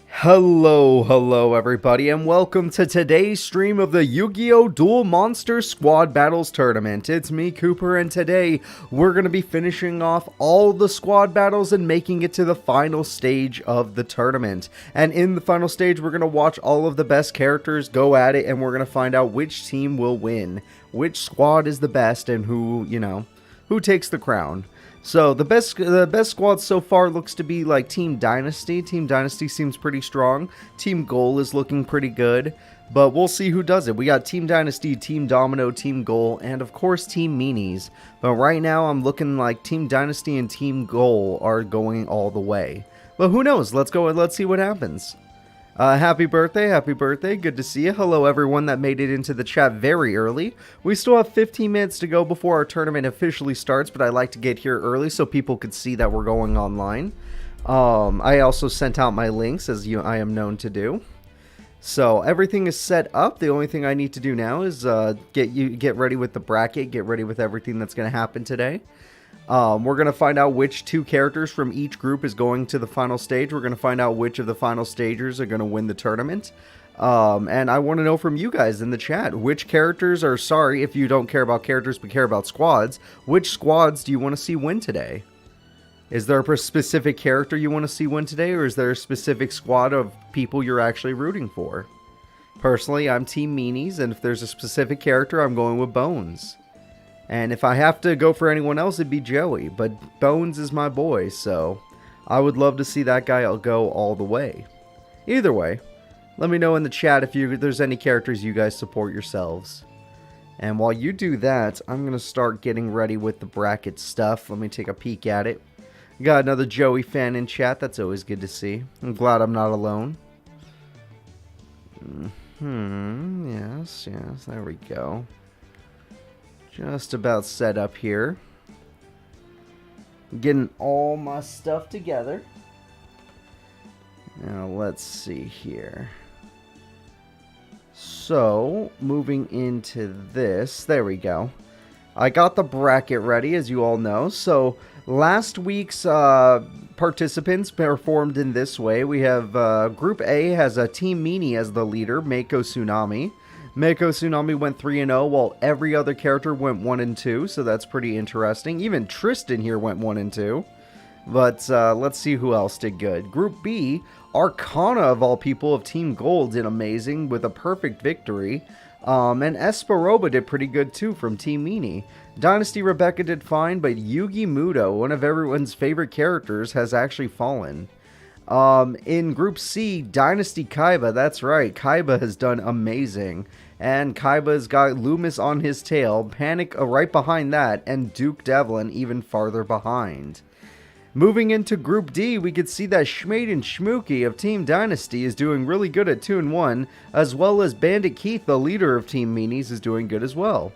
Hello everybody, and welcome to today's stream of the Yu-Gi-Oh! Duel Monster Squad Battles Tournament. It's me, Cooper, and today we're going to be finishing off all the squad battles and making it to the final stage of the tournament. And in the final stage, we're going to watch all of the best characters go at it, and we're going to find out which team will win, which squad is the best, and who takes the crown. So the best squad so far looks to be like Team Dynasty. Team Dynasty seems pretty strong. Team Goal is looking pretty good, but we'll see who does it. We got Team Dynasty, Team Domino, Team Goal, and of course Team Meanies. But right now I'm looking like Team Dynasty and Team Goal are going all the way. But who knows? Let's go and let's see what happens. Happy birthday, good to see you. Hello everyone that made it into the chat very early. We still have 15 minutes to go before our tournament officially starts, but I like to get here early so people could see that we're going online. I also sent out my links, as I am known to do. So everything is set up. The only thing I need to do now is get ready with the bracket, get ready with everything that's going to happen today. We're going to find out which two characters from each group is going to the final stage. We're going to find out which of the final stagers are going to win the tournament. And I want to know from you guys in the chat, which characters are, sorry if you don't care about characters but care about squads, which squads do you want to see win today? Is there a specific character you want to see win today, or is there a specific squad of people you're actually rooting for? Personally, I'm Team Meanies, and if there's a specific character, I'm going with Bones. And if I have to go for anyone else, it'd be Joey. But Bones is my boy, so I would love to see that guy go all the way. Either way, let me know in the chat if there's any characters you guys support yourselves. And while you do that, I'm going to start getting ready with the bracket stuff. Let me take a peek at it. Got another Joey fan in chat. That's always good to see. I'm glad I'm not alone. Yes, there we go. Just about set up here. Getting all my stuff together. Now let's see here. So, moving into this. There we go. I got the bracket ready, as you all know. So, last week's participants performed in this way. We have Group A has a Team Meanie as the leader, Mako Tsunami. Mako Tsunami went 3-0, while every other character went 1-2, so that's pretty interesting. Even Tristan here went 1-2. But let's see who else did good. Group B, Arcana of all people of Team Gold did amazing with a perfect victory. And Esperoba did pretty good too from Team Meanie. Dynasty Rebecca did fine, but Yugi Muto, one of everyone's favorite characters, has actually fallen. In Group C, Dynasty Kaiba, that's right, Kaiba has done amazing. And Kaiba's got Loomis on his tail, Panic right behind that, and Duke Devlin even farther behind. Moving into Group D, we could see that Schmaden Schmooky of Team Dynasty is doing really good at 2-1, as well as Bandit Keith, the leader of Team Meanies, is doing good as well.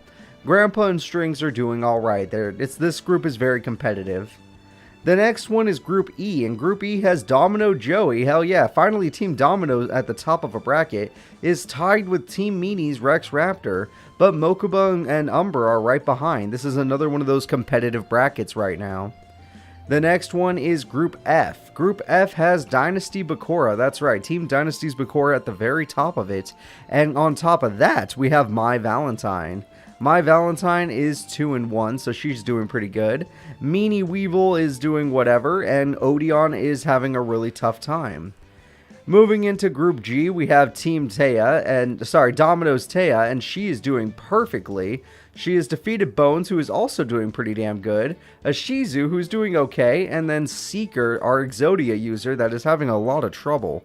Grandpa and Strings are doing alright. This group is very competitive. The next one is Group E, and Group E has Domino Joey. Hell yeah, finally Team Domino at the top of a bracket is tied with Team Meanies Rex Raptor, but Mokuba and Umbra are right behind. This is another one of those competitive brackets right now. The next one is Group F. Group F has Dynasty Bakura. That's right, Team Dynasty's Bakura at the very top of it. And on top of that, we have My Valentine. My Valentine is 2-1, so she's doing pretty good. Meanie Weevil is doing whatever, and Odeon is having a really tough time. Moving into Group G, we have Team Domino's Taya, and she is doing perfectly. She has defeated Bones, who is also doing pretty damn good, a Shizu, who's doing okay, and then Seeker, our Exodia user, that is having a lot of trouble.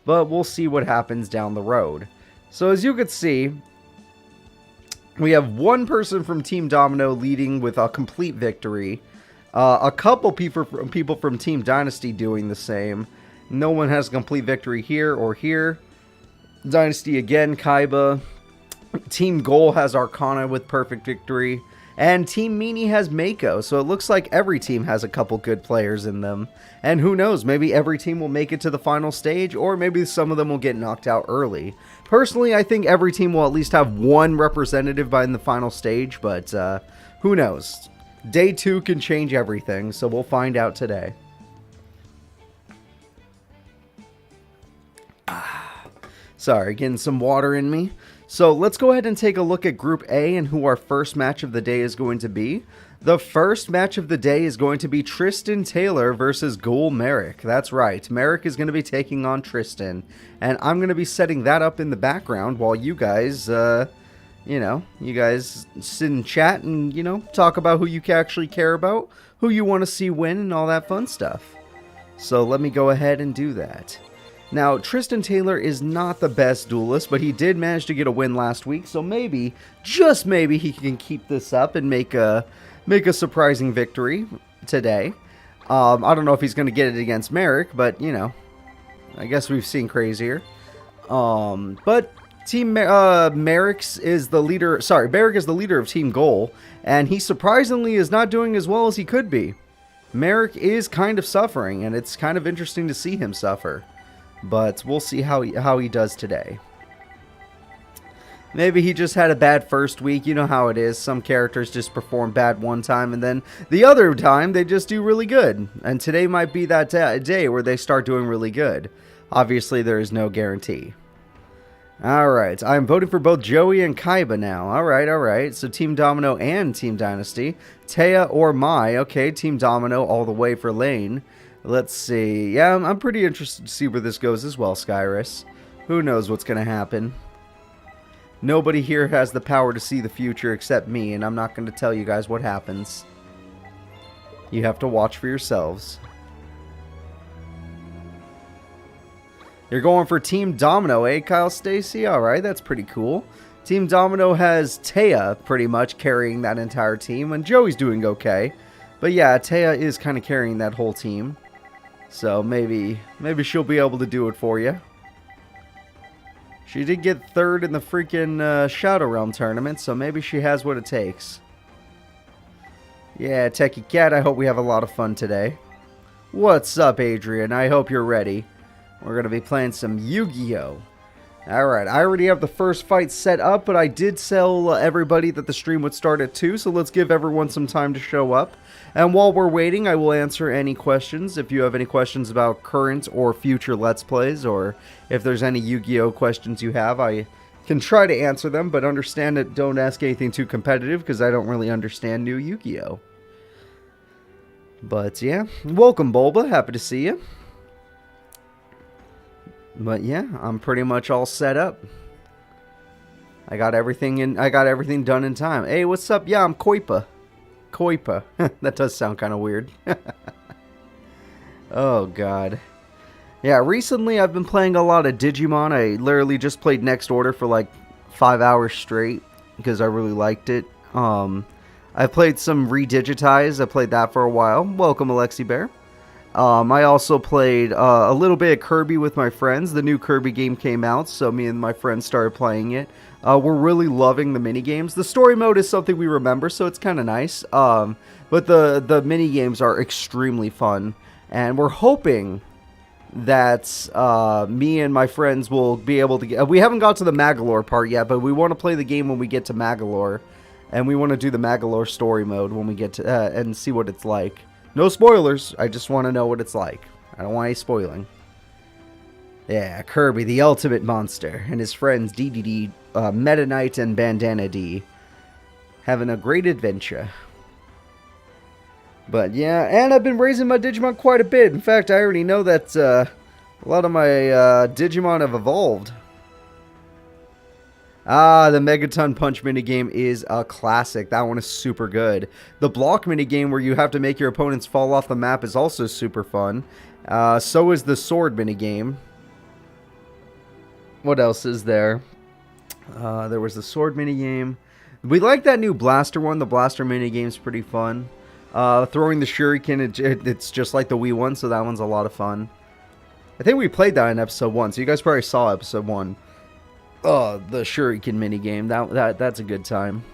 But we'll see what happens down the road. So as you can see, we have one person from Team Domino leading with a complete victory. A couple people from Team Dynasty doing the same. No one has a complete victory here or here. Dynasty again, Kaiba. Team Goal has Arcana with perfect victory. And Team Meanie has Mako. So it looks like every team has a couple good players in them. And who knows, maybe every team will make it to the final stage, or maybe some of them will get knocked out early. Personally, I think every team will at least have one representative by in the final stage, but who knows? Day 2 can change everything, so we'll find out today. Sorry, getting some water in me. So let's go ahead and take a look at Group A and who our first match of the day is going to be. The first match of the day is going to be Tristan Taylor versus Ghoul Merrick. That's right, Merrick is going to be taking on Tristan. And I'm going to be setting that up in the background while you guys, you guys sit and chat and, talk about who you actually care about, who you want to see win, and all that fun stuff. So let me go ahead and do that. Now, Tristan Taylor is not the best duelist, but he did manage to get a win last week, so maybe, just maybe, he can keep this up and make a surprising victory today. I don't know if he's going to get it against Merrick, but, I guess we've seen crazier. But Team Merrick is the leader of Team Ghoul, and he surprisingly is not doing as well as he could be. Merrick is kind of suffering, and it's kind of interesting to see him suffer. But we'll see how he does today. Maybe he just had a bad first week. You know how it is. Some characters just perform bad one time, and then the other time they just do really good. And today might be that day where they start doing really good. Obviously, there is no guarantee. Alright, I'm voting for both Joey and Kaiba now. Alright. So Team Domino and Team Dynasty. Taya or Mai. Okay, Team Domino all the way for Lane. Let's see. Yeah, I'm pretty interested to see where this goes as well, Skyrus. Who knows what's going to happen? Nobody here has the power to see the future except me, and I'm not going to tell you guys what happens. You have to watch for yourselves. You're going for Team Domino, eh, Kyle Stacy? Alright, that's pretty cool. Team Domino has Taya pretty much carrying that entire team, and Joey's doing okay. But yeah, Taya is kind of carrying that whole team. So maybe she'll be able to do it for you. She did get third in the freaking Shadow Realm tournament, so maybe she has what it takes. Yeah, Techie Cat, I hope we have a lot of fun today. What's up, Adrian? I hope you're ready. We're going to be playing some Yu-Gi-Oh! Alright, I already have the first fight set up, but I did tell everybody that the stream would start at 2, so let's give everyone some time to show up. And while we're waiting, I will answer any questions. If you have any questions about current or future Let's Plays, or if there's any Yu-Gi-Oh! Questions you have, I can try to answer them, but understand that don't ask anything too competitive, because I don't really understand new Yu-Gi-Oh! But yeah, welcome Bulba, happy to see you. But yeah, I'm pretty much all set up. I got everything done in time. Hey, what's up? Yeah, I'm Koipa. That does sound kind of weird. Oh god. Yeah, recently I've been playing a lot of Digimon. I literally just played Next Order for like 5 hours straight because I really liked it. I played some Redigitize. I played that for a while. Welcome, Alexi Bear. I also played a little bit of Kirby with my friends. The new Kirby game came out, so me and my friends started playing it. We're really loving the minigames. The story mode is something we remember, so it's kind of nice. But the minigames are extremely fun, and we're hoping that me and my friends will be able to get... We haven't got to the Magolor part yet, but we want to play the game when we get to Magolor, and we want to do the Magolor story mode when we get to... and see what it's like. No spoilers, I just want to know what it's like. I don't want any spoiling. Yeah, Kirby, the ultimate monster, and his friends DDD, Meta Knight, and Bandana D. Having a great adventure. But yeah, and I've been raising my Digimon quite a bit. In fact, I already know that a lot of my Digimon have evolved. Ah, the Megaton Punch minigame is a classic. That one is super good. The block minigame where you have to make your opponents fall off the map is also super fun. So is the sword minigame. What else is there? There was the sword minigame. We like that new blaster one. The blaster minigame is pretty fun. Throwing the shuriken, it's just like the Wii one, so that one's a lot of fun. I think we played that in episode 1, so you guys probably saw episode 1. The shuriken minigame. That's a good time.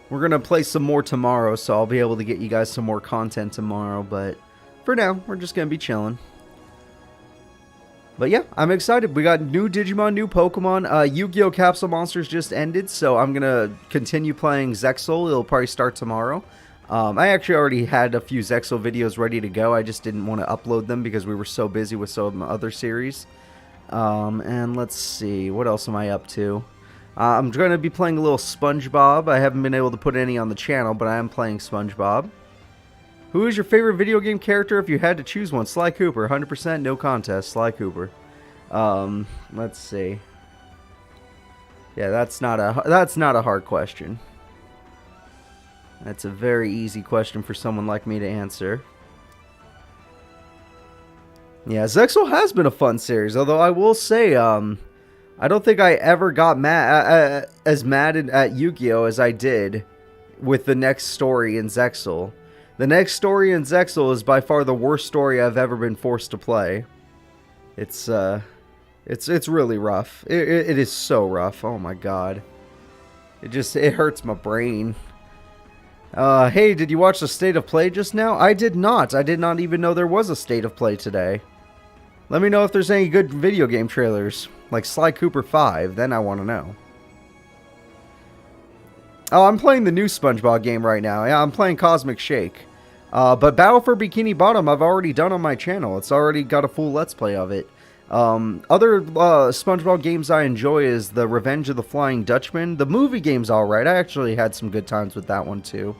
We're going to play some more tomorrow, so I'll be able to get you guys some more content tomorrow, but for now, we're just going to be chilling. But yeah, I'm excited. We got new Digimon, new Pokemon. Yu-Gi-Oh! Capsule Monsters just ended, so I'm going to continue playing Zexal. It'll probably start tomorrow. I actually already had a few Zexal videos ready to go. I just didn't want to upload them because we were so busy with some other series. And let's see, what else am I up to? I'm going to be playing a little SpongeBob. I haven't been able to put any on the channel, but I am playing SpongeBob. Who is your favorite video game character if you had to choose one? Sly Cooper, 100%, no contest, Sly Cooper. Let's see. Yeah, that's not a hard question. That's a very easy question for someone like me to answer. Yeah, Zexal has been a fun series, although I will say, I don't think I ever got as mad at Yu-Gi-Oh! As I did with the next story in Zexal. The next story in Zexal is by far the worst story I've ever been forced to play. It's really rough. It is so rough. Oh my god. It hurts my brain. Hey, did you watch the State of Play just now? I did not. I did not even know there was a State of Play today. Let me know if there's any good video game trailers, like Sly Cooper 5, then I want to know. Oh, I'm playing the new SpongeBob game right now. Yeah, I'm playing Cosmic Shake. But Battle for Bikini Bottom I've already done on my channel. It's already got a full Let's Play of it. Other SpongeBob games I enjoy is the Revenge of the Flying Dutchman. The movie game's alright. I actually had some good times with that one too.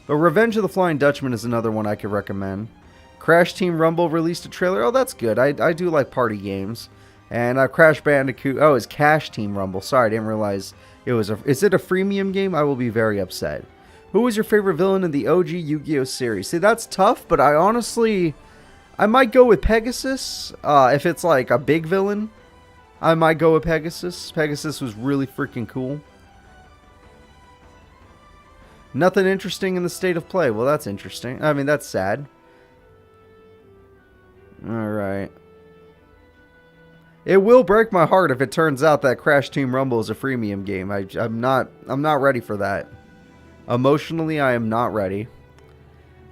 But Revenge of the Flying Dutchman is another one I could recommend. Crash Team Rumble released a trailer. Oh, that's good. I do like party games. And Crash Bandicoot. Oh, it's Cash Team Rumble. Sorry, I didn't realize it was a... Is it a freemium game? I will be very upset. Who was your favorite villain in the OG Yu-Gi-Oh! Series? See, that's tough, but I honestly... I might go with Pegasus. If it's like a big villain, I might go with Pegasus. Pegasus was really freaking cool. Nothing interesting in the State of Play. Well, that's interesting. I mean, that's sad. Alright. It will break my heart if it turns out that Crash Team Rumble is a freemium game. I'm not ready for that. Emotionally, I am not ready.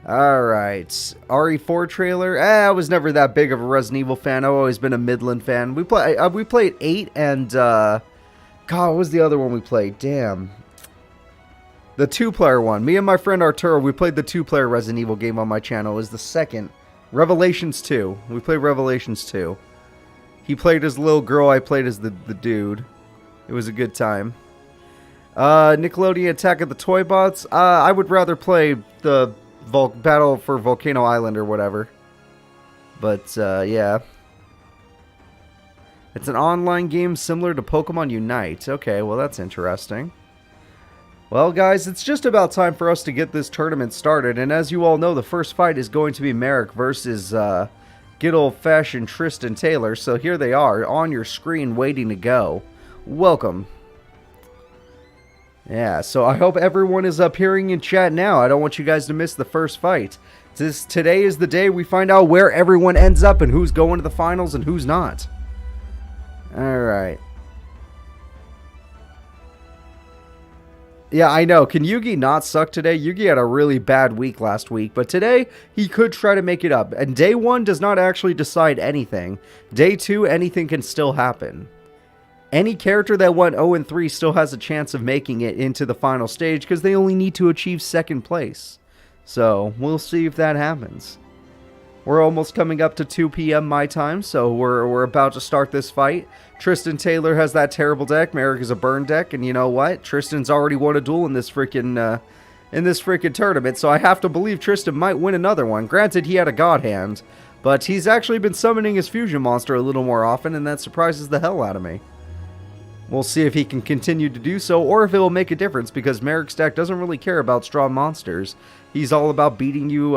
Alright. RE4 trailer. I was never that big of a Resident Evil fan. I've always been a Midland fan. We played 8 and God, what was the other one we played? Damn. The 2-player one. Me and my friend Arturo, we played the 2-player Resident Evil game on my channel. It was the second. Revelations 2. We played Revelations 2. He played as the little girl, I played as the dude. It was a good time. Nickelodeon Attack of the Toy Bots. I would rather play the Battle for Volcano Island or whatever. But, yeah. It's an online game similar to Pokemon Unite. Okay, well that's interesting. Well, guys, it's just about time for us to get this tournament started, and as you all know, the first fight is going to be Merrick versus good old-fashioned Tristan Taylor, so here they are, on your screen, waiting to go. Welcome. Yeah, so I hope everyone is appearing in chat now. I don't want you guys to miss the first fight. Today is the day we find out where everyone ends up and who's going to the finals and who's not. Alright. Yeah, I know. Can Yugi not suck today? Yugi had a really bad week last week, but today he could try to make it up. And day 1 does not actually decide anything. Day 2, anything can still happen. Any character that went 0-3 still has a chance of making it into the final stage because they only need to achieve 2nd place. So, we'll see if that happens. We're almost coming up to 2 p.m. my time, so we're about to start this fight. Tristan Taylor has that terrible deck. Merrick is a burn deck, and you know what? Tristan's already won a duel in this freaking tournament, so I have to believe Tristan might win another one. Granted, he had a god hand, but he's actually been summoning his fusion monster a little more often, and that surprises the hell out of me. We'll see if he can continue to do so, or if it will make a difference, because Merrick's deck doesn't really care about strong monsters. He's all about beating you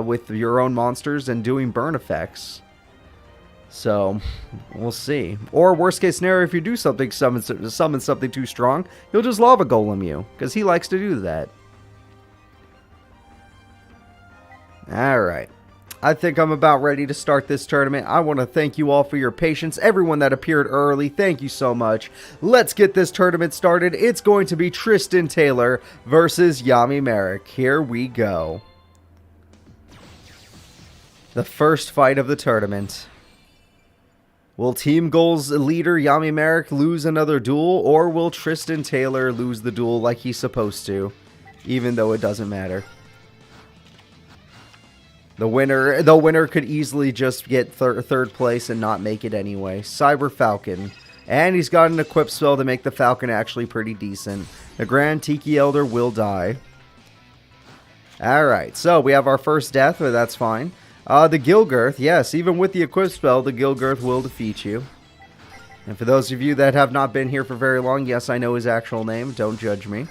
with your own monsters and doing burn effects. So, we'll see. Or, worst case scenario, if you do something, summon something too strong, he'll just lava golem you, because he likes to do that. Alright. I think I'm about ready to start this tournament. I want to thank you all for your patience. Everyone that appeared early, thank you so much. Let's get this tournament started. It's going to be Tristan Taylor versus Yami Merrick. Here we go. The first fight of the tournament. Will Team Goals leader Yami Merrick lose another duel, or will Tristan Taylor lose the duel like he's supposed to, even though it doesn't matter? The winner could easily just get third place and not make it anyway. Cyber Falcon. And he's got an equip spell to make the Falcon actually pretty decent. The Grand Tiki Elder will die. Alright, so we have our first death, but that's fine. The Gilgirth, yes, even with the equip spell, the Gilgirth will defeat you. And for those of you that have not been here for very long, yes, I know his actual name. Don't judge me.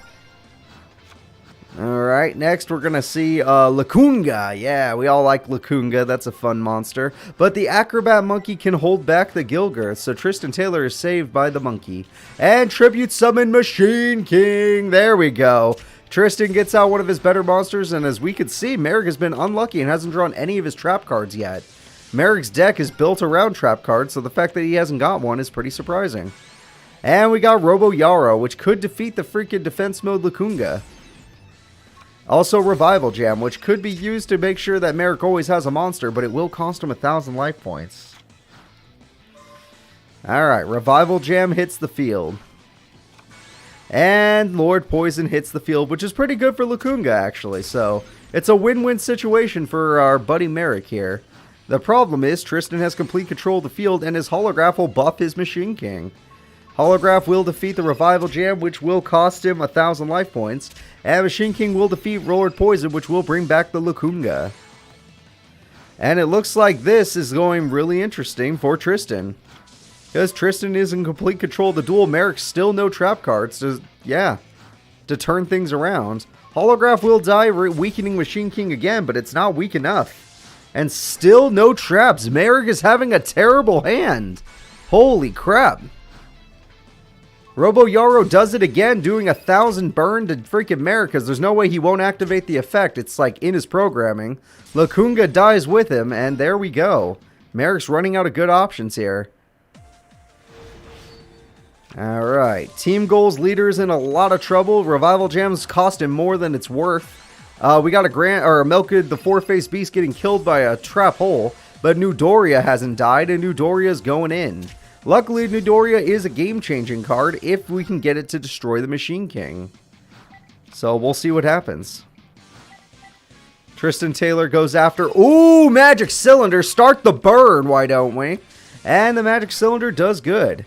Alright, next we're going to see Lacunga. Yeah, we all like Lacunga. That's a fun monster. But the Acrobat Monkey can hold back the Gilgirth, so Tristan Taylor is saved by the monkey. And Tribute Summon Machine King. There we go. Tristan gets out one of his better monsters, and as we could see, Merrick has been unlucky and hasn't drawn any of his trap cards yet. Merrick's deck is built around trap cards, so the fact that he hasn't got one is pretty surprising. And we got Robo Yarrow, which could defeat the freaking defense mode Lacunga. Also Revival Jam, which could be used to make sure that Merrick always has a monster, but it will cost him 1,000 life points. Alright, Revival Jam hits the field. And Lord Poison hits the field, which is pretty good for Lacunga, actually. So, it's a win-win situation for our buddy Merrick here. The problem is, Tristan has complete control of the field, and his Holograph will buff his Machine King. Holograph will defeat the Revival Jam, which will cost him 1,000 life points. And Machine King will defeat Lord Poison, which will bring back the Lacunga. And it looks like this is going really interesting for Tristan. Because Tristan is in complete control of the duel, Merrick's still no trap cards to turn things around. Holograph will die, weakening Machine King again, but it's not weak enough. And still no traps. Merrick is having a terrible hand. Holy crap. Robo Yarrow does it again, doing 1,000 burn to freaking Merrick, because there's no way he won't activate the effect. It's like in his programming. Lacunga dies with him, and there we go. Merrick's running out of good options here. Alright, Team Goals leader's in a lot of trouble. Revival Gems cost him more than it's worth. We got a Melkid, the Four-Faced Beast, getting killed by a trap hole, but Newdoria hasn't died, and Newdoria's going in. Luckily, Newdoria is a game-changing card if we can get it to destroy the Machine King. So we'll see what happens. Tristan Taylor goes after... Ooh, Magic Cylinder! Start the burn, why don't we? And the Magic Cylinder does good.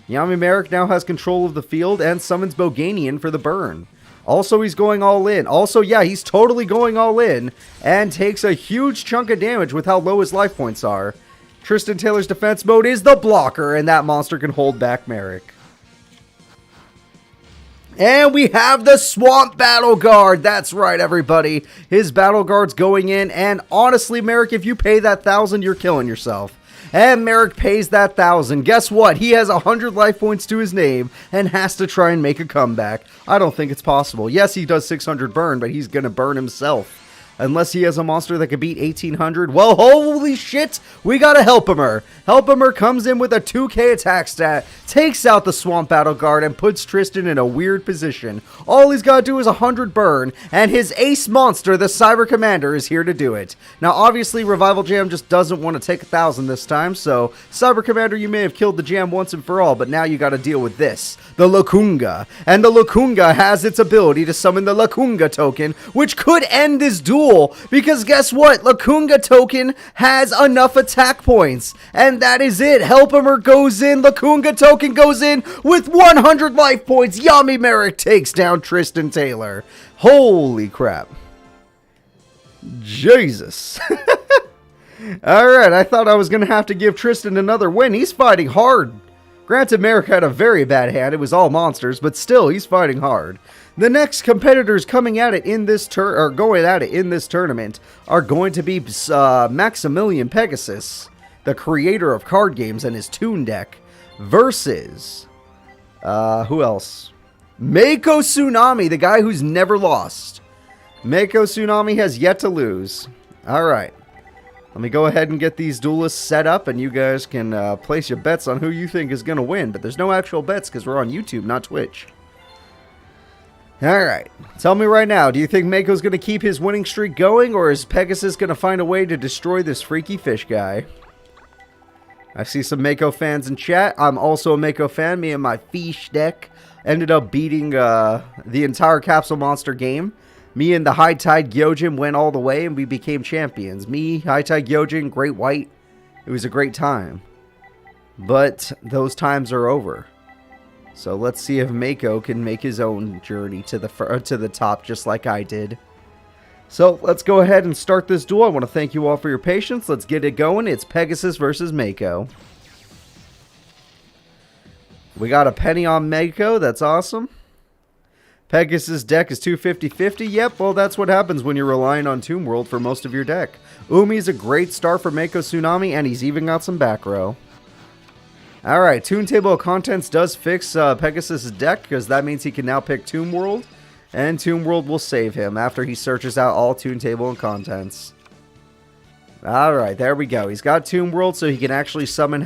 Yami Merrick now has control of the field and summons Boganian for the burn. Also, he's going all in. Also, yeah, he's totally going all in and takes a huge chunk of damage with how low his life points are. Tristan Taylor's defense mode is the blocker, and that monster can hold back Merrick. And we have the Swamp Battle Guard. That's right, everybody. His Battle Guard's going in, and honestly, Merrick, if you pay that 1,000, you're killing yourself. And Merrick pays that 1,000. Guess what? He has 100 life points to his name and has to try and make a comeback. I don't think it's possible. Yes, he does 600 burn, but he's going to burn himself. Unless he has a monster that could beat 1,800. Well, holy shit, we got a Helpimer. Helpimer comes in with a 2k attack stat, takes out the Swamp Battle Guard, and puts Tristan in a weird position. All he's got to do is 100 burn, and his ace monster, the Cyber Commander, is here to do it. Now, obviously, Revival Jam just doesn't want to take 1,000 this time, so Cyber Commander, you may have killed the Jam once and for all, but now you got to deal with this, the Lacunga. And the Lacunga has its ability to summon the Lacunga token, which could end this duel. Because guess what? Lacunga token has enough attack points. And that is it. Helpimer goes in. Lacunga token goes in with 100 life points. Yami Merrick takes down Tristan Taylor. Holy crap. Jesus. Alright, I thought I was going to have to give Tristan another win. He's fighting hard. Granted, Merrick had a very bad hand. It was all monsters, but still, he's fighting hard. The next competitors coming at it in this tournament are going to be Maximilian Pegasus, the creator of card games and his Toon deck, versus who else? Mako Tsunami, the guy who's never lost. Mako Tsunami has yet to lose. All right. Let me go ahead and get these duelists set up, and you guys can place your bets on who you think is going to win. But there's no actual bets because we're on YouTube, not Twitch. Alright, tell me right now, do you think Mako's going to keep his winning streak going, or is Pegasus going to find a way to destroy this freaky fish guy? I see some Mako fans in chat. I'm also a Mako fan. Me and my fish deck ended up beating the entire Capsule Monster game. Me and the High Tide Gyojin went all the way and we became champions. Me, High Tide Gyojin, Great White. It was a great time. But those times are over. So let's see if Mako can make his own journey to the top just like I did. So let's go ahead and start this duel. I want to thank you all for your patience. Let's get it going. It's Pegasus versus Mako. We got a penny on Mako. That's awesome. Pegasus' deck is 250-50. Yep, well, that's what happens when you're relying on Tomb World for most of your deck. Umi's a great start for Mako Tsunami, and he's even got some back row. Alright, Toon Table of Contents does fix Pegasus' deck, because that means he can now pick Tomb World, and Tomb World will save him after he searches out all Toon Table and Contents. Alright, there we go. He's got Tomb World, so he can actually summon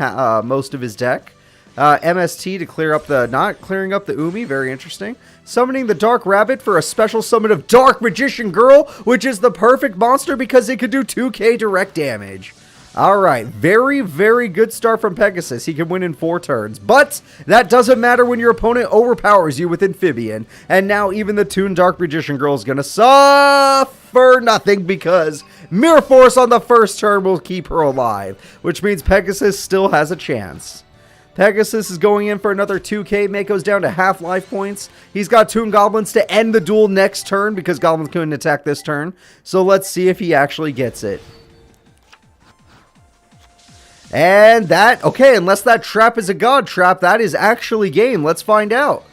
most of his deck. MST to clear up the... not clearing up the Umi, very interesting. Summoning the Dark Rabbit for a special summon of Dark Magician Girl, which is the perfect monster because it could do 2k direct damage. Alright, very, very good start from Pegasus. He can win in 4 turns. But that doesn't matter when your opponent overpowers you with Amphibian. And now even the Toon Dark Magician Girl is going to suffer nothing because Mirror Force on the first turn will keep her alive. Which means Pegasus still has a chance. Pegasus is going in for another 2k. Mako's down to half life points. He's got Toon Goblins to end the duel next turn because Goblins couldn't attack this turn. So let's see if he actually gets it. And that, okay, unless that trap is a god trap, that is actually game. Let's find out.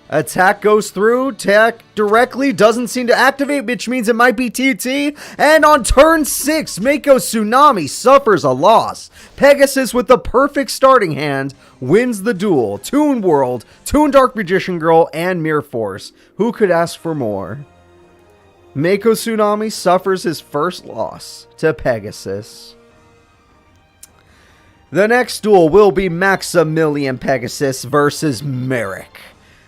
Attack goes through, attack directly, doesn't seem to activate, which means it might be TT. And on turn 6, Mako Tsunami suffers a loss. Pegasus, with the perfect starting hand, wins the duel. Toon World, Toon Dark Magician Girl, and Mirror Force. Who could ask for more? Mako Tsunami suffers his first loss to Pegasus. The next duel will be Maximilian Pegasus versus Merrick.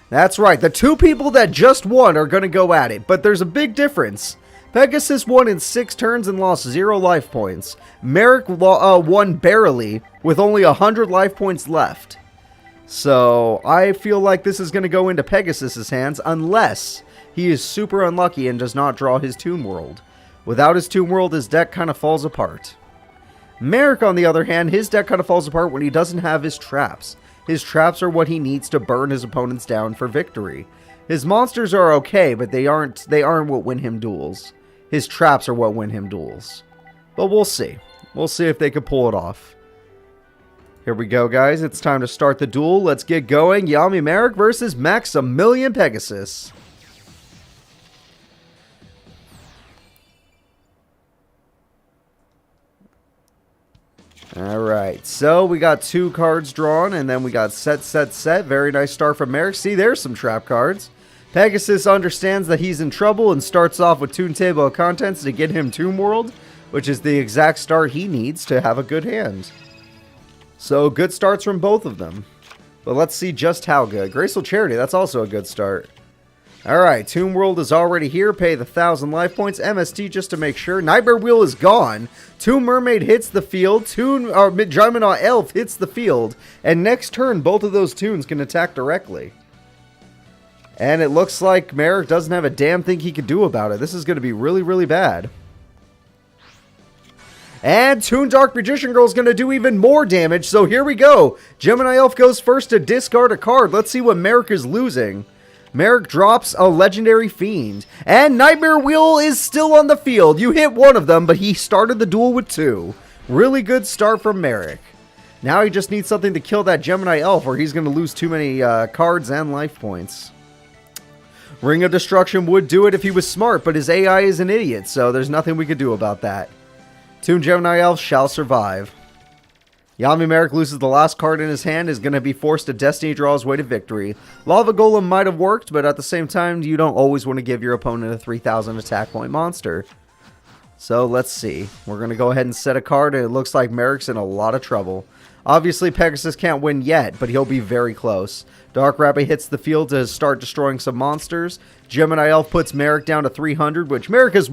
That's right, the two people that just won are going to go at it, but there's a big difference. Pegasus won in 6 turns and lost 0 life points. Merrick won barely, with only 100 life points left. So, I feel like this is going to go into Pegasus' hands, unless he is super unlucky and does not draw his Toon World. Without his Toon World, his deck kind of falls apart. Merrick, on the other hand, his deck kind of falls apart when he doesn't have his traps. His traps are what he needs to burn his opponents down for victory. His monsters are okay, but they aren't what win him duels. His traps are what win him duels. But we'll see. We'll see if they can pull it off. Here we go, guys. It's time to start the duel. Let's get going. Yami Merrick versus Maximilian Pegasus. Alright, so we got 2 cards drawn, and then we got set. Very nice start from Merrick. See, there's some trap cards. Pegasus understands that he's in trouble and starts off with Toon Table of Contents to get him Tomb World, which is the exact start he needs to have a good hand. So, good starts from both of them. But let's see just how good. Graceful Charity, that's also a good start. Alright, Tomb World is already here. Pay the 1,000 life points. MST just to make sure. Nightmare Wheel is gone. Toon Mermaid hits the field. Gemini Elf hits the field. And next turn, both of those toons can attack directly. And it looks like Merrick doesn't have a damn thing he can do about it. This is going to be really, really bad. And Toon Dark Magician Girl is going to do even more damage. So here we go. Gemini Elf goes first to discard a card. Let's see what Merrick is losing. Merrick drops a Legendary Fiend. And Nightmare Wheel is still on the field. You hit one of them, but he started the duel with 2. Really good start from Merrick. Now he just needs something to kill that Gemini Elf, or he's going to lose too many cards and life points. Ring of Destruction would do it if he was smart, but his AI is an idiot, so there's nothing we could do about that. Toon Gemini Elf shall survive. Yami Merrick loses the last card in his hand, is going to be forced to Destiny draw his way to victory. Lava Golem might have worked, but at the same time, you don't always want to give your opponent a 3,000 attack point monster. So let's see. We're going to go ahead and set a card, and it looks like Merrick's in a lot of trouble. Obviously, Pegasus can't win yet, but he'll be very close. Dark Rabbit hits the field to start destroying some monsters. Gemini Elf puts Merrick down to 300, which Merrick has,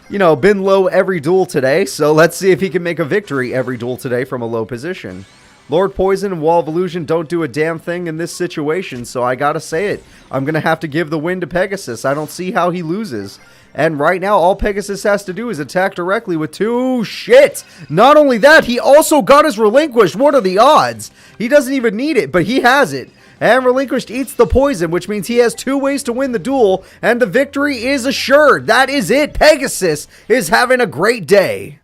been low every duel today. So let's see if he can make a victory every duel today from a low position. Lord Poison and Wall of Illusion don't do a damn thing in this situation, so I gotta say it. I'm gonna have to give the win to Pegasus. I don't see how he loses. And right now, all Pegasus has to do is attack directly with 2. Shit! Not only that, he also got his Relinquished. What are the odds? He doesn't even need it, but he has it. And Relinquished eats the poison, which means he has 2 ways to win the duel, and the victory is assured. That is it. Pegasus is having a great day.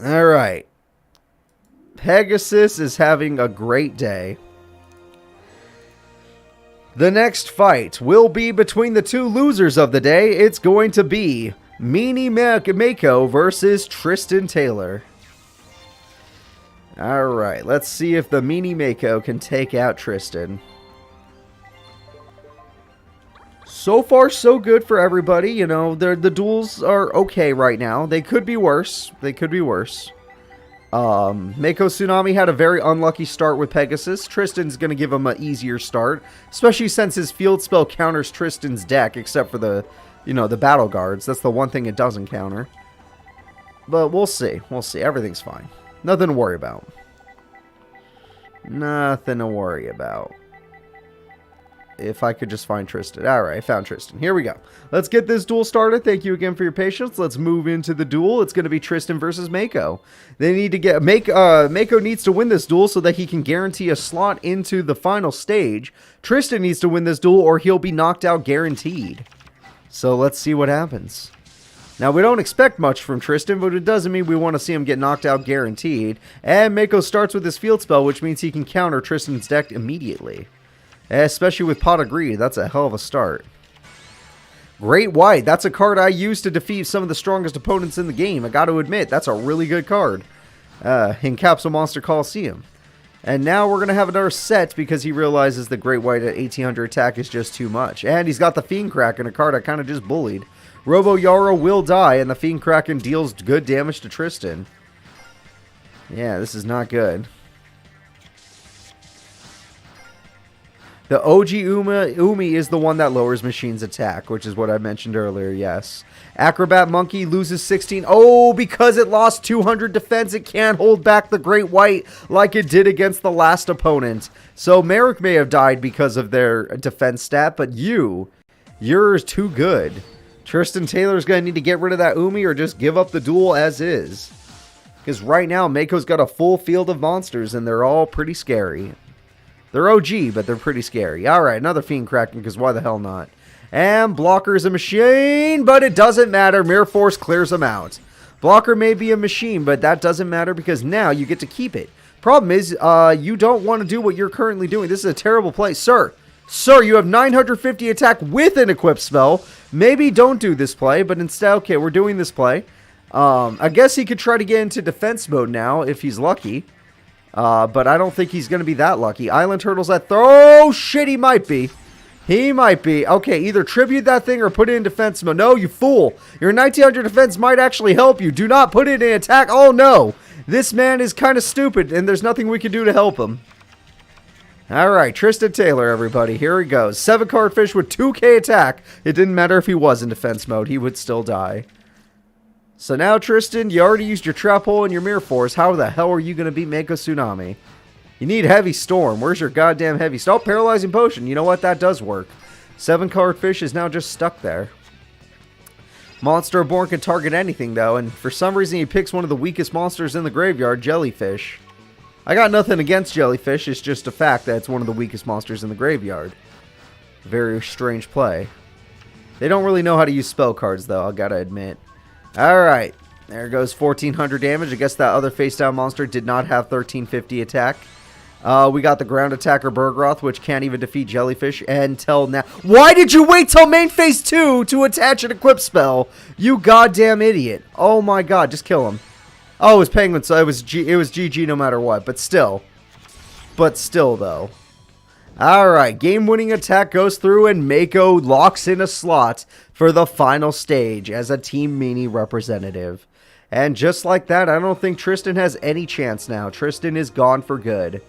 Alright. Pegasus is having a great day. The next fight will be between the 2 losers of the day. It's going to be Meanie Mako versus Tristan Taylor. Alright, let's see if the Meanie Mako can take out Tristan. So far, so good for everybody. You know, the duels are okay right now. They could be worse. They could be worse. Mako Tsunami had a very unlucky start with Pegasus. Tristan's going to give him an easier start, especially since his field spell counters Tristan's deck, except for the, you know, the battle guards. That's the one thing it doesn't counter. But we'll see. We'll see. Everything's fine. Nothing to worry about. Nothing to worry about. If I could just find Tristan. Alright, I found Tristan. Here we go. Let's get this duel started. Thank you again for your patience. Let's move into the duel. It's going to be Tristan versus Mako. They need to get... Mako needs to win this duel so that he can guarantee a slot into the final stage. Tristan needs to win this duel or he'll be knocked out guaranteed. So let's see what happens. Now, we don't expect much from Tristan, but it doesn't mean we want to see him get knocked out guaranteed. And Mako starts with his field spell, which means he can counter Tristan's deck immediately. Especially with Pot of Greed, that's a hell of a start. Great White, that's a card I use to defeat some of the strongest opponents in the game. I gotta admit, that's a really good card. In Capsule Monster Coliseum. And now we're gonna have another set because he realizes that Great White at 1800 attack is just too much. And he's got the Fiend Kraken, a card I kind of just bullied. Robo Yarrow will die, and the Fiend Kraken deals good damage to Tristan. Yeah, this is not good. The OG Umi is the one that lowers Machine's attack, which is what I mentioned earlier, yes. Acrobat Monkey loses 16. Oh, because it lost 200 defense, it can't hold back the Great White like it did against the last opponent. So Merrick may have died because of their defense stat, but you're too good. Tristan Taylor's going to need to get rid of that Umi or just give up the duel as is. Because right now, Mako's got a full field of monsters, and they're all pretty scary. They're OG, but they're pretty scary. Alright, another Fiend Kraken, because why the hell not? And Blocker's a machine, but it doesn't matter. Mirror Force clears them out. Blocker may be a machine, but that doesn't matter because now you get to keep it. Problem is, you don't want to do what you're currently doing. This is a terrible play. Sir, you have 950 attack with an equipped spell. Maybe don't do this play, but instead, okay, we're doing this play. I guess he could try to get into defense mode now if he's lucky. But I don't think he's going to be that lucky. Island Turtle's at oh shit, he might be. He might be. Okay, either tribute that thing or put it in defense mode. No, you fool. Your 1900 defense might actually help you. Do not put it in attack. Oh no. This man is kind of stupid and there's nothing we can do to help him. Alright, Tristan Taylor, everybody. Here he goes. 7-card fish with 2k attack. It didn't matter if he was in defense mode. He would still die. So now, Tristan, you already used your Trap Hole and your Mirror Force. How the hell are you going to beat Mako Tsunami? You need Heavy Storm. Where's your goddamn Heavy Storm? Oh, Paralyzing Potion. You know what? That does work. 7-card fish is now just stuck there. Monster Reborn can target anything, though, and for some reason he picks one of the weakest monsters in the graveyard, Jellyfish. I got nothing against Jellyfish. It's just a fact that it's one of the weakest monsters in the graveyard. Very strange play. They don't really know how to use spell cards, though, I gotta admit. Alright, there goes 1400 damage. I guess that other face-down monster did not have 1350 attack. We got the ground attacker Bergroth, which can't even defeat Jellyfish until now. Why did you wait till main phase 2 to attach an equip spell? You goddamn idiot. Oh my god, just kill him. Oh, it was Penguin, so it was GG no matter what, but still. But still, though. Alright, game-winning attack goes through and Mako locks in a slot for the final stage as a Team Meanie representative. And just like that, I don't think Tristan has any chance now. Tristan is gone for good.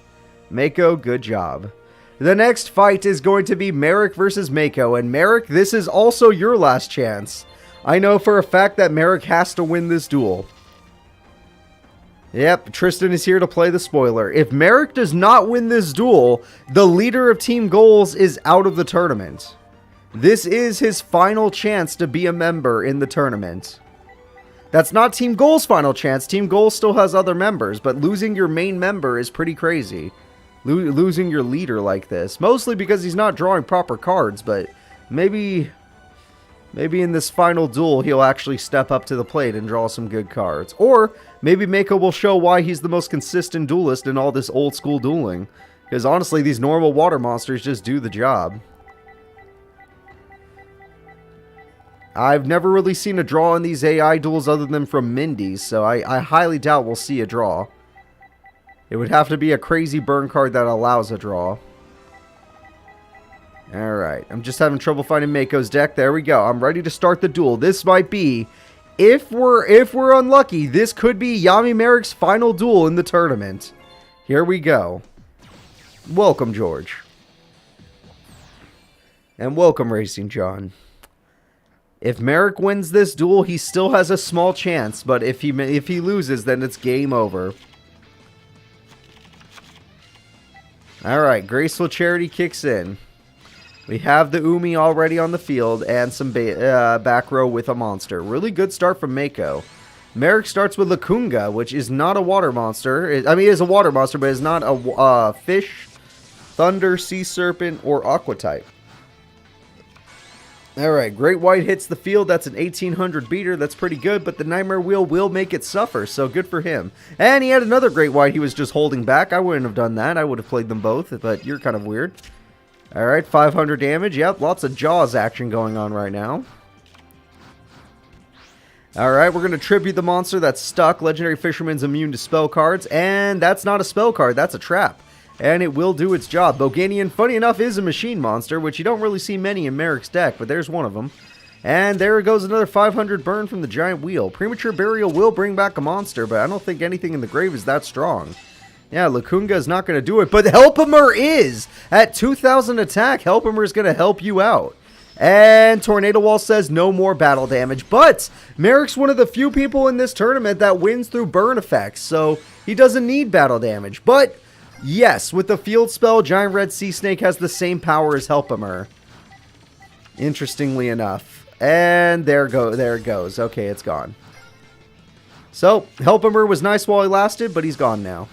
Mako, good job. The next fight is going to be Merrick versus Mako, and Merrick, this is also your last chance. I know for a fact that Merrick has to win this duel. Yep, Tristan is here to play the spoiler. If Merrick does not win this duel, the leader of Team Goals is out of the tournament. This is his final chance to be a member in the tournament. That's not Team Goals' final chance. Team Goals still has other members, but losing your main member is pretty crazy. Losing your leader like this. Mostly because he's not drawing proper cards, but maybe in this final duel he'll actually step up to the plate and draw some good cards. Or maybe Mako will show why he's the most consistent duelist in all this old school dueling. Because honestly, these normal water monsters just do the job. I've never really seen a draw in these AI duels other than from Mindy's, so I highly doubt we'll see a draw. It would have to be a crazy burn card that allows a draw. Alright, I'm just having trouble finding Mako's deck. There we go. I'm ready to start the duel. This might be, if we're unlucky, this could be Yami Merrick's final duel in the tournament. Here we go. Welcome, George. And welcome, Racing John. If Merrick wins this duel, he still has a small chance, but if he loses, then it's game over. Alright, Graceful Charity kicks in. We have the Umi already on the field and some back row with a monster. Really good start from Mako. Merrick starts with Lacunga, which is not a water monster. I mean, it is a water monster, but it's not a fish, thunder, sea serpent, or aqua type. Alright, Great White hits the field. That's an 1800 beater. That's pretty good, but the Nightmare Wheel will make it suffer, so good for him. And he had another Great White he was just holding back. I wouldn't have done that. I would have played them both, but you're kind of weird. Alright, 500 damage. Yep, lots of Jaws action going on right now. Alright, we're going to tribute the monster that's stuck. Legendary Fisherman's immune to spell cards, and that's not a spell card. That's a trap. And it will do its job. Boganian, funny enough, is a machine monster, which you don't really see many in Merrick's deck, but there's one of them. And there goes another 500 burn from the Giant Wheel. Premature Burial will bring back a monster, but I don't think anything in the grave is that strong. Yeah, Lacunga is not going to do it, but Helpimer is! At 2,000 attack, Helpimer is going to help you out. And Tornado Wall says no more battle damage, but Merrick's one of the few people in this tournament that wins through burn effects, so he doesn't need battle damage, but... yes, with the field spell, Giant Red Sea Snake has the same power as Helpimer. Interestingly enough. And there it goes. Okay, it's gone. So, Helpimer was nice while he lasted, but he's gone now.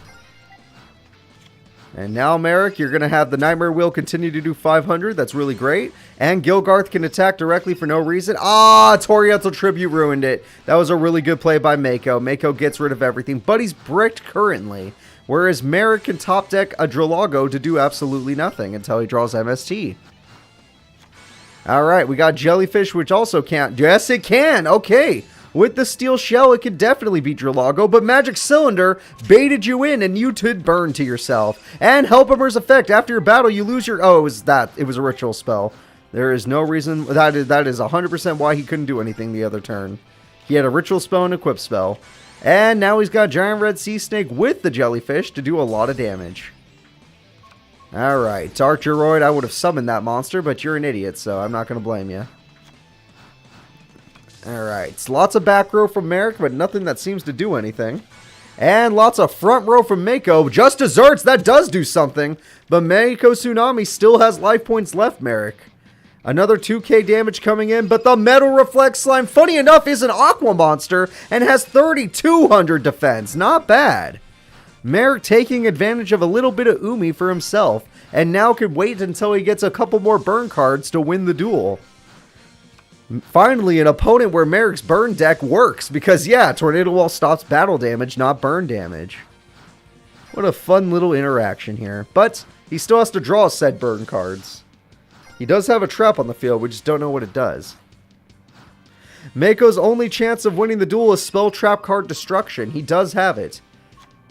And now, Merrick, you're going to have the Nightmare Wheel continue to do 500. That's really great. And Gilgarth can attack directly for no reason. Ah, Toriental Tribute ruined it. That was a really good play by Mako. Mako gets rid of everything, but he's bricked currently. Whereas Merrick can top deck a Dralago to do absolutely nothing until he draws MST. Alright, we got Jellyfish, which also can't. Yes, it can! Okay! With the Steel Shell, it could definitely beat Dralago, but Magic Cylinder baited you in and you did burn to yourself. And Helpimer's effect, after your battle, you lose your... oh, it was that. It was a ritual spell. There is no reason... that is 100% why he couldn't do anything the other turn. He had a ritual spell and equip spell. And now he's got Giant Red Sea Snake with the Jellyfish to do a lot of damage. Alright, Archeroid, I would have summoned that monster, but you're an idiot, so I'm not going to blame you. Alright, lots of back row from Merrick, but nothing that seems to do anything. And lots of front row from Mako. Just desserts, that does do something. But Mako Tsunami still has life points left, Merrick. Another 2k damage coming in, but the Metal Reflect Slime, funny enough, is an Aqua monster and has 3,200 defense. Not bad. Merrick taking advantage of a little bit of Umi for himself, and now can wait until he gets a couple more burn cards to win the duel. Finally, an opponent where Merrick's burn deck works, because yeah, Tornado Wall stops battle damage, not burn damage. What a fun little interaction here. But he still has to draw said burn cards. He does have a trap on the field, we just don't know what it does. Mako's only chance of winning the duel is Spell Trap card Destruction. He does have it.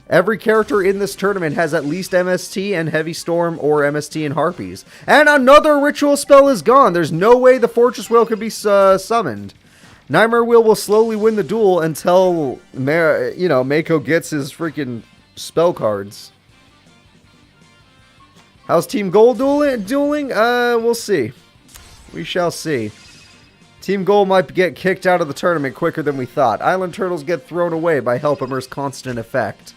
Every character in this tournament has at least MST and Heavy Storm or MST and Harpies. And another ritual spell is gone. There's no way the Fortress Wheel could be summoned. Nightmare Wheel will slowly win the duel until, Mako gets his freaking spell cards. How's Team Gold dueling? We'll see. We shall see. Team Gold might get kicked out of the tournament quicker than we thought. Island Turtles get thrown away by Helpomer's constant effect.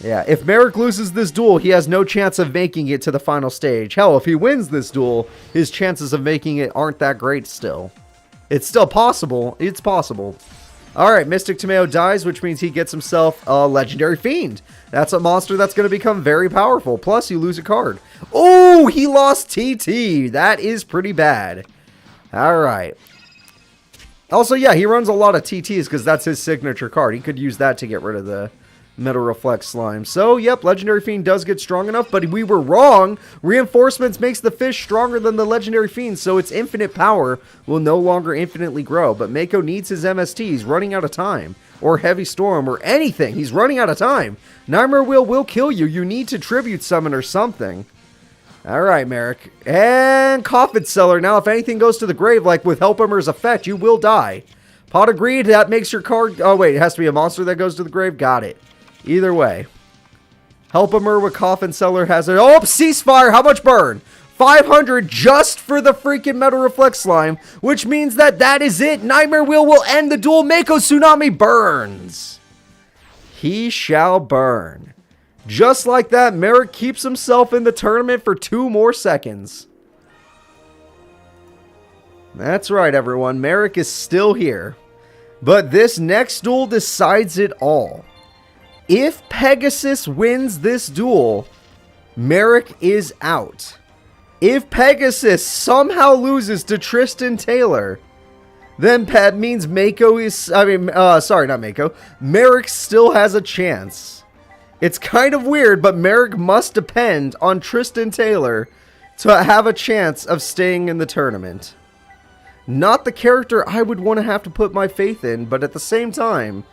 Yeah, if Merrick loses this duel, he has no chance of making it to the final stage. Hell, if he wins this duel, his chances of making it aren't that great still. It's still possible. It's possible. Alright, Mystic Tomato dies, which means he gets himself a Legendary Fiend. That's a monster that's going to become very powerful. Plus, you lose a card. Oh, he lost TT. That is pretty bad. Alright. Also, yeah, he runs a lot of TTs because that's his signature card. He could use that to get rid of the Metal Reflect Slime. So, yep, Legendary Fiend does get strong enough, but we were wrong. Reinforcements makes the fish stronger than the Legendary Fiend, so its infinite power will no longer infinitely grow. But Mako needs his MST. He's running out of time. Or Heavy Storm, or anything. He's running out of time. Nightmare Wheel will kill you. You need to Tribute Summon or something. Alright, Merrick. And Coffin Seller. Now, if anything goes to the grave, like with Helpomer's effect, you will die. Pot of Greed, that makes your card... Oh, wait, it has to be a monster that goes to the grave? Got it. Either way. Helpomer with Coffin Seller has it. Oh, Ceasefire! How much burn? 500 just for the freaking Metal Reflect Slime, which means that is it. Nightmare Wheel will end the duel. Mako Tsunami burns. He shall burn. Just like that, Merrick keeps himself in the tournament for 2 more seconds. That's right, everyone. Merrick is still here. But this next duel decides it all. If Pegasus wins this duel, Merrick is out. If Pegasus somehow loses to Tristan Taylor, then that means Mako is... sorry, not Mako. Merrick still has a chance. It's kind of weird, but Merrick must depend on Tristan Taylor to have a chance of staying in the tournament. Not the character I would want to have to put my faith in, but at the same time,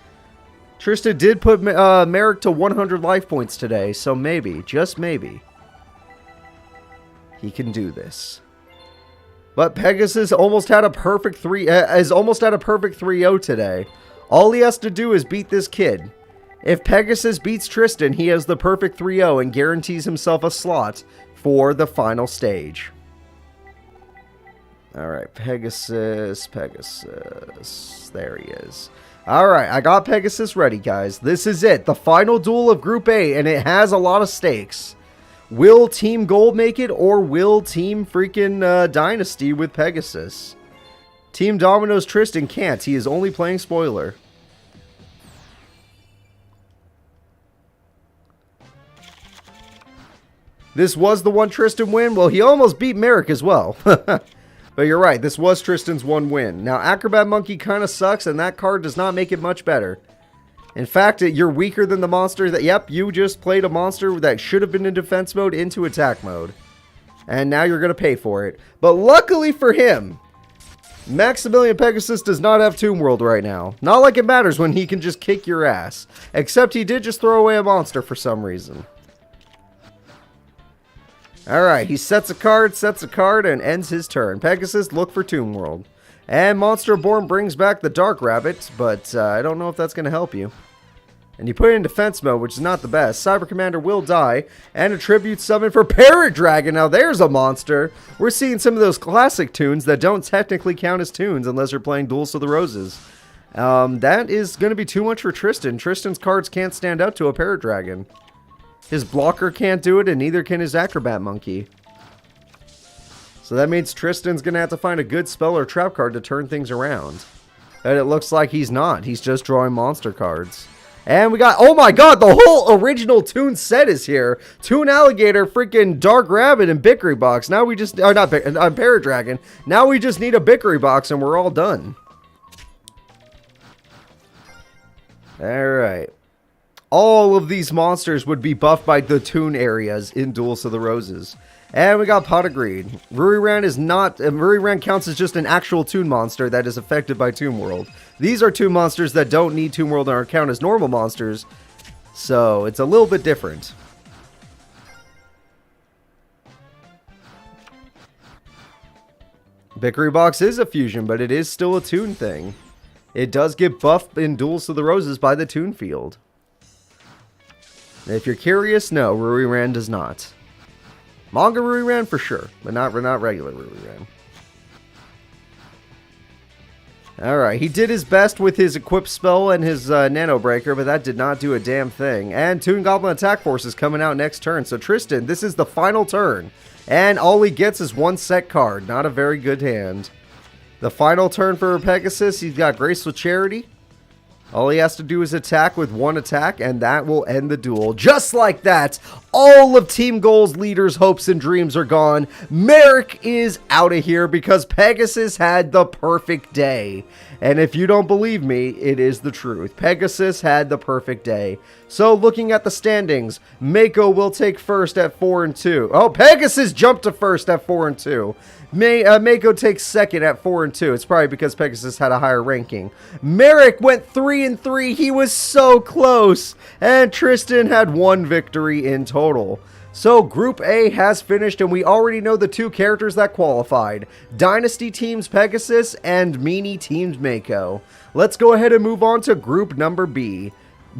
Tristan did put Merrick to 100 life points today, so maybe, just maybe, he can do this. But Pegasus almost had a perfect 3-0 today. All he has to do is beat this kid. If Pegasus beats Tristan, he has the perfect 3-0 and guarantees himself a slot for the final stage. Alright, Pegasus. There he is. Alright, I got Pegasus ready, guys. This is it. The final duel of Group A, and it has a lot of stakes. Will Team Gold make it, or will Team freaking Dynasty with Pegasus? Team Domino's Tristan can't. He is only playing spoiler. This was the one Tristan win. Well, he almost beat Merrick as well. But you're right. This was Tristan's one win. Now, Acrobat Monkey kind of sucks, and that card does not make it much better. In fact, you're weaker than the monster that... Yep, you just played a monster that should have been in defense mode into attack mode. And now you're going to pay for it. But luckily for him, Maximilian Pegasus does not have Tomb World right now. Not like it matters when he can just kick your ass. Except he did just throw away a monster for some reason. Alright, he sets a card, and ends his turn. Pegasus, look for Tomb World. And Monster Born brings back the Dark Rabbit, but I don't know if that's going to help you. And you put it in defense mode, which is not the best. Cyber Commander will die, and a tribute summon for Parrot Dragon. Now there's a monster. We're seeing some of those classic tunes that don't technically count as tunes unless you're playing Duels of the Roses. That is going to be too much for Tristan. Tristan's cards can't stand up to a Parrot Dragon. His blocker can't do it, and neither can his Acrobat Monkey. So that means Tristan's going to have to find a good spell or trap card to turn things around. And it looks like he's not. He's just drawing monster cards. And we got, oh my god, the whole original Toon set is here. Toon Alligator, freaking Dark Rabbit, and Bickery Box. Now we just, Parrot Dragon. Now we just need a Bickery Box and we're all done. Alright. All of these monsters would be buffed by the Toon areas in Duels of the Roses. And we got Pot of Greed. Ruriran is not... Ruriran counts as just an actual Toon monster that is affected by Tomb World. These are Toon monsters that don't need Tomb World or count as normal monsters. So, it's a little bit different. Bickery Box is a fusion, but it is still a Toon thing. It does get buffed in Duels of the Roses by the Toon field. If you're curious, no, Ruriran does not. Manga Ruriran for sure, but not regular Ruriran. Alright, he did his best with his equip spell and his nano breaker, but that did not do a damn thing. And Toon Goblin Attack Force is coming out next turn. So Tristan, this is the final turn. And all he gets is one set card. Not a very good hand. The final turn for Pegasus, he's got Graceful Charity. All he has to do is attack with one attack, and that will end the duel. Just like that, all of Team Goal's leaders' hopes and dreams are gone. Merrick is out of here because Pegasus had the perfect day. And if you don't believe me, it is the truth. Pegasus had the perfect day. So looking at the standings, Mako will take first at 4-2. Oh, Pegasus jumped to first at 4-2. Mako takes second at 4-2. It's probably because Pegasus had a higher ranking. Merrick went 3-3. He was so close. And Tristan had one victory in total. So Group A has finished, and we already know the two characters that qualified. Dynasty Teams Pegasus and Meanie Teams Mako. Let's go ahead and move on to Group number B.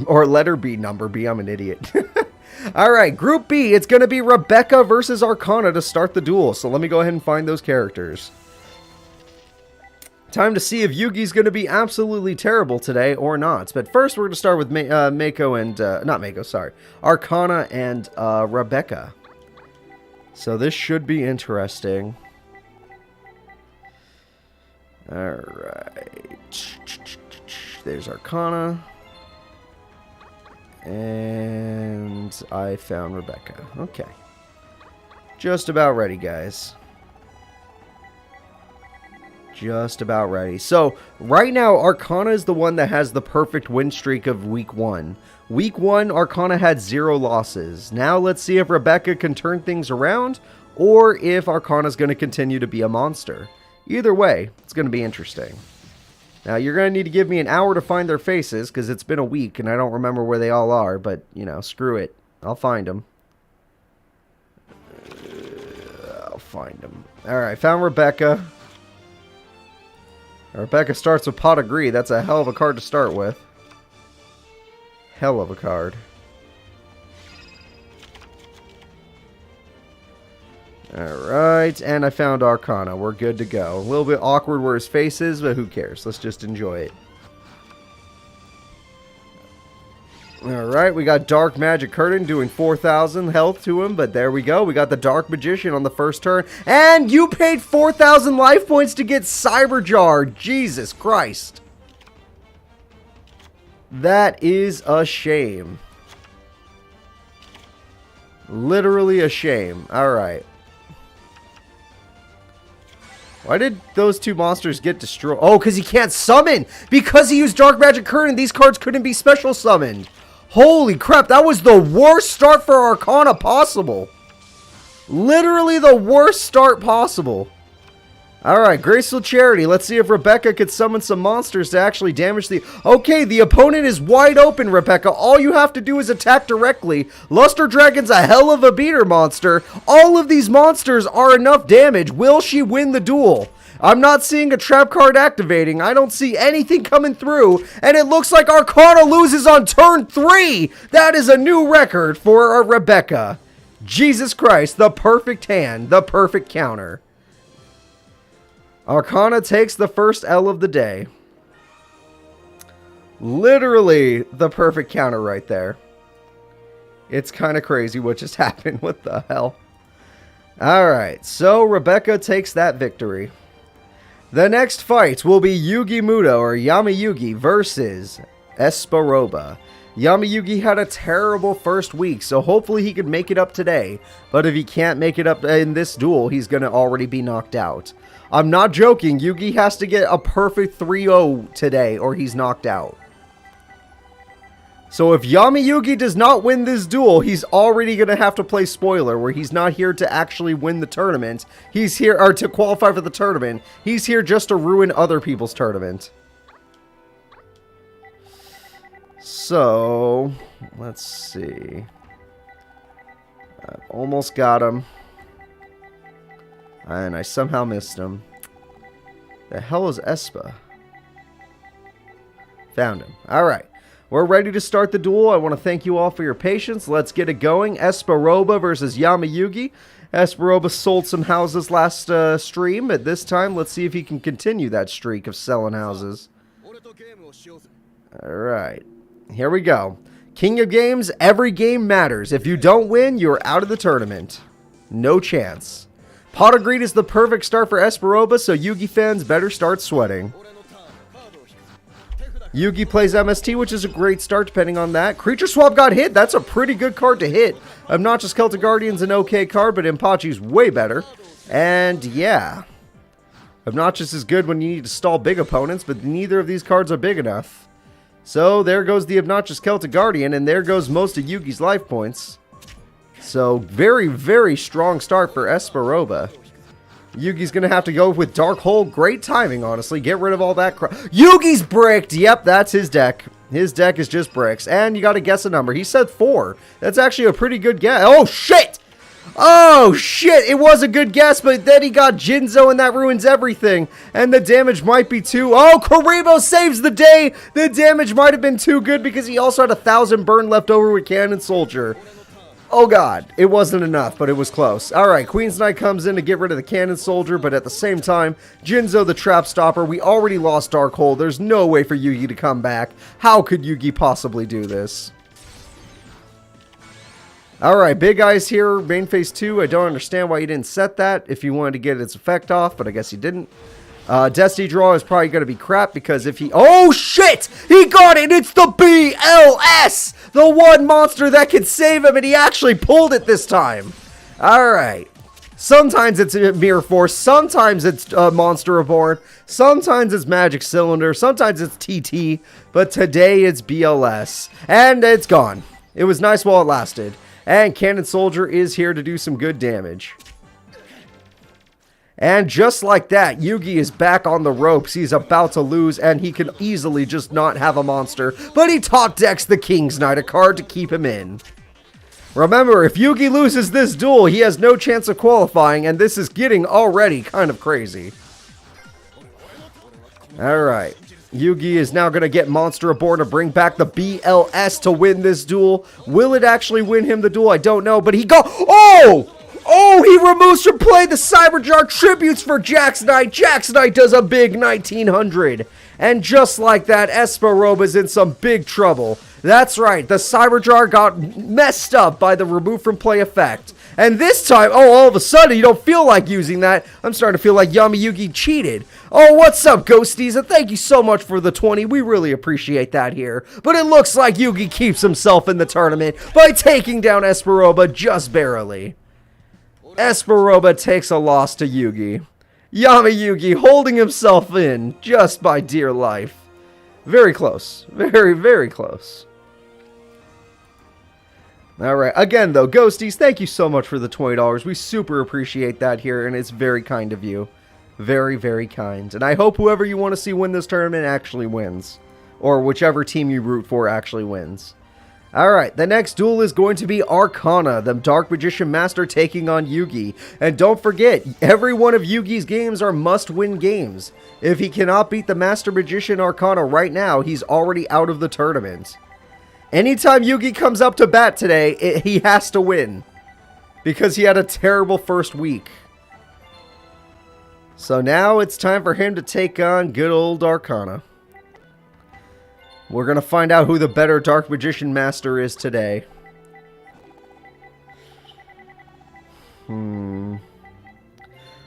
Or letter B, number B. I'm an idiot. Alright, Group B, it's going to be Rebecca versus Arcana to start the duel. So let me go ahead and find those characters. Time to see if Yugi's going to be absolutely terrible today or not. But first, we're going to start with Mako and... not Mako, sorry. Arcana and Rebecca. So this should be interesting. Alright. There's Arcana. And I found Rebecca. Okay. Just about ready, guys. Just about ready. So, right now, Arcana is the one that has the perfect win streak of Week 1. Week 1, Arcana had 0 losses. Now, let's see if Rebecca can turn things around, or if Arcana's going to continue to be a monster. Either way, it's going to be interesting. Now, you're going to need to give me an hour to find their faces, because it's been a week, and I don't remember where they all are, but, you know, screw it. I'll find them. I'll find them. Alright, found Rebecca. Rebecca starts with Pot of Greed. That's a hell of a card to start with. Hell of a card. Alright, and I found Arcana. We're good to go. A little bit awkward where his face is, but who cares? Let's just enjoy it. Alright, we got Dark Magic Curtain doing 4,000 health to him, but there we go. We got the Dark Magician on the first turn. And you paid 4,000 life points to get Cyberjar. Jesus Christ. That is a shame. Literally a shame. Alright. Why did those two monsters get destroyed? Oh, because he can't summon! Because he used Dark Magic Curtain, these cards couldn't be special summoned. Holy crap, that was the worst start for Arcana possible. Literally the worst start possible. Alright, Graceful Charity. Let's see if Rebecca could summon some monsters to actually damage the... Okay, the opponent is wide open, Rebecca. All you have to do is attack directly. Luster Dragon's a hell of a beater monster. All of these monsters are enough damage. Will she win the duel? I'm not seeing a trap card activating. I don't see anything coming through. And it looks like Arcana loses on turn 3. That is a new record for Rebecca. Jesus Christ, the perfect hand, the perfect counter. Arcana takes the first L of the day. Literally the perfect counter right there. It's kind of crazy what just happened. What the hell? Alright, so Rebecca takes that victory. The next fight will be Yugi Muto or Yamayugi versus Esparoba. Yamayugi had a terrible first week, so hopefully he could make it up today. But if he can't make it up in this duel, he's going to already be knocked out. I'm not joking, Yugi has to get a perfect 3-0 today or he's knocked out. So if Yamayugi does not win this duel, he's already going to have to play spoiler, where he's not here to actually win the tournament. He's here, or to qualify for the tournament. He's here just to ruin other people's tournament. So, let's see. I've almost got him. And I somehow missed him. The hell is Espa? Found him. Alright. We're ready to start the duel. I want to thank you all for your patience. Let's get it going. Esperoba versus Yamayugi. Esperoba sold some houses last stream. At this time, let's see if he can continue that streak of selling houses. Alright. Here we go. King of Games, every game matters. If you don't win, you're out of the tournament. No chance. Pot of Greed is the perfect start for Esperoba, so Yugi fans better start sweating. Yugi plays MST, which is a great start depending on that. Creature Swap got hit. That's a pretty good card to hit. Obnoxious Celtic Guardian's an okay card, but Impachi's way better. And yeah. Obnoxious is good when you need to stall big opponents, but neither of these cards are big enough. So there goes the Obnoxious Celtic Guardian, and there goes most of Yugi's life points. So very, very strong start for Esperoba. Yugi's going to have to go with Dark Hole. Great timing, honestly. Get rid of all that crap. Yugi's bricked! Yep, that's his deck. His deck is just bricks. And you got to guess a number. He said 4. That's actually a pretty good guess. Oh, shit! Oh, shit! It was a good guess, but then he got Jinzo, and that ruins everything. And the damage might be too... Oh, Karibo saves the day! The damage might have been too good because he also had 1,000 burn left over with Cannon Soldier. Oh, God. It wasn't enough, but it was close. Alright, Queen's Knight comes in to get rid of the Cannon Soldier, but at the same time, Jinzo the Trap Stopper. We already lost Dark Hole. There's no way for Yugi to come back. How could Yugi possibly do this? Alright, Big Eyes here, main phase 2. I don't understand why you didn't set that if you wanted to get its effect off, but I guess you didn't. Destiny Draw is probably going to be crap because if he... Oh, shit! He got it! It's the BLS! The one monster that can save him, and he actually pulled it this time. Alright. Sometimes it's Mirror Force, sometimes it's Monster Reborn, sometimes it's Magic Cylinder, sometimes it's TT, but today it's BLS. And it's gone. It was nice while it lasted. And Cannon Soldier is here to do some good damage. And just like that, Yugi is back on the ropes. He's about to lose, and he can easily just not have a monster. But he top decks the King's Knight, a card to keep him in. Remember, if Yugi loses this duel, he has no chance of qualifying, and this is getting already kind of crazy. Alright. Yugi is now going to get Monster Reborn to bring back the BLS to win this duel. Will it actually win him the duel? I don't know, but he go... Oh! Oh, he removes from play the Cyberjar tributes for Jax Knight. Jax Knight does a big 1900. And just like that, Esperoba's in some big trouble. That's right, the Cyberjar got messed up by the remove from play effect. And this time, oh, all of a sudden, you don't feel like using that. I'm starting to feel like Yamayugi cheated. Oh, what's up, Ghosties? And thank you so much for the 20. We really appreciate that here. But it looks like Yugi keeps himself in the tournament by taking down Esperoba just barely. Esperoba takes a loss to Yugi. Yamayugi holding himself in just by dear life. Very close. Very, very close. Alright, again though, Ghosties, thank you so much for the $20. We super appreciate that here, and it's very kind of you. Very, very kind. And I hope whoever you want to see win this tournament actually wins. Or whichever team you root for actually wins. Alright, the next duel is going to be Arcana, the Dark Magician Master taking on Yugi. And don't forget, every one of Yugi's games are must-win games. If he cannot beat the Master Magician Arcana right now, he's already out of the tournament. Anytime Yugi comes up to bat today, he has to win. Because he had a terrible first week. So now it's time for him to take on good old Arcana. We're going to find out who the better Dark Magician Master is today.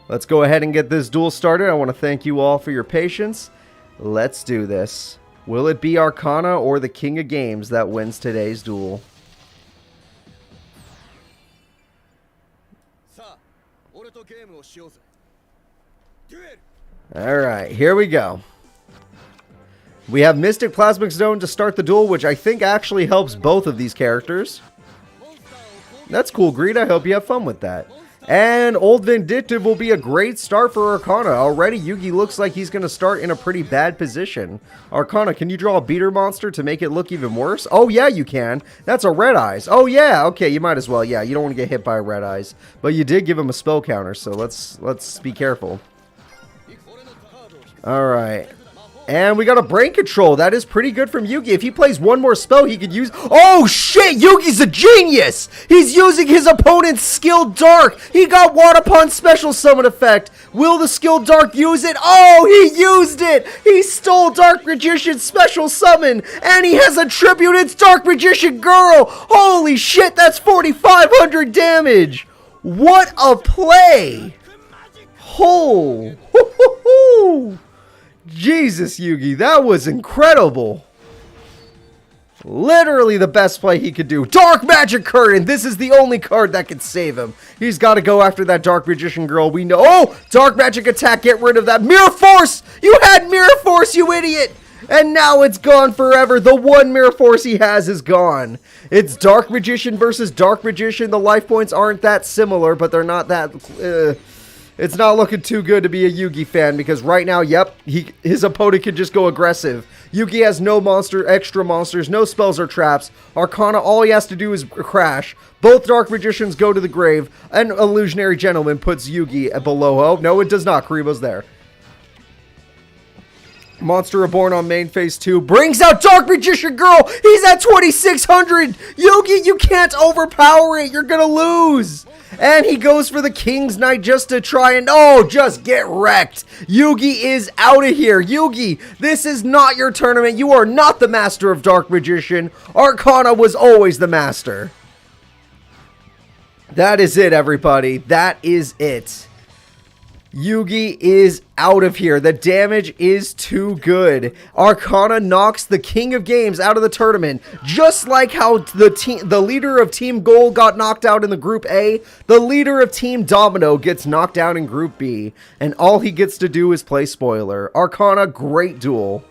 Let's go ahead and get this duel started. I want to thank you all for your patience. Let's do this. Will it be Arcana or the King of Games that wins today's duel? Alright, here we go. We have Mystic Plasmic Zone to start the duel, which I think actually helps both of these characters. That's cool, Greed. I hope you have fun with that. And Old Vindictive will be a great start for Arcana. Already, Yugi looks like he's going to start in a pretty bad position. Arcana, can you draw a beater monster to make it look even worse? Oh, yeah, you can. That's a Red Eyes. Oh, yeah. Okay, you might as well. Yeah, you don't want to get hit by a Red Eyes. But you did give him a spell counter, so let's be careful. Alright. And we got a brain control. That is pretty good from Yugi. If he plays one more spell, he could use... Oh, shit! Yugi's a genius! He's using his opponent's Skilled Dark. He got Wadapun special summon effect. Will the Skilled Dark use it? Oh, he used it! He stole Dark Magician's special summon. And he has a tribute. It's Dark Magician Girl. Holy shit, that's 4,500 damage. What a play! Oh, hoo, hoo, hoo. Jesus, Yugi, that was incredible. Literally the best play he could do. Dark Magic Curtain. This is the only card that can save him. He's got to go after that Dark Magician Girl. We know. Oh, Dark Magic Attack. Get rid of that. Mirror Force. You had Mirror Force, you idiot. And now it's gone forever. The one Mirror Force he has is gone. It's Dark Magician versus Dark Magician. The life points aren't that similar, but they're not that... It's not looking too good to be a Yugi fan because right now, yep, his opponent can just go aggressive. Yugi has no extra monsters, no spells or traps. Arcana, all he has to do is crash. Both Dark Magicians go to the grave, and Illusionary Gentleman puts Yugi below. Oh, no, it does not. Kuribo's there. Monster Reborn on main phase 2 brings out Dark Magician Girl. He's at 2,600. Yugi, you can't overpower it. You're going to lose. And he goes for the King's Knight just to try and, oh, just get wrecked. Yugi is out of here. Yugi, this is not your tournament. You are not the master of Dark Magician. Arcana was always the master. That is it, everybody. That is it. Yugi is out of here. The damage is too good. Arcana knocks the king of games out of the tournament. Just like how the leader of Team Gold got knocked out in the Group A, the leader of Team Domino gets knocked out in Group B. And all he gets to do is play spoiler. Arcana, great duel.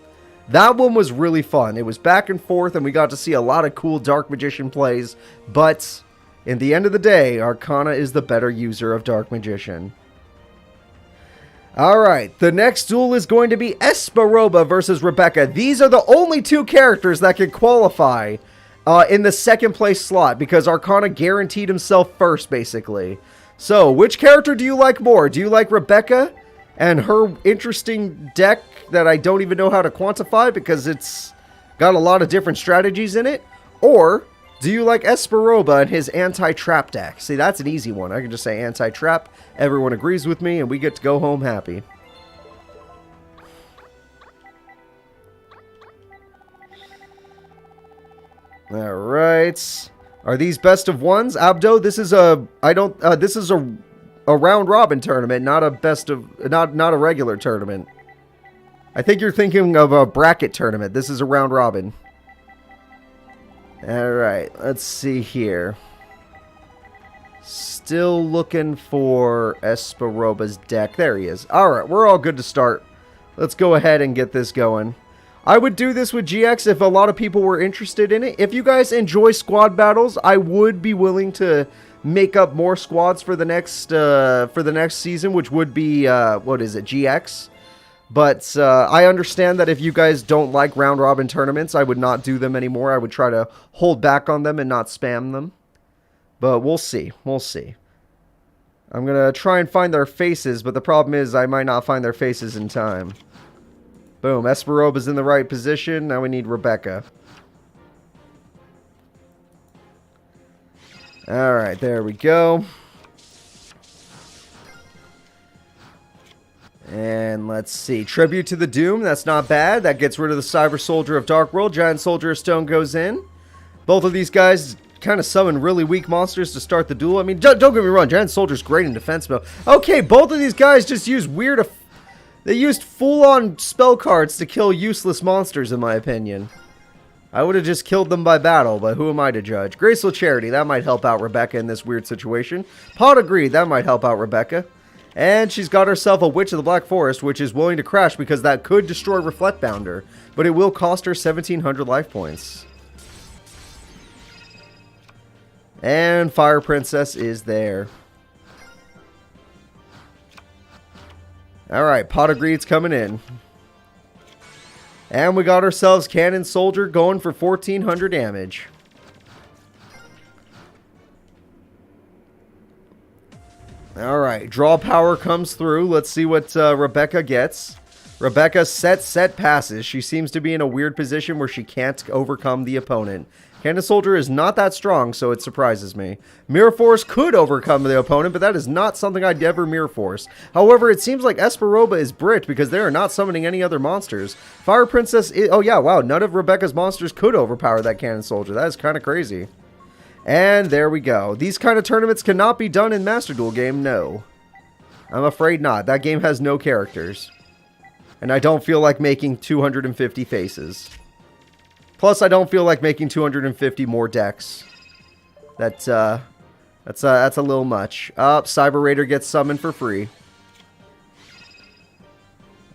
That one was really fun. It was back and forth and we got to see a lot of cool Dark Magician plays. But in the end of the day, Arcana is the better user of Dark Magician. Alright, the next duel is going to be Esperoba versus Rebecca. These are the only two characters that can qualify in the second place slot because Arcana guaranteed himself first, basically. So, which character do you like more? Do you like Rebecca and her interesting deck that I don't even know how to quantify because it's got a lot of different strategies in it? Or do you like Esperoba and his anti-trap deck? See, that's an easy one. I can just say anti-trap. Everyone agrees with me, and we get to go home happy. All right. Are these best of ones, Abdo? This is a this is a round robin tournament, not a best of not a regular tournament. I think you're thinking of a bracket tournament. This is a round robin. Alright, let's see here. Still looking for Esperoba's deck. There he is. Alright, we're all good to start. Let's go ahead and get this going. I would do this with GX if a lot of people were interested in it. If you guys enjoy squad battles, I would be willing to make up more squads for the next season, which would be, what is it, GX? But I understand that if you guys don't like round robin tournaments, I would not do them anymore. I would try to hold back on them and not spam them. But we'll see. We'll see. I'm going to try and find their faces, but the problem is I might not find their faces in time. Boom. Esperoba's in the right position. Now we need Rebecca. Alright, there we go. And let's see. Tribute to the Doom. That's not bad. That gets rid of the Cyber Soldier of Dark World. Giant Soldier of Stone goes in. Both of these guys kind of summon really weak monsters to start the duel. I mean, don't get me wrong. Giant Soldier's great in defense mode. Okay, both of these guys just use weird... They used full-on spell cards to kill useless monsters, in my opinion. I would have just killed them by battle, but who am I to judge? Graceful Charity. That might help out Rebecca in this weird situation. Pot of Greed. That might help out Rebecca. And she's got herself a Witch of the Black Forest, which is willing to crash because that could destroy Reflect Bounder. But it will cost her 1,700 life points. And Fire Princess is there. Alright, Pot of Greed's coming in. And we got ourselves Cannon Soldier going for 1,400 damage. Alright, draw power comes through. Let's see what Rebecca gets. Rebecca set passes. She seems to be in a weird position where she can't overcome the opponent. Cannon Soldier is not that strong, so it surprises me. Mirror Force could overcome the opponent, but that is not something I'd ever Mirror Force. However, it seems like Esperoba is bricked because they are not summoning any other monsters. Fire Princess is... Oh yeah, wow, none of Rebecca's monsters could overpower that Cannon Soldier. That is kind of crazy. And there we go. These kind of tournaments cannot be done in Master Duel game, no. I'm afraid not. That game has no characters. And I don't feel like making 250 faces. Plus, I don't feel like making 250 more decks. That's a little much. Cyber Raider gets summoned for free.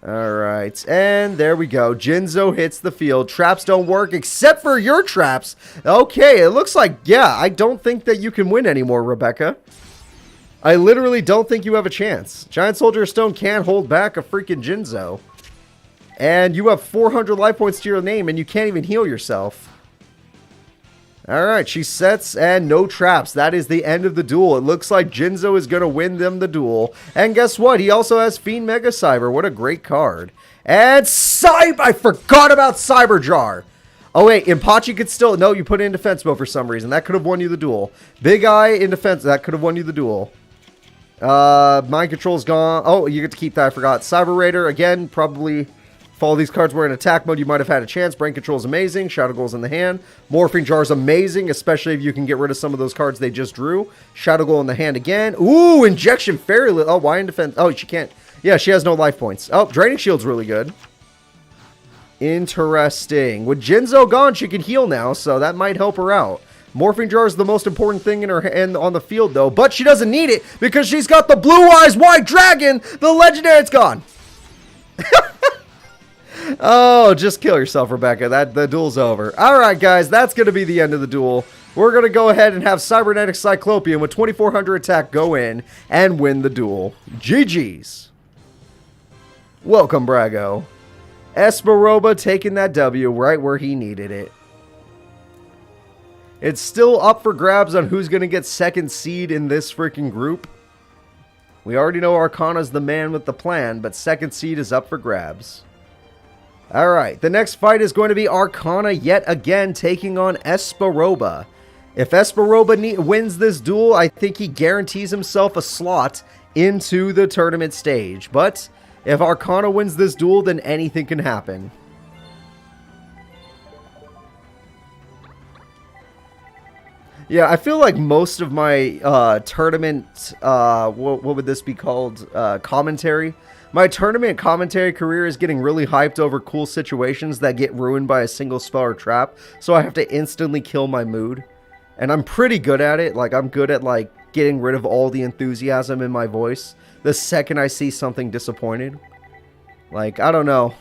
Alright, and there we go. Jinzo hits the field. Traps don't work except for your traps. Okay, it looks like, yeah, I don't think that you can win anymore, Rebecca. I literally don't think you have a chance. Giant Soldier of Stone can't hold back a freaking Jinzo. And you have 400 life points to your name, and you can't even heal yourself. Alright, she sets, and no traps. That is the end of the duel. It looks like Jinzo is going to win them the duel. And guess what? He also has Fiend Mega Cyber. What a great card. And I forgot about Cyber Jar. Oh, wait, Impachi could still... No, you put it in defense mode for some reason. That could have won you the duel. Big Eye in defense. That could have won you the duel. Mind Control's gone. Oh, you get to keep that. I forgot. Cyber Raider, again, probably... If all these cards were in attack mode, you might have had a chance. Brain Control is amazing. Shadow Goal is in the hand. Morphing Jar is amazing, especially if you can get rid of some of those cards they just drew. Shadow Goal in the hand again. Ooh, Injection Fairy. Oh, why in defense? Oh, she can't. Yeah, she has no life points. Oh, Draining Shield's really good. Interesting. With Jinzo gone, she can heal now, so that might help her out. Morphing Jar is the most important thing in her hand on the field, though. But she doesn't need it because she's got the Blue Eyes White Dragon. The legendary, it's gone. Oh, just kill yourself, Rebecca. The duel's over. Alright, guys, that's going to be the end of the duel. We're going to go ahead and have Cybernetic Cyclopean with 2400 attack go in and win the duel. GG's. Welcome, Brago. Esperoba taking that W right where he needed it. It's still up for grabs on who's going to get second seed in this freaking group. We already know Arcana's the man with the plan, but second seed is up for grabs. Alright, the next fight is going to be Arcana yet again taking on Esperoba. If Esperoba wins this duel, I think he guarantees himself a slot into the tournament stage. But if Arcana wins this duel, then anything can happen. Yeah, I feel like most of my tournament, what would this be called, commentary? My tournament commentary career is getting really hyped over cool situations that get ruined by a single spell or trap, so I have to instantly kill my mood. And I'm pretty good at it. Like, I'm good at, like, getting rid of all the enthusiasm in my voice the second I see something disappointed. Like, I don't know.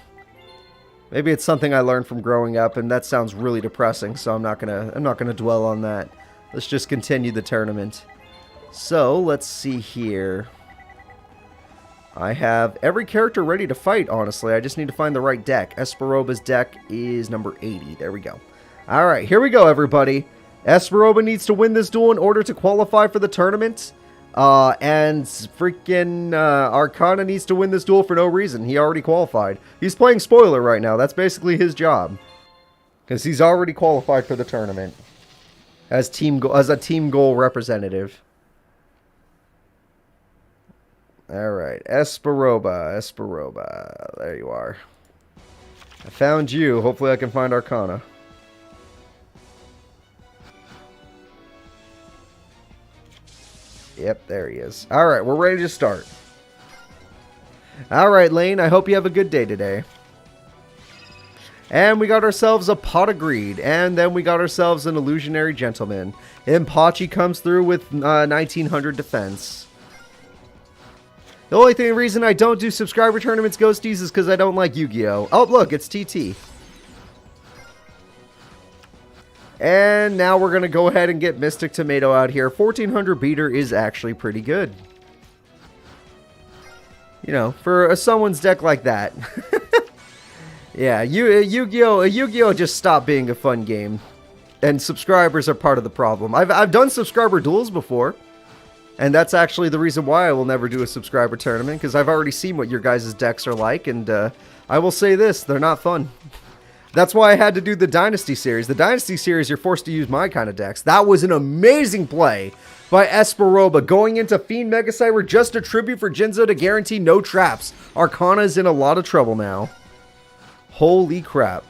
Maybe it's something I learned from growing up, and that sounds really depressing, so I'm not gonna dwell on that. Let's just continue the tournament. So, let's see here. I have every character ready to fight, honestly. I just need to find the right deck. Esperoba's deck is number 80. There we go. Alright, here we go, everybody. Esperoba needs to win this duel in order to qualify for the tournament. And freaking Arcana needs to win this duel for no reason. He already qualified. He's playing spoiler right now. That's basically his job. Because he's already qualified for the tournament. As a team goal representative. Alright, Esperoba. There you are. I found you. Hopefully I can find Arcana. Yep, there he is. Alright, we're ready to start. Alright, Lane, I hope you have a good day today. And we got ourselves a Pot of Greed. And then we got ourselves an Illusionary Gentleman. Impachi comes through with 1900 defense. The only reason I don't do subscriber tournaments, Ghosties, is because I don't like Yu-Gi-Oh! Oh, look, it's TT. And now we're going to go ahead and get Mystic Tomato out here. 1400 beater is actually pretty good. You know, for someone's deck like that. Yeah, Yu-Gi-Oh! Just stopped being a fun game. And subscribers are part of the problem. I've done subscriber duels before. And that's actually the reason why I will never do a subscriber tournament, because I've already seen what your guys' decks are like, and I will say this, they're not fun. That's why I had to do the Dynasty series. The Dynasty series, you're forced to use my kind of decks. That was an amazing play by Esperoba, going into Fiend Mega Cyber, just a tribute for Jinzo to guarantee no traps. Arcana is in a lot of trouble now. Holy crap.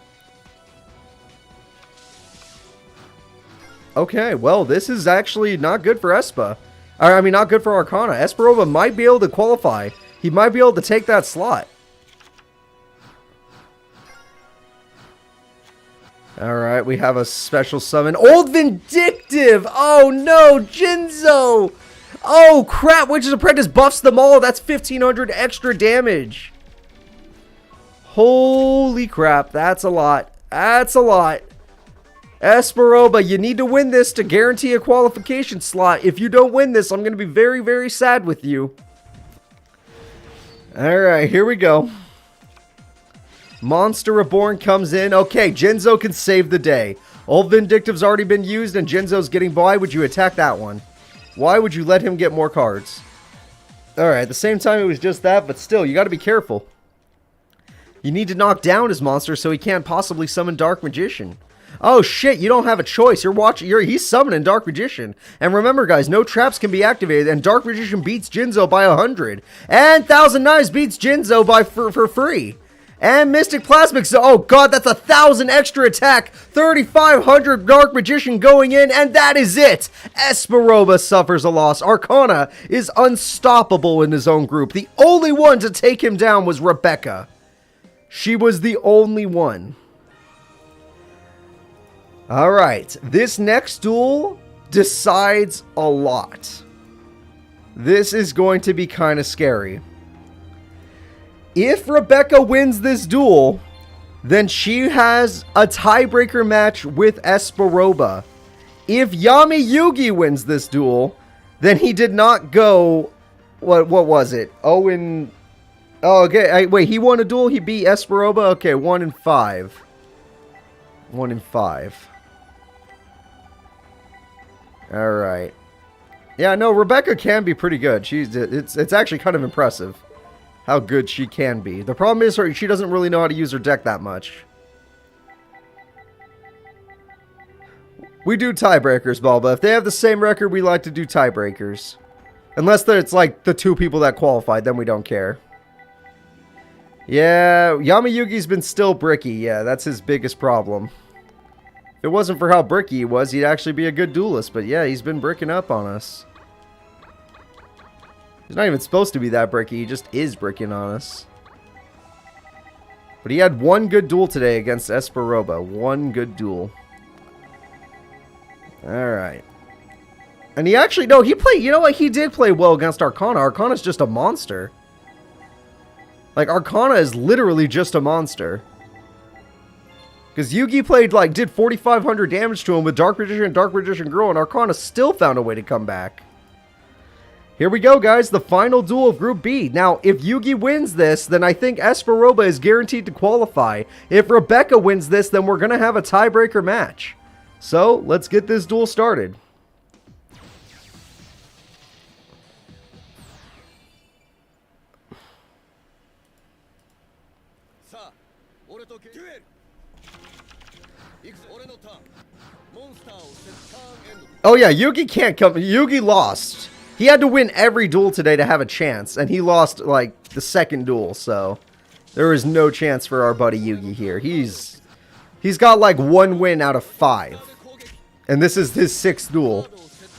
Okay, well, this is actually not good for Espa. I mean, not good for Arcana. Esperoba might be able to qualify. He might be able to take that slot. Alright, we have a special summon. Old Vindictive! Oh no, Jinzo! Oh crap, Witch's Apprentice buffs them all. That's 1500 extra damage. Holy crap, that's a lot. That's a lot. Esperoba, you need to win this to guarantee a qualification slot. If you don't win this, I'm going to be very, very sad with you. Alright, here we go. Monster Reborn comes in. Okay, Jinzo can save the day. Old Vindictive's already been used and Jinzo's getting by. Would you attack that one? Why would you let him get more cards? Alright, at the same time it was just that, but still, you got to be careful. You need to knock down his monster so he can't possibly summon Dark Magician. Oh shit, you don't have a choice. He's summoning Dark Magician. And remember guys, no traps can be activated and Dark Magician beats Jinzo by 100. And Thousand Knives beats Jinzo by for free. And Mystic Plasmic, oh god, that's 1,000 extra attack. 3,500 Dark Magician going in, and that is it. Esperoba suffers a loss. Arcana is unstoppable in his own group. The only one to take him down was Rebecca. She was the only one. Alright, this next duel decides a lot. This is going to be kind of scary. If Rebecca wins this duel, then she has a tiebreaker match with Esperoba. If Yami Yugi wins this duel, then he did not go... What was it? Oh, okay, wait, he won a duel? He beat Esperoba? Okay, 1-5. 1-5. Alright. Yeah, no, Rebecca can be pretty good. It's actually kind of impressive how good she can be. The problem is she doesn't really know how to use her deck that much. We do tiebreakers, Balba. If they have the same record, we like to do tiebreakers. Unless it's like the two people that qualified, then we don't care. Yeah, Yami Yugi's been still bricky. Yeah, that's his biggest problem. If it wasn't for how bricky he was, he'd actually be a good duelist. But yeah, he's been bricking up on us. He's not even supposed to be that bricky. He just is bricking on us. But he had one good duel today against Esperoba. One good duel. Alright. And he actually, no, he played, you know what? He did play well against Arcana. Arcana's just a monster. Like, Arcana is literally just a monster. Because Yugi played, like, did 4,500 damage to him with Dark Magician and Dark Magician Girl, and Arcana still found a way to come back. Here we go, guys. The final duel of Group B. Now, if Yugi wins this, then I think Esperoba is guaranteed to qualify. If Rebecca wins this, then we're going to have a tiebreaker match. So, let's get this duel started. Oh yeah, Yugi can't come. Yugi lost. He had to win every duel today to have a chance, and he lost, like, the second duel, so there is no chance for our buddy Yugi here. He's got, like, 1 win out of 5. And this is his 6th duel.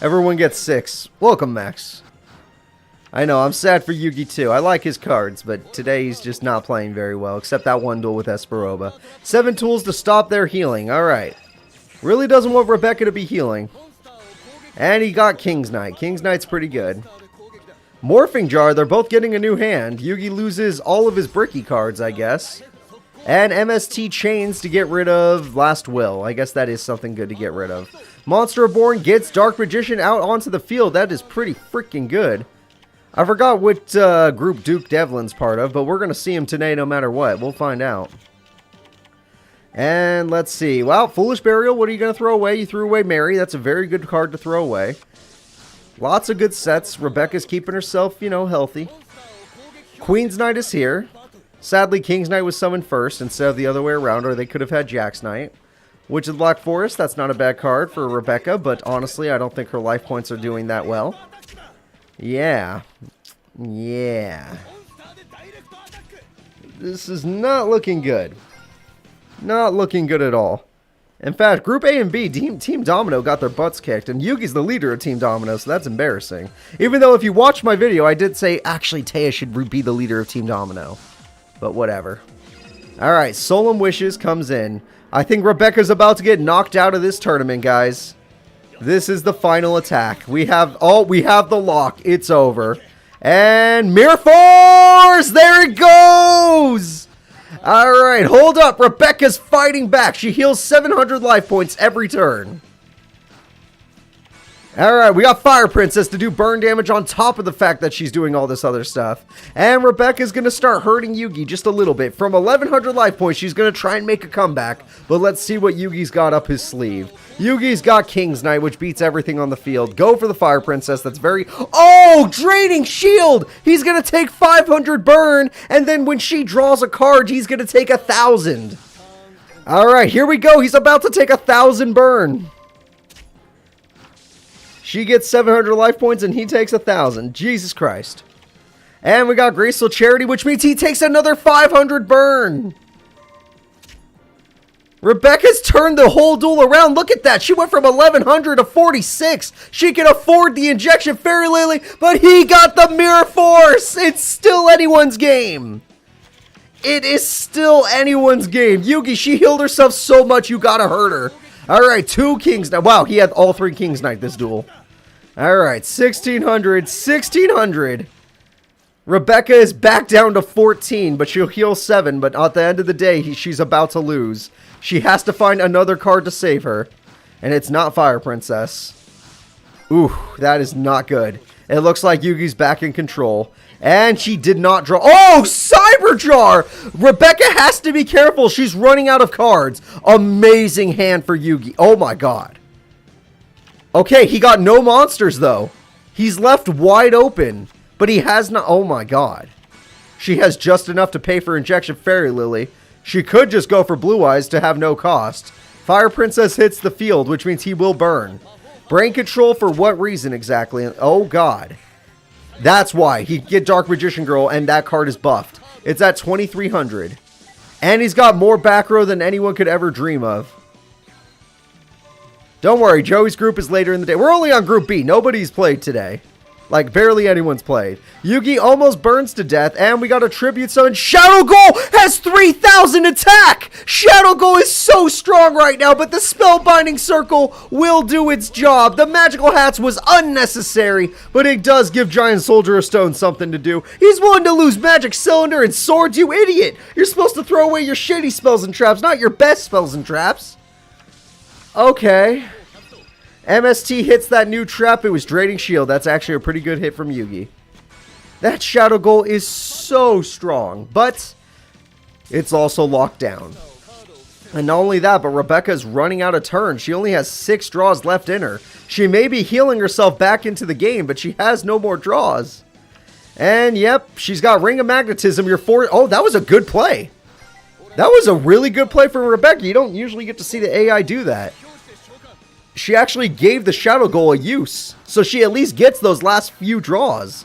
Everyone gets 6. Welcome, Max. I know, I'm sad for Yugi, too. I like his cards, but today he's just not playing very well, except that one duel with Esperoba. 7 tools to stop their healing. Alright. Really doesn't want Rebecca to be healing. And he got King's Knight. King's Knight's pretty good. Morphing Jar, they're both getting a new hand. Yugi loses all of his bricky cards, I guess. And MST Chains to get rid of Last Will. I guess that is something good to get rid of. Monster Reborn gets Dark Magician out onto the field. That is pretty freaking good. I forgot what group Duke Devlin's part of, but we're going to see him today no matter what. We'll find out. And let's see. Well, Foolish Burial, what are you going to throw away? You threw away Mary. That's a very good card to throw away. Lots of good sets. Rebecca's keeping herself, you know, healthy. Queen's Knight is here. Sadly, King's Knight was summoned first instead of the other way around, or they could have had Jack's Knight. Witch of the Black Forest, that's not a bad card for Rebecca, but honestly, I don't think her life points are doing that well. Yeah. Yeah. This is not looking good. Not looking good at all. In fact, Group A and B, Team Domino got their butts kicked, and Yugi's the leader of Team Domino, so that's embarrassing. Even though if you watch my video, I did say, actually, Taya should be the leader of Team Domino. But whatever. Alright, Solemn Wishes comes in. I think Rebecca's about to get knocked out of this tournament, guys. This is the final attack. We have the lock. It's over. And Mirror Force! There it goes! Alright, hold up. Rebecca's fighting back. She heals 700 life points every turn. Alright, we got Fire Princess to do burn damage on top of the fact that she's doing all this other stuff. And Rebecca's going to start hurting Yugi just a little bit. From 1100 life points, she's going to try and make a comeback. But let's see what Yugi's got up his sleeve. Yugi's got King's Knight, which beats everything on the field. Go for the Fire Princess. That's very... Oh! Draining Shield! He's going to take 500 burn. And then when she draws a card, he's going to take 1,000. Alright, here we go. He's about to take 1,000 burn. She gets 700 life points and he takes 1,000. Jesus Christ. And we got Graceful Charity, which means he takes another 500 burn. Rebecca's turned the whole duel around. Look at that. She went from 1,100 to 46. She can afford the Injection Fairy Lily, but he got the Mirror Force. It's still anyone's game. It is still anyone's game. Yugi, she healed herself so much you gotta hurt her. Alright, 2 King's Knight. Wow, he had all 3 King's Knight this duel. Alright, 1,600, 1,600. Rebecca is back down to 14, but she'll heal 7. But at the end of the day, she's about to lose. She has to find another card to save her. And it's not Fire Princess. Ooh, that is not good. It looks like Yugi's back in control. And she did not draw. Oh, Cyber Jar! Rebecca has to be careful. She's running out of cards. Amazing hand for Yugi. Oh my god. Okay, he got no monsters though. He's left wide open. But he has not. Oh my god. She has just enough to pay for Injection Fairy Lily. She could just go for Blue Eyes to have no cost. Fire Princess hits the field, which means he will burn. Brain Control for what reason exactly? Oh god. That's why he get Dark Magician Girl and that card is buffed. It's at 2,300. And he's got more back row than anyone could ever dream of. Don't worry, Joey's group is later in the day. We're only on Group B. Nobody's played today. Like, barely anyone's played. Yugi almost burns to death, and we got a tribute summon. Shadow Goal has 3,000 attack! Shadow Goal is so strong right now, but the Spellbinding Circle will do its job. The Magical Hats was unnecessary, but it does give Giant Soldier of Stone something to do. He's willing to lose Magic Cylinder and Swords, you idiot! You're supposed to throw away your shitty spells and traps, not your best spells and traps. Okay. MST hits that new trap. It was Draining Shield. That's actually a pretty good hit from Yugi. That Shadow Goal is so strong, but it's also locked down. And not only that, but Rebecca's running out of turns. She only has 6 draws left in her. She may be healing herself back into the game, but she has no more draws. And yep, she's got Ring of Magnetism. Oh, that was a good play. That was a really good play from Rebecca. You don't usually get to see the AI do that. She actually gave the Shadow Goal a use. So she at least gets those last few draws.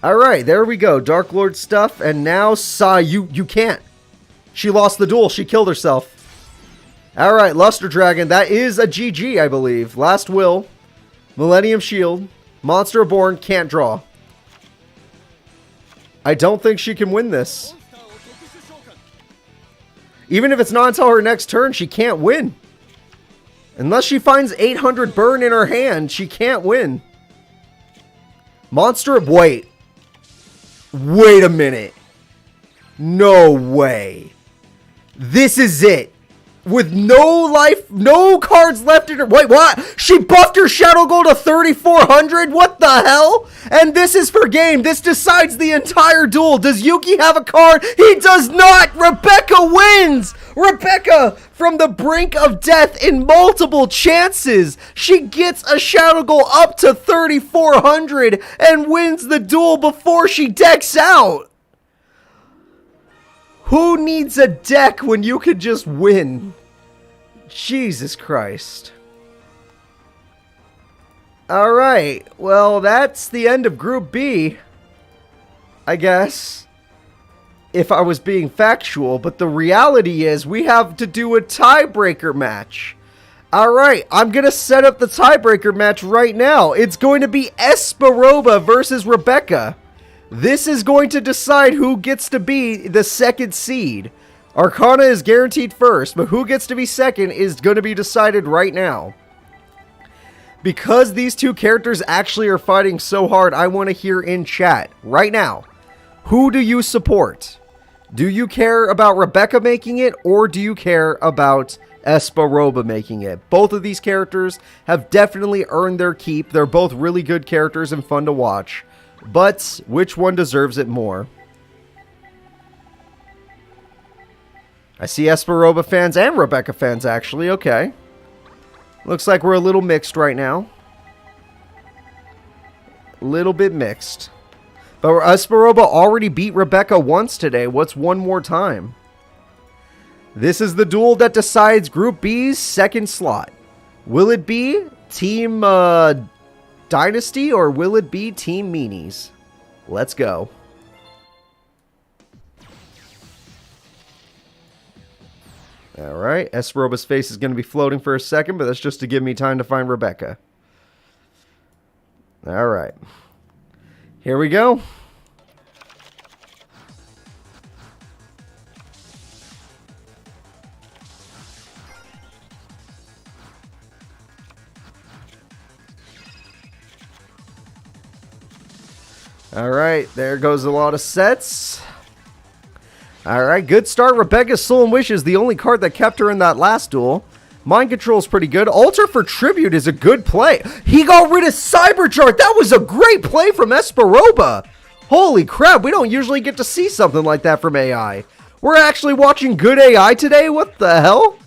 Alright, there we go. Dark Lord stuff. And now, Sai, you can't. She lost the duel. She killed herself. Alright, Luster Dragon. That is a GG, I believe. Last Will. Millennium Shield. Monster Reborn. Can't draw. I don't think she can win this. Even if it's not until her next turn, she can't win. Unless she finds 800 burn in her hand, she can't win. Monster... Wait. Wait a minute. No way. This is it. With no life, no cards left in her... Wait, what? She buffed her Shadow Goal to 3,400? What the hell? And this is for game. This decides the entire duel. Does Yuki have a card? He does not! Rebecca wins! Rebecca from the brink of death in multiple chances. She gets a Shadow Goal up to 3,400 and wins the duel before she decks out. Who needs a deck when you could just win? Jesus Christ. Alright, well, that's the end of Group B, I guess, if I was being factual, but the reality is we have to do a tiebreaker match. Alright, I'm going to set up the tiebreaker match right now. It's going to be Esperoba versus Rebecca. This is going to decide who gets to be the second seed. Arcana is guaranteed first, but who gets to be second is going to be decided right now. Because these two characters actually are fighting so hard, I want to hear in chat right now. Who do you support? Do you care about Rebecca making it, or do you care about Esperoba making it? Both of these characters have definitely earned their keep. They're both really good characters and fun to watch. But which one deserves it more? I see Esperoba fans and Rebecca fans, actually. Okay. Looks like we're a little mixed right now. Little bit mixed. But Esperoba already beat Rebecca once today. What's one more time? This is the duel that decides Group B's second slot. Will it be Team Dynasty or will it be Team Meanies? Let's go. Alright, Esperoba's face is going to be floating for a second, but that's just to give me time to find Rebecca. Alright. Here we go. Alright, there goes a lot of sets. Alright, good start. Rebecca's Sullen Wish is the only card that kept her in that last duel. Mind Control is pretty good. Altar for Tribute is a good play. He got rid of Cyberchart. That was a great play from Esperoba. Holy crap, we don't usually get to see something like that from AI. We're actually watching good AI today? What the hell?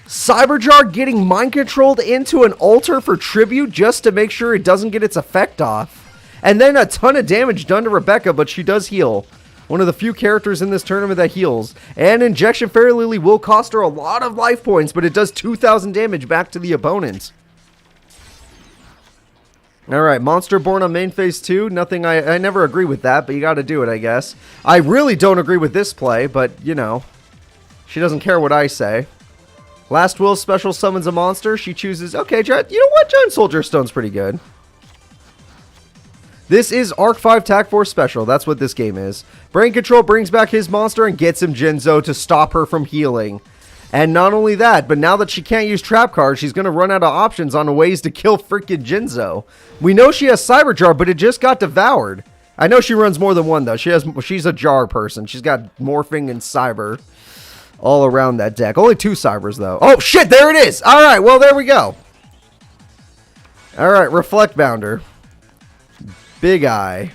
Cyberjar getting mind controlled into an Altar for Tribute just to make sure it doesn't get its effect off. And then a ton of damage done to Rebecca, but she does heal. One of the few characters in this tournament that heals. And Injection Fairy Lily will cost her a lot of life points, but it does 2,000 damage back to the opponent. Alright, Monster Born on main phase 2. Nothing, I never agree with that, but you gotta do it, I guess. I really don't agree with this play, but, you know. She doesn't care what I say. Last Will special summons a monster. She chooses, okay, you know what? Giant Soldier Stone's pretty good. This is Arc 5 TAC Force Special. That's what this game is. Brain Control brings back his monster and gets him Jinzo to stop her from healing. And not only that, but now that she can't use trap cards, she's going to run out of options on ways to kill freaking Jinzo. We know she has Cyberjar, but it just got devoured. I know she runs more than one, though. She's a jar person. She's got Morphing and Cyber all around that deck. Only 2 Cybers, though. Oh, shit, there it is. All right, well, there we go. All right, Reflect Bounder. Big Eye.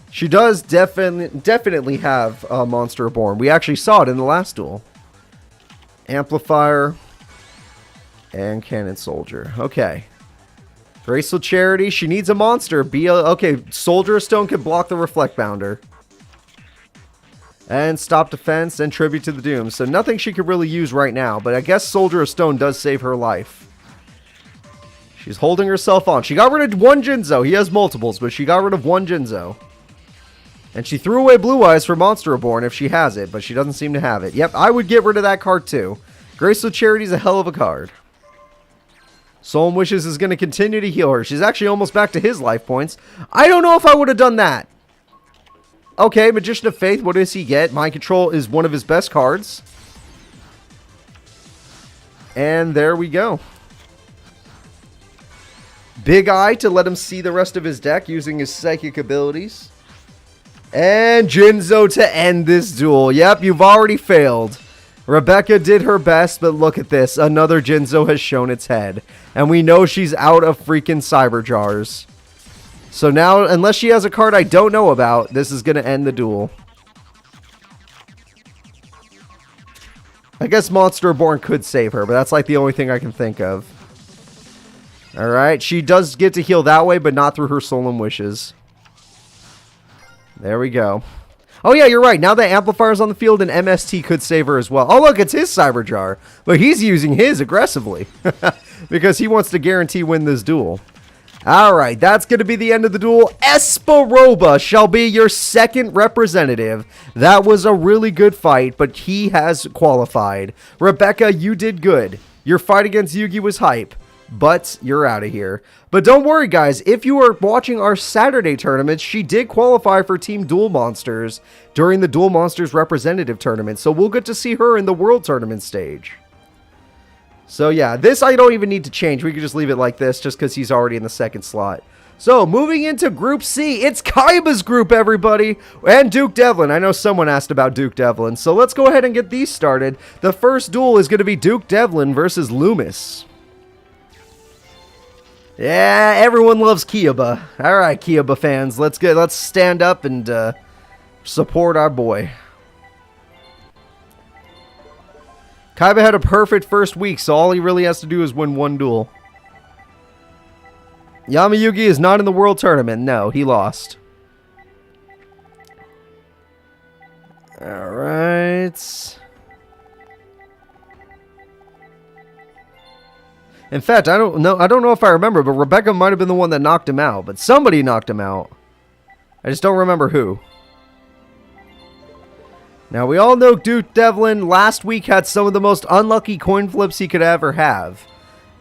She does definitely have Monster Born. We actually saw it in the last duel. Amplifier. And Cannon Soldier. Okay. Graceful Charity. She needs a monster. Okay, Soldier Stone can block the Reflect Bounder. And Stop Defense and Tribute to the Doom. So nothing she could really use right now. But I guess Soldier of Stone does save her life. She's holding herself on. She got rid of one Jinzo. He has multiples, but she got rid of one Jinzo. And she threw away Blue Eyes for Monster Reborn if she has it, but she doesn't seem to have it. Yep, I would get rid of that card too. Graceful Charity is a hell of a card. Soul Wishes is going to continue to heal her. She's actually almost back to his life points. I don't know if I would have done that. Okay, Magician of Faith, what does he get? Mind Control is one of his best cards. And there we go. Big Eye to let him see the rest of his deck using his psychic abilities. And Jinzo to end this duel. Yep, you've already failed. Rebecca did her best, but look at this. Another Jinzo has shown its head. And we know she's out of freaking Cyber Jars. So now, unless she has a card I don't know about, this is going to end the duel. I guess Monster Reborn could save her, but that's like the only thing I can think of. Alright, she does get to heal that way, but not through her Solemn Wishes. There we go. Oh yeah, you're right. Now that Amplifier's on the field, and MST could save her as well. Oh look, it's his Cyber Jar. But he's using his aggressively. Because he wants to guarantee win this duel. Alright, that's going to be the end of the duel. Esparoba shall be your second representative. That was a really good fight, but he has qualified. Rebecca, you did good. Your fight against Yugi was hype. But you're out of here. But don't worry, guys. If you are watching our Saturday tournaments, she did qualify for Team Duel Monsters during the Duel Monsters representative tournament. So we'll get to see her in the World Tournament stage. So yeah, this I don't even need to change. We can just leave it like this just because he's already in the second slot. So moving into Group C, it's Kaiba's group, everybody. And Duke Devlin. I know someone asked about Duke Devlin. So let's go ahead and get these started. The first duel is going to be Duke Devlin versus Loomis. Yeah, everyone loves Kaiba. All right, Kaiba fans, let's stand up and support our boy. Kaiba had a perfect first week, so all he really has to do is win one duel. Yamayugi is not in the World Tournament. No, he lost. All right. In fact, I don't know if I remember, but Rebecca might have been the one that knocked him out. But somebody knocked him out. I just don't remember who. Now, we all know Duke Devlin last week had some of the most unlucky coin flips he could ever have.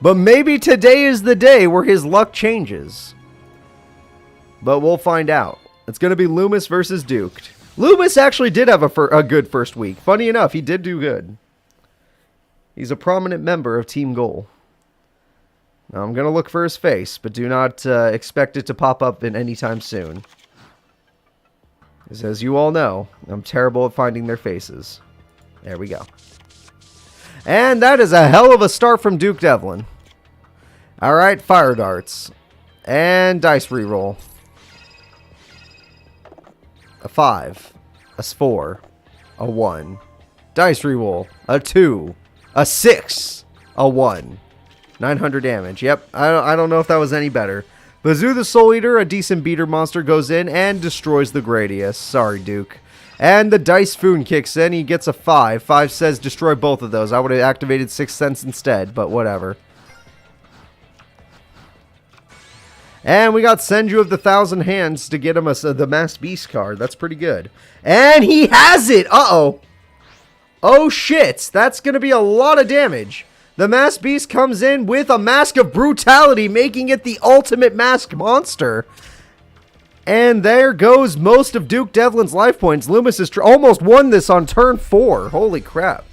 But maybe today is the day where his luck changes. But we'll find out. It's going to be Loomis versus Duke. Loomis actually did have a good first week. Funny enough, he did do good. He's a prominent member of Team Goal. Now, I'm going to look for his face, but do not expect it to pop up in any time soon. As you all know, I'm terrible at finding their faces. There we go. And that is a hell of a start from Duke Devlin. Alright, fire darts. And dice reroll. A 5. A 4. A 1. Dice reroll. A 2. A 6. A 1. 900 damage. Yep, I don't know if that was any better. Bazoo the Soul Eater, a decent beater monster, goes in and destroys the Gradius. Sorry, Duke. And the Dice Foon kicks in. He gets a 5. 5 says destroy both of those. I would have activated 6th Sense instead, but whatever. And we got Senju of the Thousand Hands to get him the Masked Beast card. That's pretty good. And he has it! Uh-oh. Oh, shit. That's going to be a lot of damage. The Masked Beast comes in with a Mask of Brutality, making it the ultimate masked monster. And there goes most of Duke Devlin's life points. Loomis has almost won this on turn 4. Holy crap.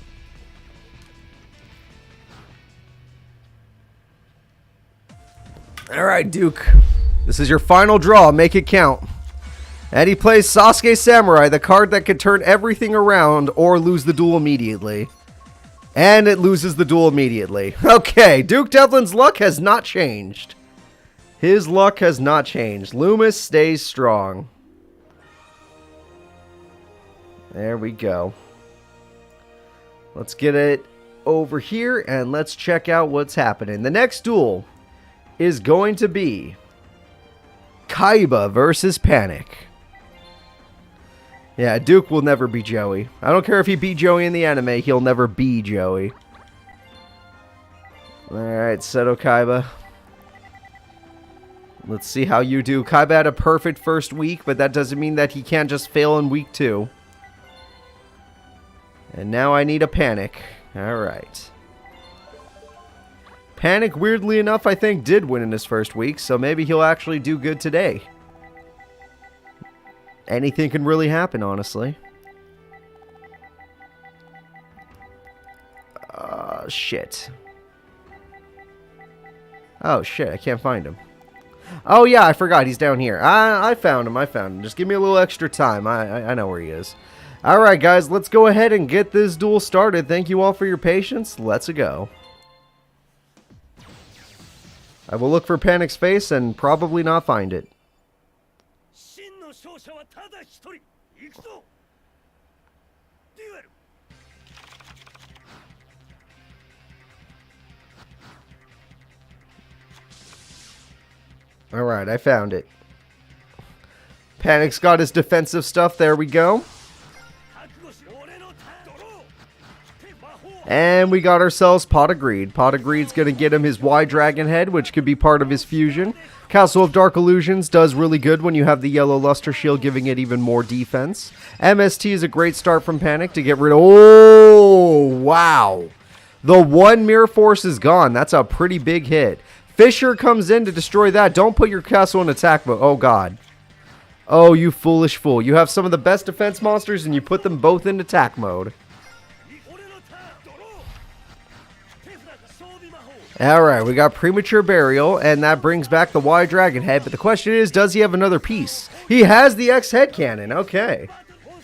Alright, Duke. This is your final draw. Make it count. And he plays Sasuke Samurai, the card that could turn everything around or lose the duel immediately. And it loses the duel immediately. Okay, Duke Devlin's luck has not changed. His luck has not changed. Loomis stays strong. There we go. Let's get it over here and let's check out what's happening. The next duel is going to be Kaiba versus Panic. Yeah, Duke will never be Joey. I don't care if he beat Joey in the anime, he'll never be Joey. Alright, Seto Kaiba. Let's see how you do. Kaiba had a perfect first week, but that doesn't mean that he can't just fail in week 2. And now I need a Panic. Alright. Panic, weirdly enough, I think did win in his first week, so maybe he'll actually do good today. Anything can really happen, honestly. Shit. Oh, shit, I can't find him. Oh, yeah, I forgot. He's down here. I found him. Just give me a little extra time. I know where he is. Alright, guys, let's go ahead and get this duel started. Thank you all for your patience. Let's go. I will look for Panic's face and probably not find it. Alright, I found it. Panic's got his defensive stuff. There we go. And we got ourselves Pot of Greed. Pot of Greed's going to get him his Y Dragon Head, which could be part of his fusion. Castle of Dark Illusions does really good when you have the yellow Luster Shield, giving it even more defense. MST is a great start from Panic to get rid of... Oh, wow. The one Mirror Force is gone. That's a pretty big hit. Fissure comes in to destroy that. Don't put your castle in attack mode. Oh, God. Oh, you foolish fool. You have some of the best defense monsters, and you put them both in attack mode. Alright, we got Premature Burial, and that brings back the Y Dragon Head, but the question is, does he have another piece? He has the X Head Cannon, okay.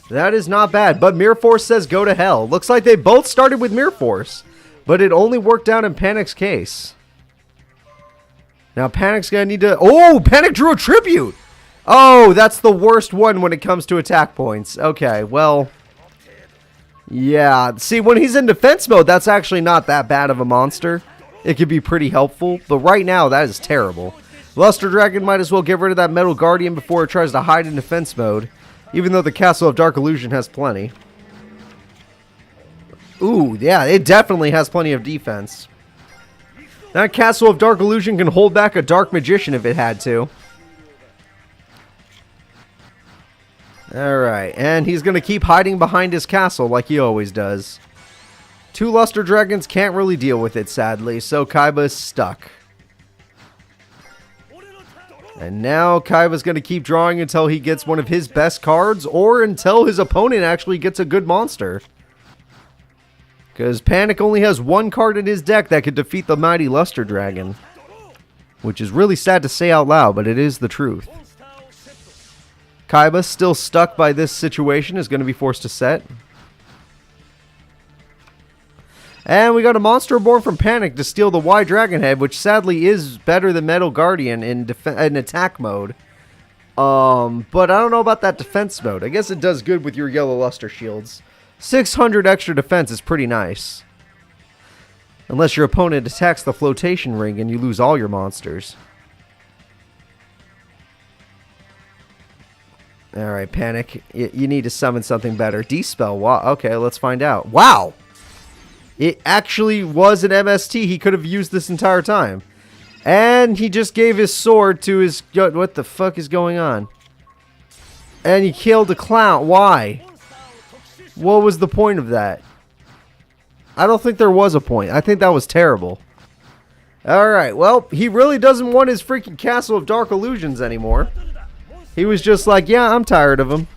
That is not bad, but Mirror Force says go to hell. Looks like they both started with Mirror Force, but it only worked out in Panic's case. Now Panic's gonna need to... Oh, Panic drew a Tribute! Oh, that's the worst one when it comes to attack points. Okay, well... Yeah, see, when he's in defense mode, that's actually not that bad of a monster. It could be pretty helpful, but right now, that is terrible. Luster Dragon might as well get rid of that Metal Guardian before it tries to hide in defense mode, even though the Castle of Dark Illusion has plenty. Ooh, yeah, it definitely has plenty of defense. That Castle of Dark Illusion can hold back a Dark Magician if it had to. Alright, and he's going to keep hiding behind his castle like he always does. Two Luster Dragons can't really deal with it, sadly, so Kaiba's stuck. And now Kaiba's going to keep drawing until he gets one of his best cards, or until his opponent actually gets a good monster. Because Panic only has one card in his deck that could defeat the mighty Luster Dragon. Which is really sad to say out loud, but it is the truth. Kaiba, still stuck by this situation, is going to be forced to set. And we got a monster born from Panic to steal the Y Dragon Head, which sadly is better than Metal Guardian in attack mode. But I don't know about that defense mode. I guess it does good with your yellow Luster Shields. 600 extra defense is pretty nice. Unless your opponent attacks the flotation ring and you lose all your monsters. Alright, Panic. You need to summon something better. D-Spell. Wow. Okay, let's find out. Wow! It actually was an MST. He could have used this entire time. And he just gave his sword to his... What the fuck is going on? And he killed a clown. Why? What was the point of that? I don't think there was a point. I think that was terrible. Alright, well, he really doesn't want his freaking Castle of Dark Illusions anymore. He was just like, yeah, I'm tired of him.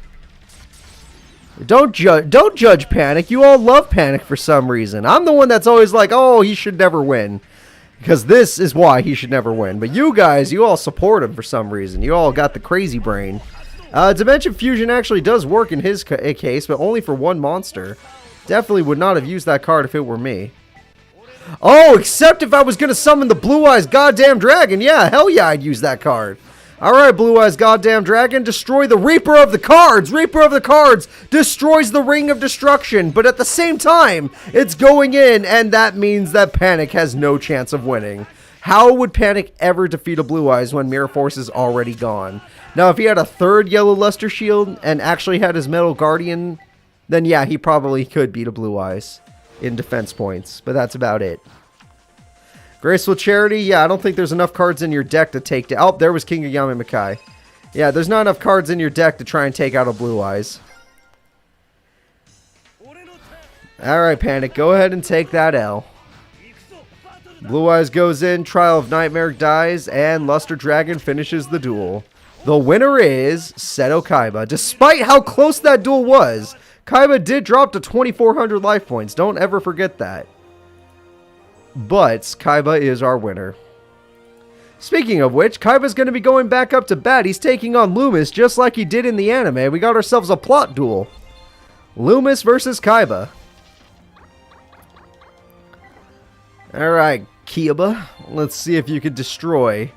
Don't judge Panic. You all love Panic for some reason. I'm the one that's always like, oh, he should never win. Because this is why he should never win. But you guys, you all support him for some reason. You all got the crazy brain. Dimension Fusion actually does work in his case, but only for one monster. Definitely would not have used that card if it were me. Oh, except if I was going to summon the Blue Eyes Goddamn Dragon. Yeah, hell yeah, I'd use that card. Alright, Blue Eyes Goddamn Dragon, destroy the Reaper of the Cards! Reaper of the Cards destroys the Ring of Destruction, but at the same time, it's going in, and that means that Panic has no chance of winning. How would Panic ever defeat a Blue Eyes when Mirror Force is already gone? Now, if he had a third Yellow Luster Shield and actually had his Metal Guardian, then yeah, he probably could beat a Blue Eyes in defense points, but that's about it. Graceful Charity, yeah, I don't think there's enough cards in your deck to take down... Oh, there was King of Yamamakai. Yeah, there's not enough cards in your deck to try and take out a Blue Eyes. Alright, Panic, go ahead and take that L. Blue Eyes goes in, Trial of Nightmare dies, and Luster Dragon finishes the duel. The winner is Seto Kaiba. Despite how close that duel was, Kaiba did drop to 2,400 life points. Don't ever forget that. But Kaiba is our winner. Speaking of which, Kaiba's going to be going back up to bat. He's taking on Loomis just like he did in the anime. We got ourselves a plot duel. Loomis versus Kaiba. Alright, Kiba. Let's see if you could destroy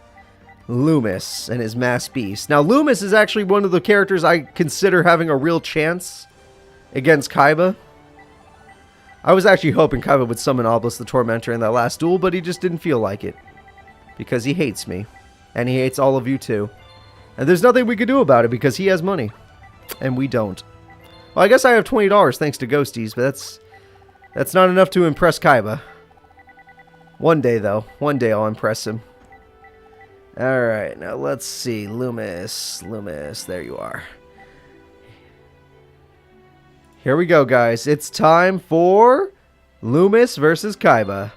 Loomis and his Mass Beast. Now, Loomis is actually one of the characters I consider having a real chance against Kaiba. I was actually hoping Kaiba would summon Obelisk the Tormentor in that last duel, but he just didn't feel like it. Because he hates me. And he hates all of you too. And there's nothing we can do about it because he has money. And we don't. Well, I guess I have $20 thanks to Ghosties, but that's not enough to impress Kaiba. One day, though. One day I'll impress him. Alright, now let's see. Loomis. Loomis, there you are. Here we go, guys. It's time for Loomis versus Kaiba.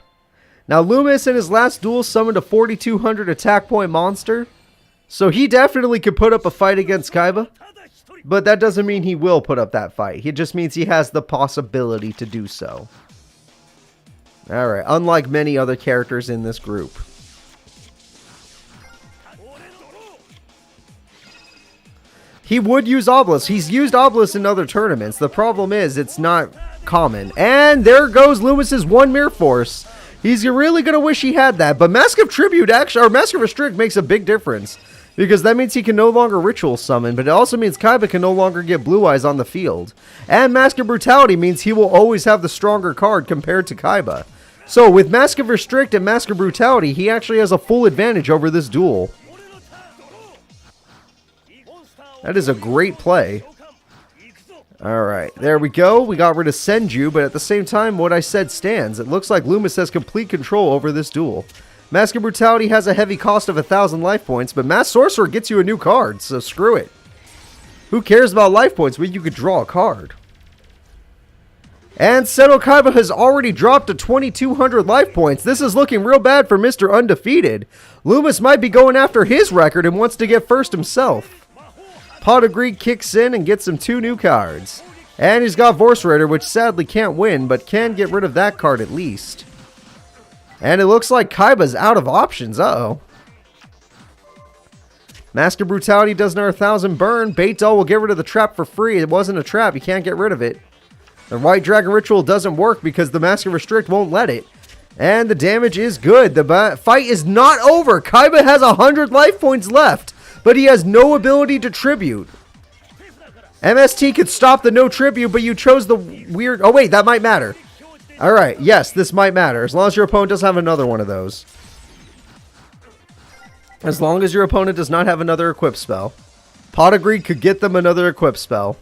Now, Loomis in his last duel summoned a 4200 attack point monster. So he definitely could put up a fight against Kaiba. But that doesn't mean he will put up that fight. It just means he has the possibility to do so. Alright, unlike many other characters in this group. He would use Obelisk. He's used Obelisk in other tournaments. The problem is, it's not common. And there goes Loomis's one Mirror Force. He's really going to wish he had that. But Mask of Tribute, actually, or Mask of Restrict makes a big difference. Because that means he can no longer Ritual Summon, but it also means Kaiba can no longer get Blue Eyes on the field. And Mask of Brutality means he will always have the stronger card compared to Kaiba. So with Mask of Restrict and Mask of Brutality, he actually has a full advantage over this duel. That is a great play. Alright, there we go. We got rid of Senju, but at the same time, what I said stands. It looks like Loomis has complete control over this duel. Mask of Brutality has a heavy cost of 1,000 life points, but Mass Sorcerer gets you a new card, so screw it. Who cares about life points when you could draw a card? And Seto Kaiba has already dropped to 2,200 life points. This is looking real bad for Mr. Undefeated. Loomis might be going after his record and wants to get first himself. Pot of Greed kicks in and gets him 2 new cards. And he's got Vorse Raider, which sadly can't win, but can get rid of that card at least. And it looks like Kaiba's out of options. Uh-oh. Mask of Brutality does another 1,000 burn. Bait Doll will get rid of the trap for free. It wasn't a trap. You can't get rid of it. The White Dragon Ritual doesn't work because the Mask of Restrict won't let it. And the damage is good. The fight is not over. Kaiba has 100 life points left, but he has no ability to tribute. MST could stop the no tribute, but you chose the weird... Oh, wait, that might matter. Alright, yes, this might matter. As long as your opponent doesn't have another one of those. As long as your opponent does not have another equip spell. Pot of Greed could get them another equip spell.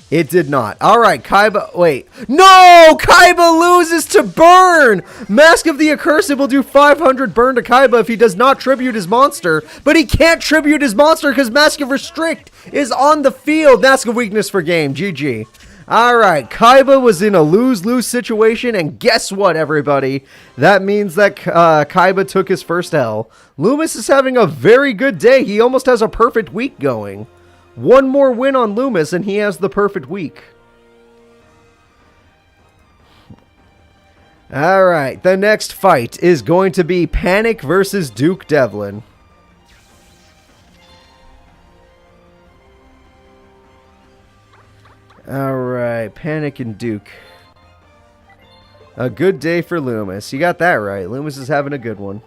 It did not. Alright, Kaiba... Wait. No! Kaiba loses to burn! Mask of the Accursed will do 500 burn to Kaiba if he does not tribute his monster. But he can't tribute his monster because Mask of Restrict is on the field. Mask of Weakness for game. GG. Alright, Kaiba was in a lose-lose situation, and guess what, everybody? That means that Kaiba took his first L. Loomis is having a very good day. He almost has a perfect week going. One more win on Loomis, and he has the perfect week. Alright, the next fight is going to be Panic versus Duke Devlin. Alright, Panic and Duke. A good day for Loomis. You got that right. Loomis is having a good one.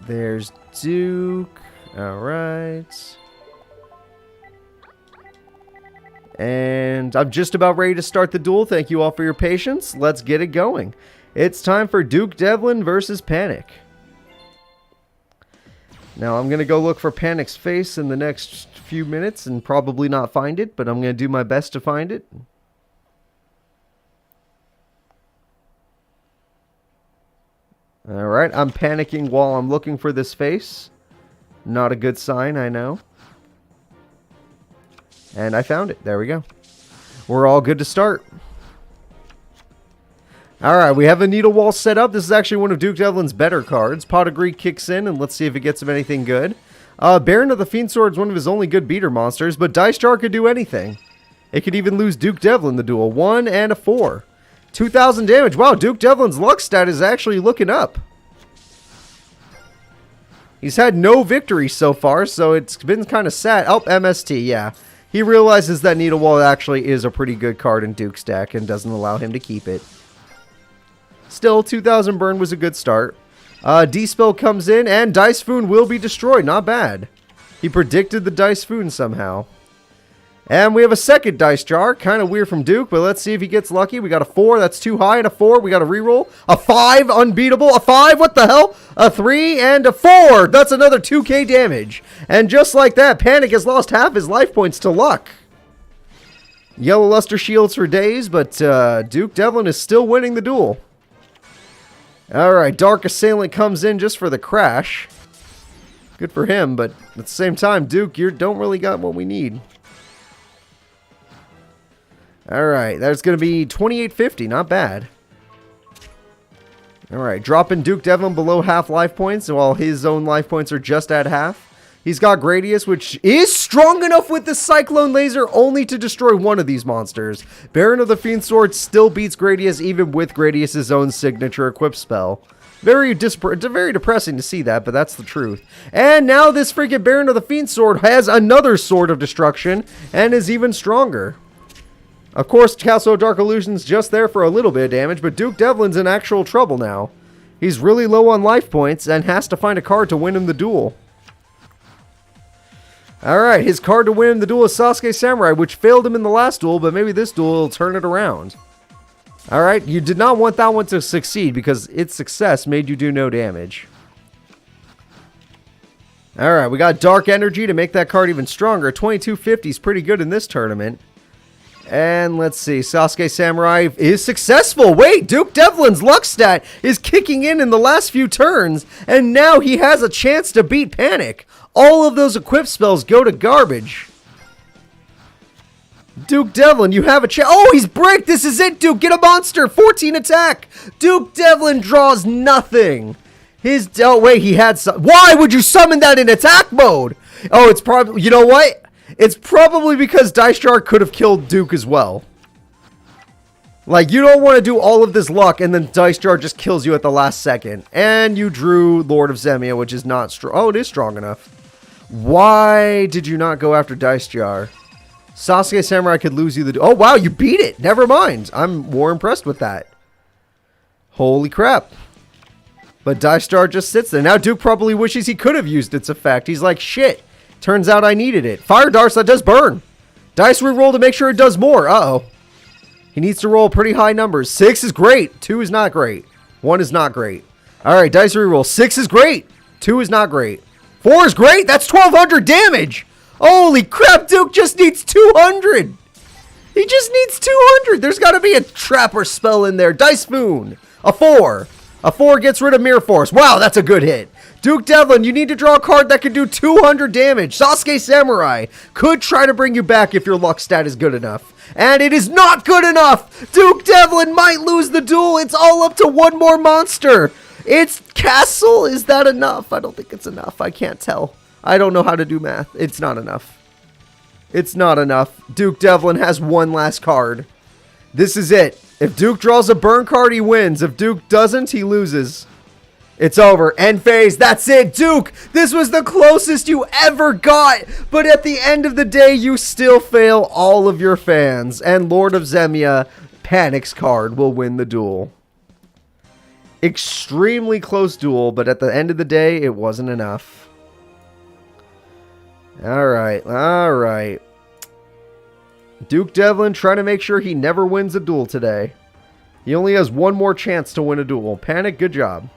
There's Duke. Alright. And I'm just about ready to start the duel. Thank you all for your patience. Let's get it going. It's time for Duke Devlin versus Panic. Now I'm going to go look for Panic's face in the next few minutes and probably not find it, but I'm going to do my best to find it. Alright, I'm panicking while I'm looking for this face. Not a good sign, I know. And I found it. There we go. We're all good to start. Alright, we have a Needle Wall set up. This is actually one of Duke Devlin's better cards. Pot of Greed kicks in, and let's see if it gets him anything good. Baron of the Fiend Sword is one of his only good beater monsters, but Dice Jar could do anything. It could even lose Duke Devlin the duel. 1 and a 4. 2,000 damage. Wow, Duke Devlin's luck stat is actually looking up. He's had no victory so far, so it's been kind of sad. Oh, MST, yeah. He realizes that Needle Wall actually is a pretty good card in Duke's deck and doesn't allow him to keep it. Still, 2,000 burn was a good start. D-Spell comes in, and Dice Foon will be destroyed. Not bad. He predicted the Dice Foon somehow. And we have a second Dice Jar. Kind of weird from Duke, but let's see if he gets lucky. We got a 4. That's too high. And a 4. We got a reroll. A 5. Unbeatable. A 5. What the hell? A 3 and a 4. That's another 2k damage. And just like that, Panic has lost half his life points to luck. Yellow Luster shields for days, but Duke Devlin is still winning the duel. Alright, Dark Assailant comes in just for the crash. Good for him, but at the same time, Duke, you don't really got what we need. Alright, that's going to be 2850. Not bad. Alright, dropping Duke Devlin below half life points, while his own life points are just at half. He's got Gradius, which is strong enough with the Cyclone Laser only to destroy one of these monsters. Baron of the Fiend Sword still beats Gradius even with Gradius' own signature equip spell. Very depressing to see that, but that's the truth. And now this freaking Baron of the Fiend Sword has another Sword of Destruction and is even stronger. Of course, Castle of Dark Illusion's just there for a little bit of damage, but Duke Devlin's in actual trouble now. He's really low on life points and has to find a card to win him the duel. Alright, his card to win the duel is Sasuke Samurai, which failed him in the last duel, but maybe this duel will turn it around. Alright, you did not want that one to succeed because its success made you do no damage. Alright, we got Dark Energy to make that card even stronger. 2250 is pretty good in this tournament. And let's see, Sasuke Samurai is successful. Wait, Duke Devlin's luck stat is kicking in the last few turns, and now he has a chance to beat Panic. All of those equip spells go to garbage. Duke Devlin, you have a chance. Oh, he's bricked. This is it, Duke. Get a monster. 14 attack. Duke Devlin draws nothing. Oh, wait, he had some. Why would you summon that in attack mode? Oh, it's probably, you know what? It's probably because Dice Jar could have killed Duke as well. Like, you don't want to do all of this luck and then Dice Jar just kills you at the last second. And you drew Lord of Zemia, which is not strong. Oh, it is strong enough. Why did you not go after Dice Jar? Sasuke Samurai could lose you the... Oh, wow, you beat it. Never mind. I'm more impressed with that. Holy crap. But Dice Jar just sits there. Now Duke probably wishes he could have used its effect. He's like, shit. Turns out I needed it. Fire Darts, that does burn. Dice reroll to make sure it does more. Uh-oh. He needs to roll pretty high numbers. 6 is great. 2 is not great. 1 is not great. Alright, Dice reroll. 6 is great. 2 is not great. 4 is great. That's 1200 damage. Holy crap, Duke just needs 200. He just needs 200. There's got to be a trap or spell in there. Dice Foon. A 4. A 4 gets rid of Mirror Force. Wow, that's a good hit. Duke Devlin, you need to draw a card that can do 200 damage. Sasuke Samurai could try to bring you back if your luck stat is good enough. And it is not good enough. Duke Devlin might lose the duel. It's all up to one more monster. It's Castle. Is that enough? I don't think it's enough. I can't tell. I don't know how to do math. It's not enough. It's not enough. Duke Devlin has one last card. This is it. If Duke draws a burn card, he wins. If Duke doesn't, he loses. It's over. End phase. That's it. Duke, this was the closest you ever got. But at the end of the day, you still fail all of your fans. And Lord of Zemia, Panic's card, will win the duel. Extremely close duel, but at the end of the day, it wasn't enough. Alright. Alright. Duke Devlin trying to make sure he never wins a duel today. He only has one more chance to win a duel. Panic, good job.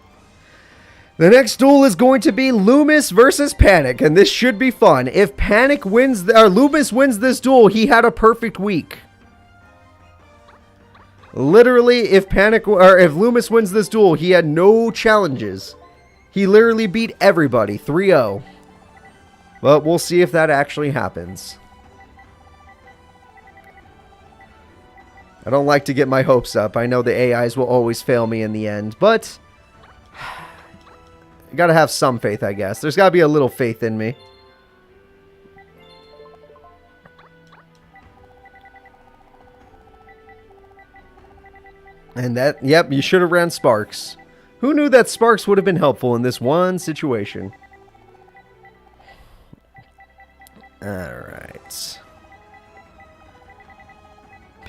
The next duel is going to be Loomis versus Panic, and this should be fun. If Panic wins, or Loomis wins this duel, he had a perfect week. Literally, if Loomis wins this duel, he had no challenges. He literally beat everybody, 3-0. But we'll see if that actually happens. I don't like to get my hopes up. I know the AIs will always fail me in the end, but I gotta have some faith, I guess. There's gotta be a little faith in me. And that, yep, you should have ran Sparks. Who knew that Sparks would have been helpful in this one situation? Alright.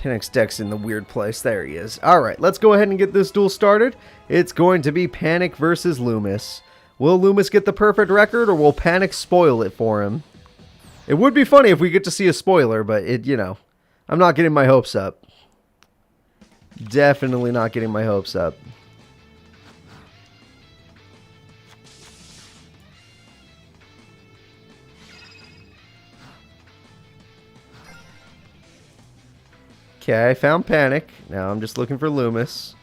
Panic's deck's in the weird place. There he is. Alright, let's go ahead and get this duel started. It's going to be Panic versus Loomis. Will Loomis get the perfect record, or will Panic spoil it for him? It would be funny if we get to see a spoiler, but I'm not getting my hopes up. Definitely not getting my hopes up. Okay, I found Panic. Now I'm just looking for Loomis.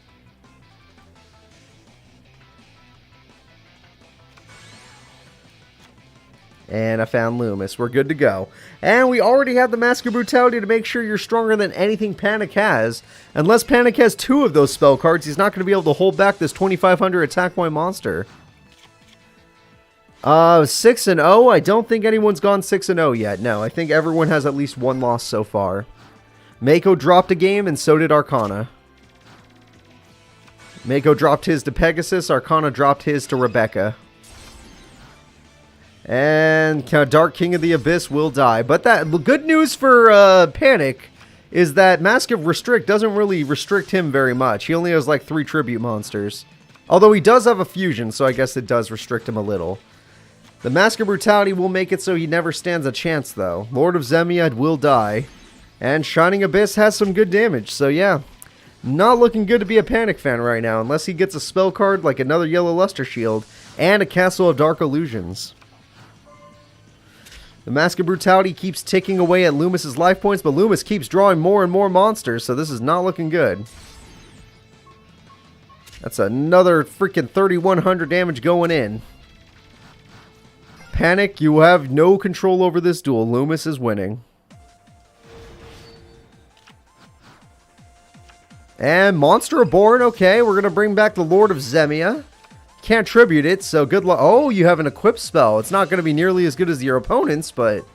And I found Loomis. We're good to go. And we already have the Mask of Brutality to make sure you're stronger than anything Panic has. Unless Panic has 2 of those spell cards, he's not going to be able to hold back this 2,500 attack point monster. 6-0. I don't think anyone's gone 6-0 yet. No, I think everyone has at least 1 loss so far. Mako dropped a game, and so did Arcana. Mako dropped his to Pegasus. Arcana dropped his to Rebecca. And Dark King of the Abyss will die. But that good news for Panic is that Mask of Restrict doesn't really restrict him very much. He only has like 3 tribute monsters. Although he does have a fusion, so I guess it does restrict him a little. The Mask of Brutality will make it so he never stands a chance, though. Lord of Zemia will die. And Shining Abyss has some good damage, so yeah. Not looking good to be a Panic fan right now, unless he gets a spell card like another Yellow Luster Shield and a Castle of Dark Illusions. The Mask of Brutality keeps ticking away at Loomis's life points, but Loomis keeps drawing more and more monsters, so this is not looking good. That's another freaking 3,100 damage going in. Panic, you have no control over this duel. Loomis is winning. And Monster Reborn, okay, we're going to bring back the Lord of Zemia. Can't tribute it, so good luck. Oh, you have an equipped spell. It's not going to be nearly as good as your opponent's, but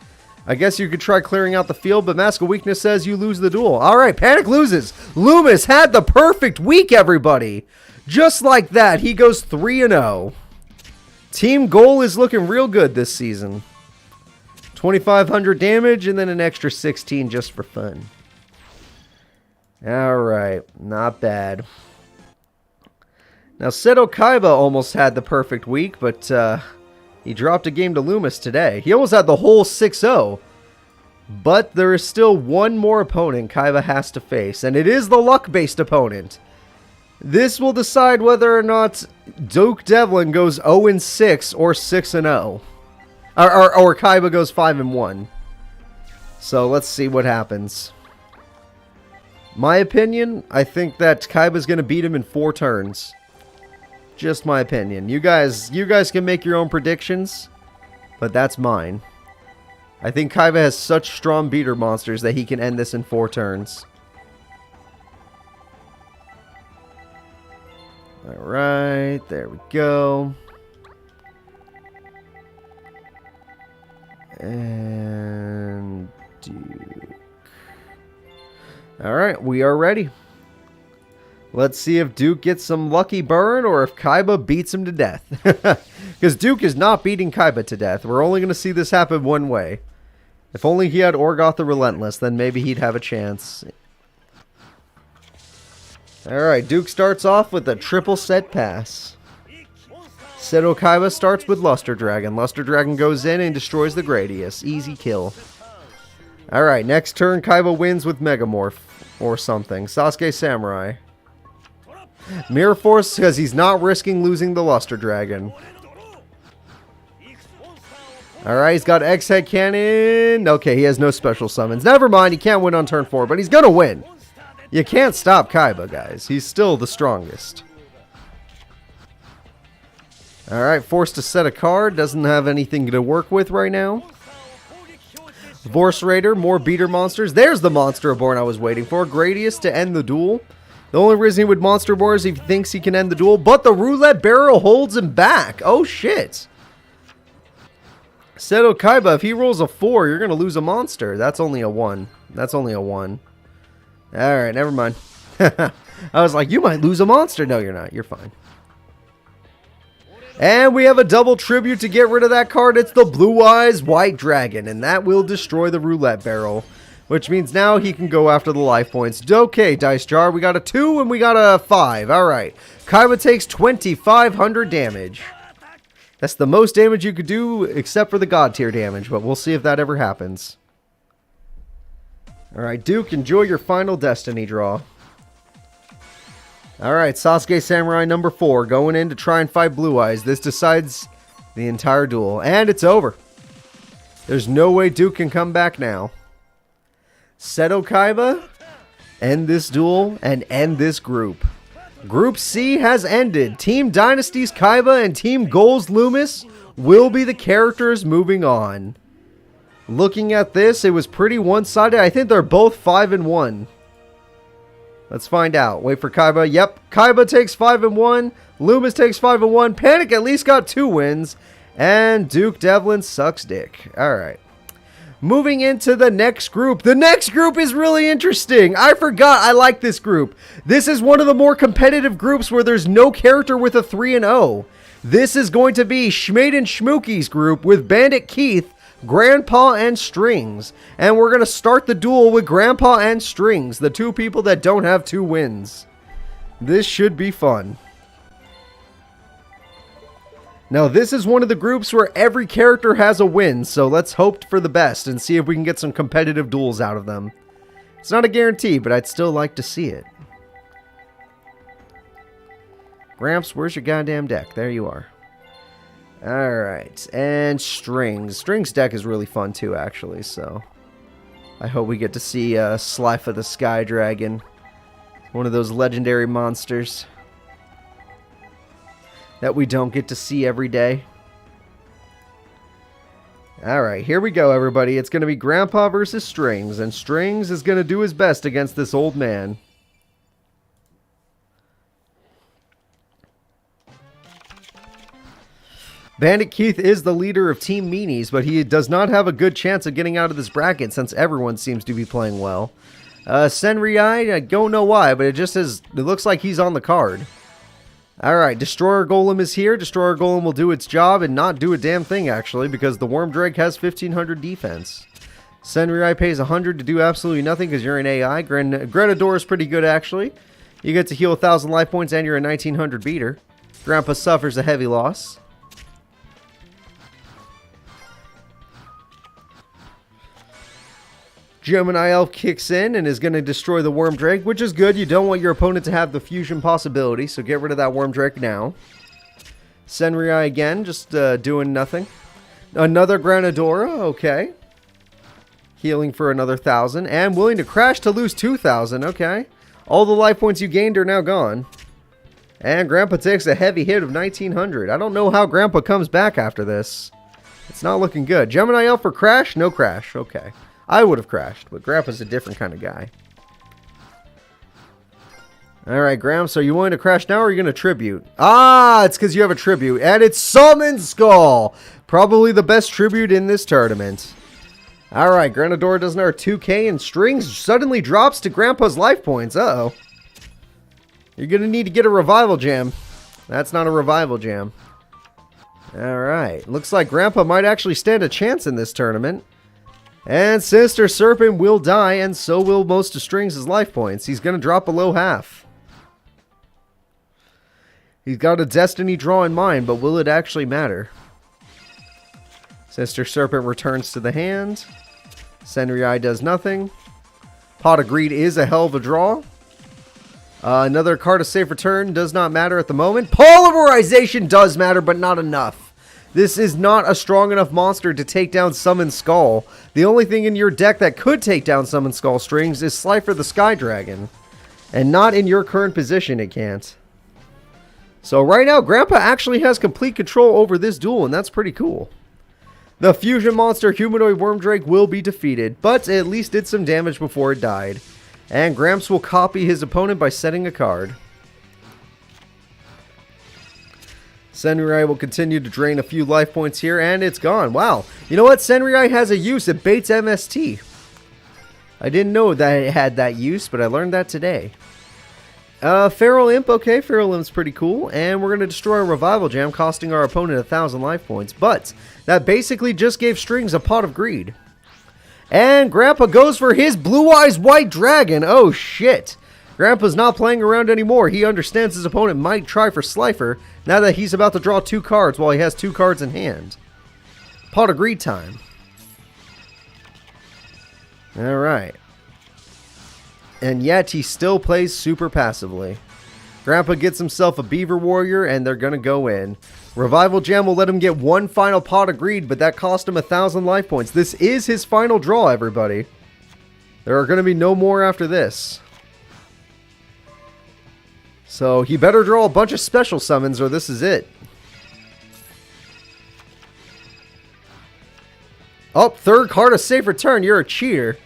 I guess you could try clearing out the field, but Mask of Weakness says you lose the duel. Alright, Panic loses. Loomis had the perfect week, everybody. Just like that, he goes 3-0. Team goal is looking real good this season. 2,500 damage and then an extra 16 just for fun. Alright, not bad. Now, Seto Kaiba almost had the perfect week, but he dropped a game to Loomis today. He almost had the whole 6-0. But there is still one more opponent Kaiba has to face, and it is the luck-based opponent. This will decide whether or not Duke Devlin goes 0-6 or 6-0. Or Kaiba goes 5-1. So let's see what happens. My opinion, I think that Kaiba's going to beat him in 4 turns. Just my opinion. You guys can make your own predictions, but that's mine. I think Kaiba has such strong beater monsters that he can end this in 4 turns. Alright, there we go. And Duke. Alright, we are ready. Let's see if Duke gets some lucky burn or if Kaiba beats him to death. Because Duke is not beating Kaiba to death. We're only going to see this happen one way. If only he had Orgoth the Relentless, then maybe he'd have a chance. Alright, Duke starts off with a triple set pass. Seto Kaiba starts with Luster Dragon. Luster Dragon goes in and destroys the Gradius. Easy kill. Alright, next turn Kaiba wins with Megamorph or something. Sasuke Samurai. Mirror Force because he's not risking losing the Luster Dragon. Alright, he's got X-Head Cannon. Okay, he has no special summons. Never mind, he can't win on turn 4, but he's gonna win. You can't stop Kaiba, guys. He's still the strongest. Alright, forced to set a card. Doesn't have anything to work with right now. Vorse Raider, more beater monsters. There's the Monster Reborn I was waiting for. Gradius to end the duel. The only reason he would Monster Reborn is if he thinks he can end the duel, but the Roulette Barrel holds him back. Oh, shit. Seto Kaiba, if he rolls a 4, you're going to lose a monster. That's only a 1. That's only a 1. Alright, never mind. I was like, you might lose a monster. No, you're not. You're fine. And we have a double tribute to get rid of that card. It's the Blue Eyes White Dragon, and that will destroy the Roulette Barrel. which means now he can go after the life points. Okay, Dice Jar, we got a 2 and we got a 5. All right. Kaiba takes 2,500 damage. That's the most damage you could do except for the God tier damage, but we'll see if that ever happens. All right, Duke, enjoy your final Destiny draw. All right, Sasuke Samurai number 4 going in to try and fight Blue Eyes. This decides the entire duel, and it's over. There's no way Duke can come back now. Seto Kaiba, end this duel and end this group. Group C has ended. Team Dynasty's Kaiba and Team Goals Loomis will be the characters moving on. Looking at this, it was pretty one-sided. I think they're both 5-1. Let's find out. Wait for Kaiba. Yep, Kaiba takes 5-1. Loomis takes 5-1. Panic at least got 2 wins. And Duke Devlin sucks dick. Alright. Moving into the next group. The next group is really interesting. I forgot I like this group. This is one of the more competitive groups where there's no character with a 3-0. This is going to be Schmade and Schmookie's group with Bandit Keith, Grandpa, and Strings. And we're going to start the duel with Grandpa and Strings, the 2 people that don't have 2 wins. This should be fun. Now, this is one of the groups where every character has a win, so let's hope for the best and see if we can get some competitive duels out of them. It's not a guarantee, but I'd still like to see it. Gramps, where's your goddamn deck? There you are. Alright, and Strings. Strings deck is really fun too, actually, so I hope we get to see Slife of the Sky Dragon. One of those legendary monsters that we don't get to see every day. Alright, here we go, everybody. It's going to be Grandpa versus Strings, and Strings is going to do his best against this old man. Bandit Keith is the leader of Team Meanies, but he does not have a good chance of getting out of this bracket since everyone seems to be playing well. Senriai, I don't know why, but it looks like he's on the card. Alright, Destroyer Golem is here. Destroyer Golem will do its job and not do a damn thing, actually, because the Worm Drake has 1,500 defense. Senriai pays 100 to do absolutely nothing because you're an AI. Grenador is pretty good, actually. You get to heal 1,000 life points and you're a 1,900 beater. Grandpa suffers a heavy loss. Gemini Elf kicks in and is going to destroy the Worm Drake, which is good. You don't want your opponent to have the fusion possibility, so get rid of that Worm Drake now. Senriai again, just doing nothing. Another Granadora, okay. Healing for another 1,000, and willing to crash to lose 2,000, okay. All the life points you gained are now gone. And Grandpa takes a heavy hit of 1,900. I don't know how Grandpa comes back after this. It's not looking good. Gemini Elf for crash? No crash, okay. I would have crashed, but Grandpa's a different kind of guy. Alright, Gramps, are you willing to crash now or are you going to tribute? Ah, it's because you have a tribute. And it's Summon Skull! Probably the best tribute in this tournament. Alright, Granador does another 2k and Strings suddenly drops to Grandpa's life points. Uh-oh. You're going to need to get a revival jam. That's not a revival jam. Alright, looks like Grandpa might actually stand a chance in this tournament. And Sinister Serpent will die, and so will most of Strings' life points. He's going to drop below half. He's got a Destiny draw in mind, but will it actually matter? Sinister Serpent returns to the hand. Senriai does nothing. Pot of Greed is a hell of a draw. Another card of safe return does not matter at the moment. Polarization does matter, but not enough. This is not a strong enough monster to take down Summon Skull. The only thing in your deck that could take down Summon Skull Strings is Slifer the Sky Dragon. And not in your current position, it can't. So right now, Grandpa actually has complete control over this duel, and that's pretty cool. The fusion monster Humanoid Worm Drake will be defeated, but at least did some damage before it died. And Gramps will copy his opponent by setting a card. Senriai will continue to drain a few life points here, and it's gone. Wow. You know what? Senriai has a use. It baits MST. I didn't know that it had that use, but I learned that today. Feral Imp. Okay, Feral Imp's pretty cool. And we're going to destroy a Revival Jam, costing our opponent 1,000 life points. But that basically just gave Strings a Pot of Greed. And Grandpa goes for his Blue Eyes White Dragon. Oh, shit. Grandpa's not playing around anymore. He understands his opponent might try for Slifer now that he's about to draw 2 cards while he has 2 cards in hand. Pot of Greed time. Alright. And yet he still plays super passively. Grandpa gets himself a Beaver Warrior and they're going to go in. Revival Gem will let him get 1 final Pot of Greed, but that cost him 1,000 life points. This is his final draw, everybody. There are going to be no more after this. So he better draw a bunch of special summons or this is it. Oh, 3rd card of Safe Return. You're a cheater.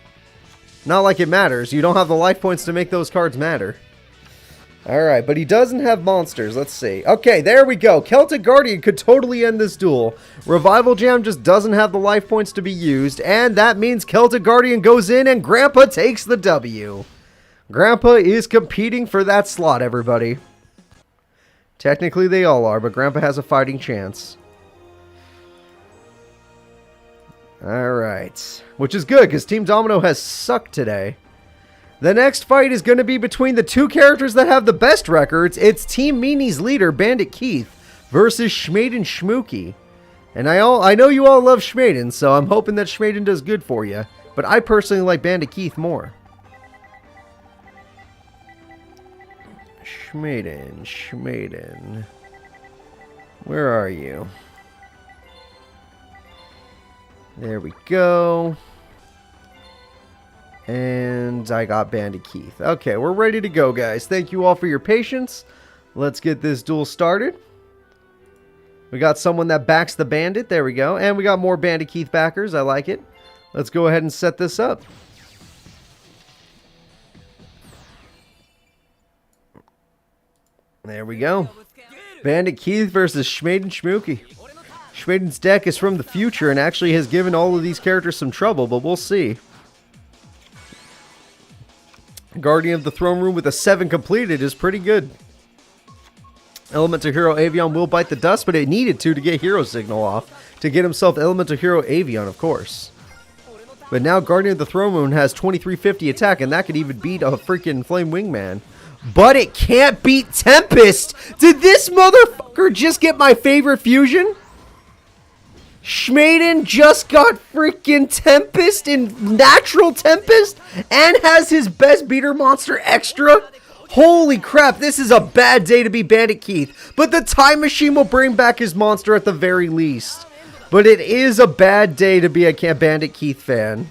Not like it matters. You don't have the life points to make those cards matter. Alright, but he doesn't have monsters. Let's see. Okay, there we go. Celtic Guardian could totally end this duel. Revival Jam just doesn't have the life points to be used. And that means Celtic Guardian goes in and Grandpa takes the W. Grandpa is competing for that slot, everybody. Technically they all are, but Grandpa has a fighting chance. Alright. Which is good, because Team Domino has sucked today. The next fight is going to be between the 2 characters that have the best records. It's Team Meanie's leader, Bandit Keith, versus Schmaden Schmooky. And I know you all love Schmaden, so I'm hoping that Schmaden does good for you. But I personally like Bandit Keith more. Schmaden. Where are you? There we go. And I got Bandit Keith. Okay, we're ready to go, guys. Thank you all for your patience. Let's get this duel started. We got someone that backs the Bandit. There we go. And we got more Bandit Keith backers. I like it. Let's go ahead and set this up. There we go. Bandit Keith versus Schmaden Schmooky. Schmaden's deck is from the future and actually has given all of these characters some trouble, but we'll see. Guardian of the Throne Room with a 7 completed is pretty good. Elemental Hero Avion will bite the dust, but it needed to get Hero Signal off to get himself Elemental Hero Avion, of course. But now Guardian of the Throne Room has 2350 attack, and that could even beat a freaking Flame Wingman. But it can't beat Tempest! Did this motherfucker just get my favorite fusion? Schmaden just got freaking Tempest in Natural Tempest and has his best beater monster extra? Holy crap, this is a bad day to be Bandit Keith. But the Time Machine will bring back his monster at the very least. But it is a bad day to be a Bandit Keith fan.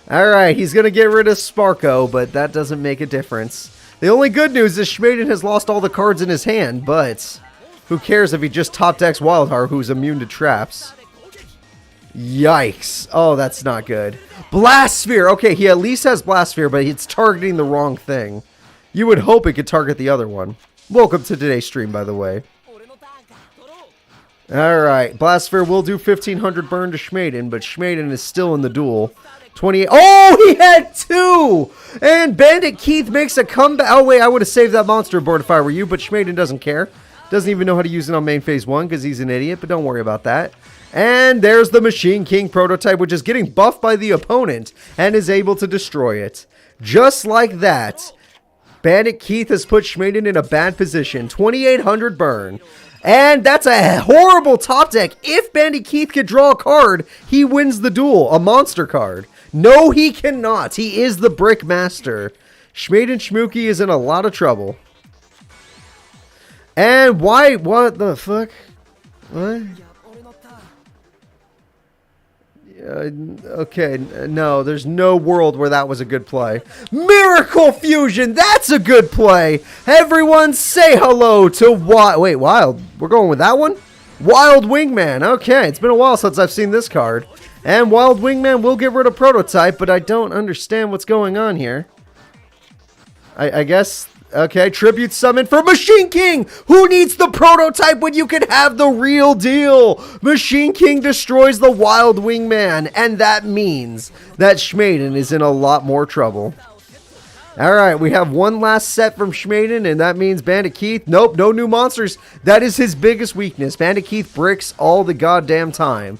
Alright, he's going to get rid of Sparko, but that doesn't make a difference. The only good news is Schmaden has lost all the cards in his hand, but who cares if he just top decks Wildheart, who's immune to traps. Yikes. Oh, that's not good. Blast Sphere. Okay, he at least has Blast Sphere, but it's targeting the wrong thing. You would hope it could target the other one. Welcome to today's stream, by the way. Alright, Blast Sphere will do 1500 burn to Schmaden, but Schmaden is still in the duel. 28. Oh, he had 2! And Bandit Keith makes a comeback. Oh, wait, I would have saved that monster board if I were you, but Schmaden doesn't care. Doesn't even know how to use it on main phase 1 because he's an idiot, but don't worry about that. And there's the Machine King prototype, which is getting buffed by the opponent and is able to destroy it. Just like that, Bandit Keith has put Schmaden in a bad position. 2800 burn. And that's a horrible top deck. If Bandit Keith could draw a card, he wins the duel. A monster card. No, he cannot. He is the Brick Master. Schmaden Schmooky is in a lot of trouble. And why? What the fuck? What? Okay, no, there's no world where that was a good play. Miracle Fusion, that's a good play. Everyone say hello to Wild. We're going with that one? Wild Wingman. Okay, it's been a while since I've seen this card. And Wild Wingman will get rid of Prototype, but I don't understand what's going on here. I guess... Okay, tribute summon for Machine King! Who needs the prototype when you can have the real deal? Machine King destroys the Wild Wingman, and that means that Schmaden is in a lot more trouble. Alright, we have one last set from Schmaden, and that means Bandit Keith. Nope, no new monsters. That is his biggest weakness. Bandit Keith bricks all the goddamn time.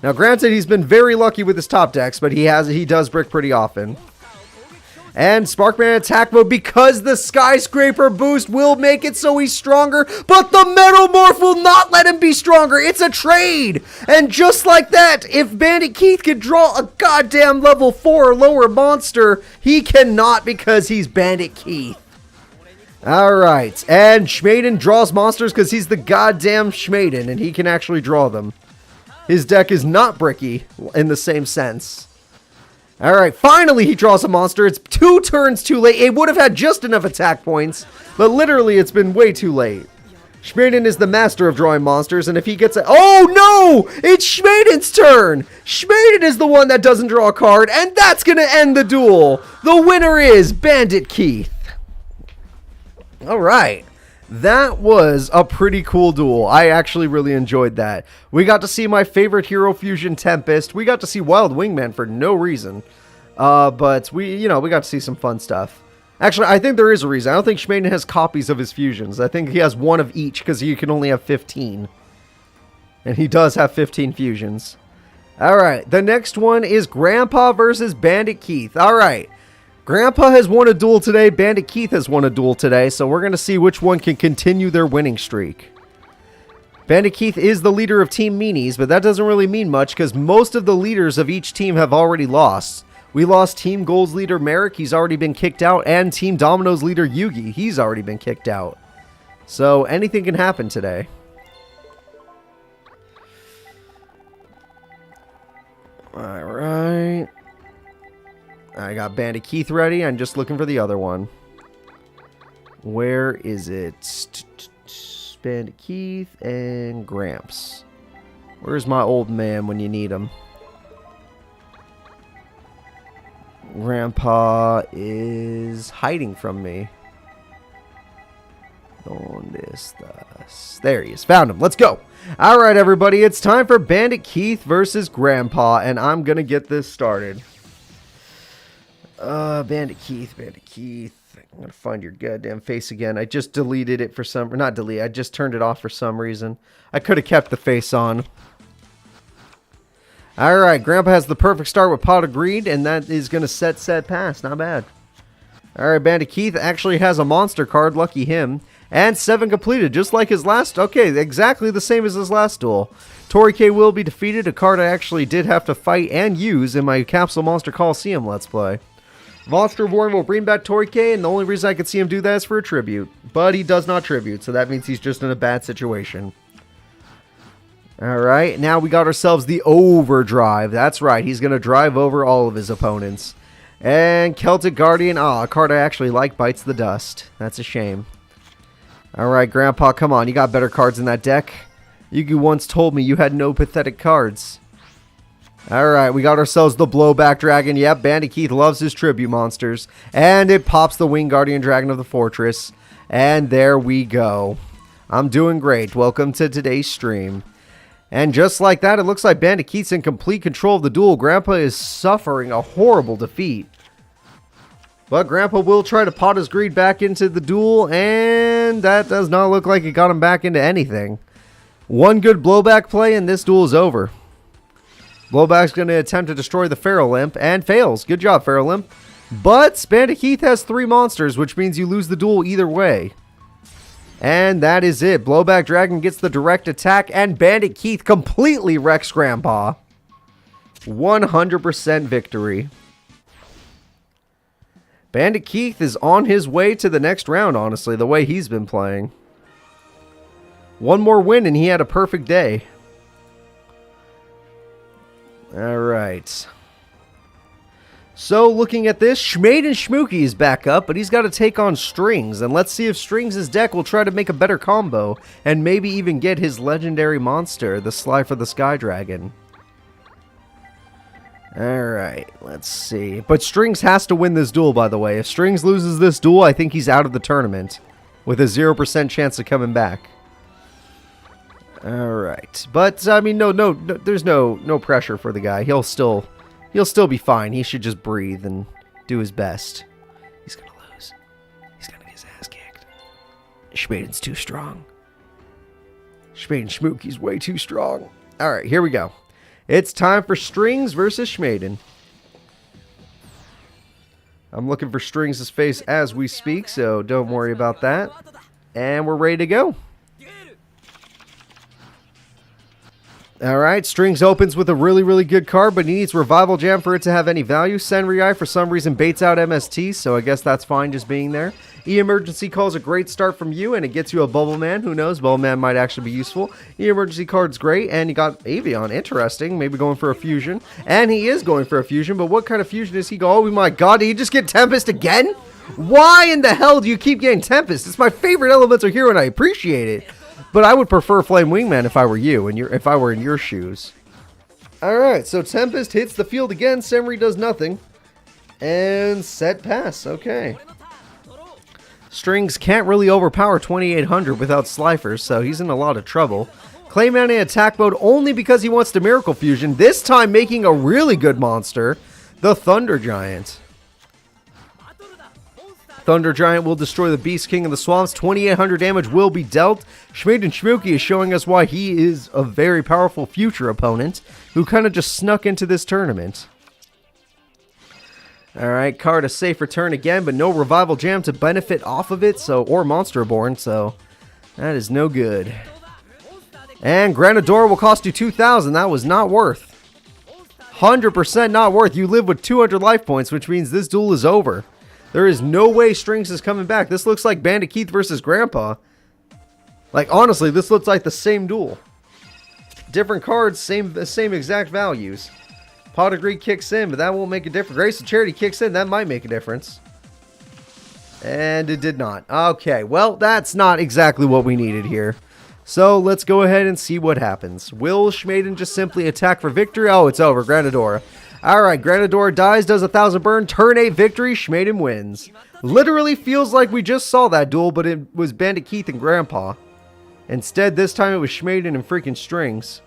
Now, granted, he's been very lucky with his top decks, but he does brick pretty often. And Sparkman attack mode, because the Skyscraper boost will make it so he's stronger, but the Metamorph will not let him be stronger. It's a trade. And just like that, if Bandit Keith could draw a goddamn level 4 or lower monster, he cannot because he's Bandit Keith. Alright, and Schmaden draws monsters because he's the goddamn Schmaden, and he can actually draw them. His deck is not bricky in the same sense. Alright, finally he draws a monster. It's 2 turns too late. It would have had just enough attack points, but literally it's been way too late. Schmaden is the master of drawing monsters, and if he gets a... Oh no! It's Schmaden's turn! Schmaden is the one that doesn't draw a card, and that's gonna end the duel! The winner is Bandit Keith. Alright. That was a pretty cool duel. I actually really enjoyed that. We got to see my favorite hero fusion, Tempest. We got to see Wild Wingman for no reason. But we got to see some fun stuff. Actually, I think there is a reason. I don't think Schmaden has copies of his fusions. I think he has one of each because he can only have 15. And he does have 15 fusions. Alright, the next one is Grandpa versus Bandit Keith. Alright. Grandpa has won a duel today, Bandit Keith has won a duel today, so we're going to see which one can continue their winning streak. Bandit Keith is the leader of Team Meanies, but that doesn't really mean much because most of the leaders of each team have already lost. We lost Team Gold's leader Merrick, he's already been kicked out, and Team Domino's leader Yugi, he's already been kicked out. So anything can happen today. Alright. I got Bandit Keith ready. I'm just looking for the other one. Where is it? Bandit Keith and Gramps. Where's my old man when you need him? Grandpa is hiding from me. ¿Dónde estás? There he is. Found him. Let's go. All right, everybody. It's time for Bandit Keith versus Grandpa, and I'm going to get this started. Bandit Keith. I'm gonna find your goddamn face again. I just deleted it for some... Not delete, I just turned it off for some reason. I could have kept the face on. Alright, Grandpa has the perfect start with Pot of Greed, and that is gonna set pass. Not bad. Alright, Bandit Keith actually has a monster card. Lucky him. And 7 completed, just like his last... Okay, exactly the same as his last duel. Tori K will be defeated, a card I actually did have to fight and use in my Capsule Monster Coliseum Let's Play. Monster Warren will bring back Tori K, and the only reason I could see him do that is for a tribute. But he does not tribute, so that means he's just in a bad situation. Alright, now we got ourselves the Overdrive. That's right, he's going to drive over all of his opponents. And Celtic Guardian, a card I actually like, bites the dust. That's a shame. Alright, Grandpa, come on, you got better cards in that deck. Yugi once told me you had no pathetic cards. Alright, we got ourselves the Blowback Dragon. Yep, Bandit Keith loves his tribute monsters. And it pops the Winged Guardian Dragon of the Fortress. And there we go. I'm doing great. Welcome to today's stream. And just like that, it looks like Bandit Keith's in complete control of the duel. Grandpa is suffering a horrible defeat. But Grandpa will try to pot his greed back into the duel. And that does not look like it got him back into anything. One good blowback play and this duel is over. Blowback's going to attempt to destroy the Feral Imp, and fails. Good job, Feral Imp. But Bandit Keith has 3 monsters, which means you lose the duel either way. And that is it. Blowback Dragon gets the direct attack, and Bandit Keith completely wrecks Grandpa. 100% victory. Bandit Keith is on his way to the next round, honestly, the way he's been playing. One more win, and he had a perfect day. Alright. So, looking at this, Schmaden Schmooky is back up, but he's got to take on Strings. And let's see if Strings' deck will try to make a better combo, and maybe even get his legendary monster, the Sly for the Sky Dragon. Alright, let's see. But Strings has to win this duel, by the way. If Strings loses this duel, I think he's out of the tournament, with a 0% chance of coming back. Alright, but I mean, no, there's no pressure for the guy. He'll still be fine. He should just breathe and do his best. He's gonna lose. He's gonna get his ass kicked. Schmaden's too strong. Schmaden Schmooky's way too strong. Alright, here we go. It's time for Strings versus Schmaden. I'm looking for Strings' face as we speak, so don't worry about that. And we're ready to go. Alright, Strings opens with a really, really good card, but he needs Revival Jam for it to have any value. Senri for some reason baits out MST, so I guess that's fine just being there. E-Emergency calls a great start from you, and it gets you a Bubble Man. Who knows? Bubble Man might actually be useful. E-Emergency card's great, and you got Avion. Interesting. Maybe going for a fusion. And he is going for a fusion, but what kind of fusion is he going? Oh my god, did he just get Tempest again? Why in the hell do you keep getting Tempest? It's my favorite elemental hero, and I appreciate it. But I would prefer Flame Wingman if I were you, and if I were in your shoes. Alright, so Tempest hits the field again. Senri does nothing. And set pass. Okay. Strings can't really overpower 2800 without Slifer, so he's in a lot of trouble. Clayman in attack mode only because he wants to Miracle Fusion, this time making a really good monster, the Thunder Giant. Thunder Giant will destroy the Beast King of the Swamps. 2800 damage will be dealt. Schmaden Schmooky is showing us why he is a very powerful future opponent who kind of just snuck into this tournament. Alright, card a safe return again, but no Revival Jam to benefit off of it, or Monster Born, so that is no good. And Granadora will cost you 2,000. That was not worth. 100% not worth. You live with 200 life points, which means this duel is over. There is no way Strings is coming back. This looks like Bandit Keith versus Grandpa. Like, honestly, this looks like the same duel. Different cards, same exact values. Pot of Greed kicks in, but that won't make a difference. Grace of Charity kicks in, that might make a difference. And it did not. Okay, well, that's not exactly what we needed here. So, let's go ahead and see what happens. Will Schmaden just simply attack for victory? Oh, it's over. Granadora. Alright, Granadora dies, does 1,000 burn, turn 8 victory, Schmaden wins. Literally feels like we just saw that duel, but it was Bandit Keith and Grandpa. Instead, this time it was Schmaden and freaking Strings.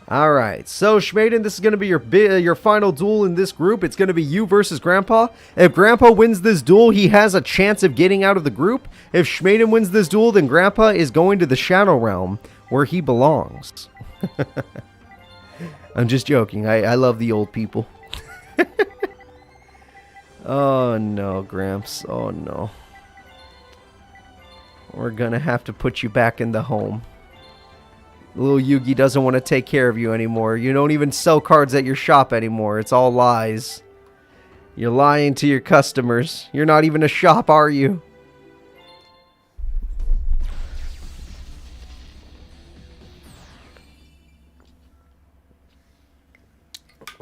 Alright, so Schmaden, this is going to be your final duel in this group. It's going to be you versus Grandpa. If Grandpa wins this duel, he has a chance of getting out of the group. If Schmaden wins this duel, then Grandpa is going to the Shadow Realm, where he belongs. I'm just joking. I love the old people. Oh no, Gramps. Oh no. We're gonna have to put you back in the home. Little Yugi doesn't want to take care of you anymore. You don't even sell cards at your shop anymore. It's all lies. You're lying to your customers. You're not even a shop, are you?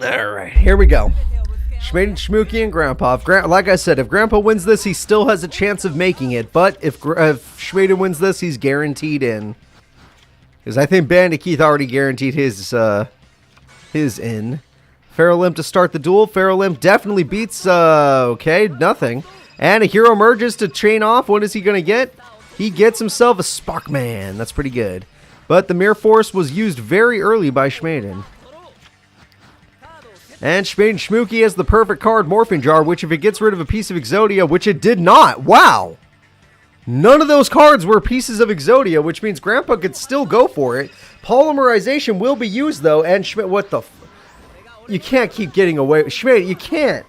Alright, here we go. Schmaden, Schmooky, and Grandpa. Like I said, if Grandpa wins this, he still has a chance of making it. But if Schmaden wins this, he's guaranteed in. Because I think Bandit Keith already guaranteed his in. Feral Imp to start the duel. Feral Imp definitely beats, okay, nothing. And a hero emerges to chain off. What is he going to get? He gets himself a Sparkman. That's pretty good. But the Mirror Force was used very early by Schmaden. And Schmaden Schmooky has the perfect card, Morphing Jar, which if it gets rid of a piece of Exodia, which it did not. Wow! None of those cards were pieces of Exodia, which means Grandpa could still go for it. Polymerization will be used, though, and what the you can't keep getting away. Schmaden, you can't.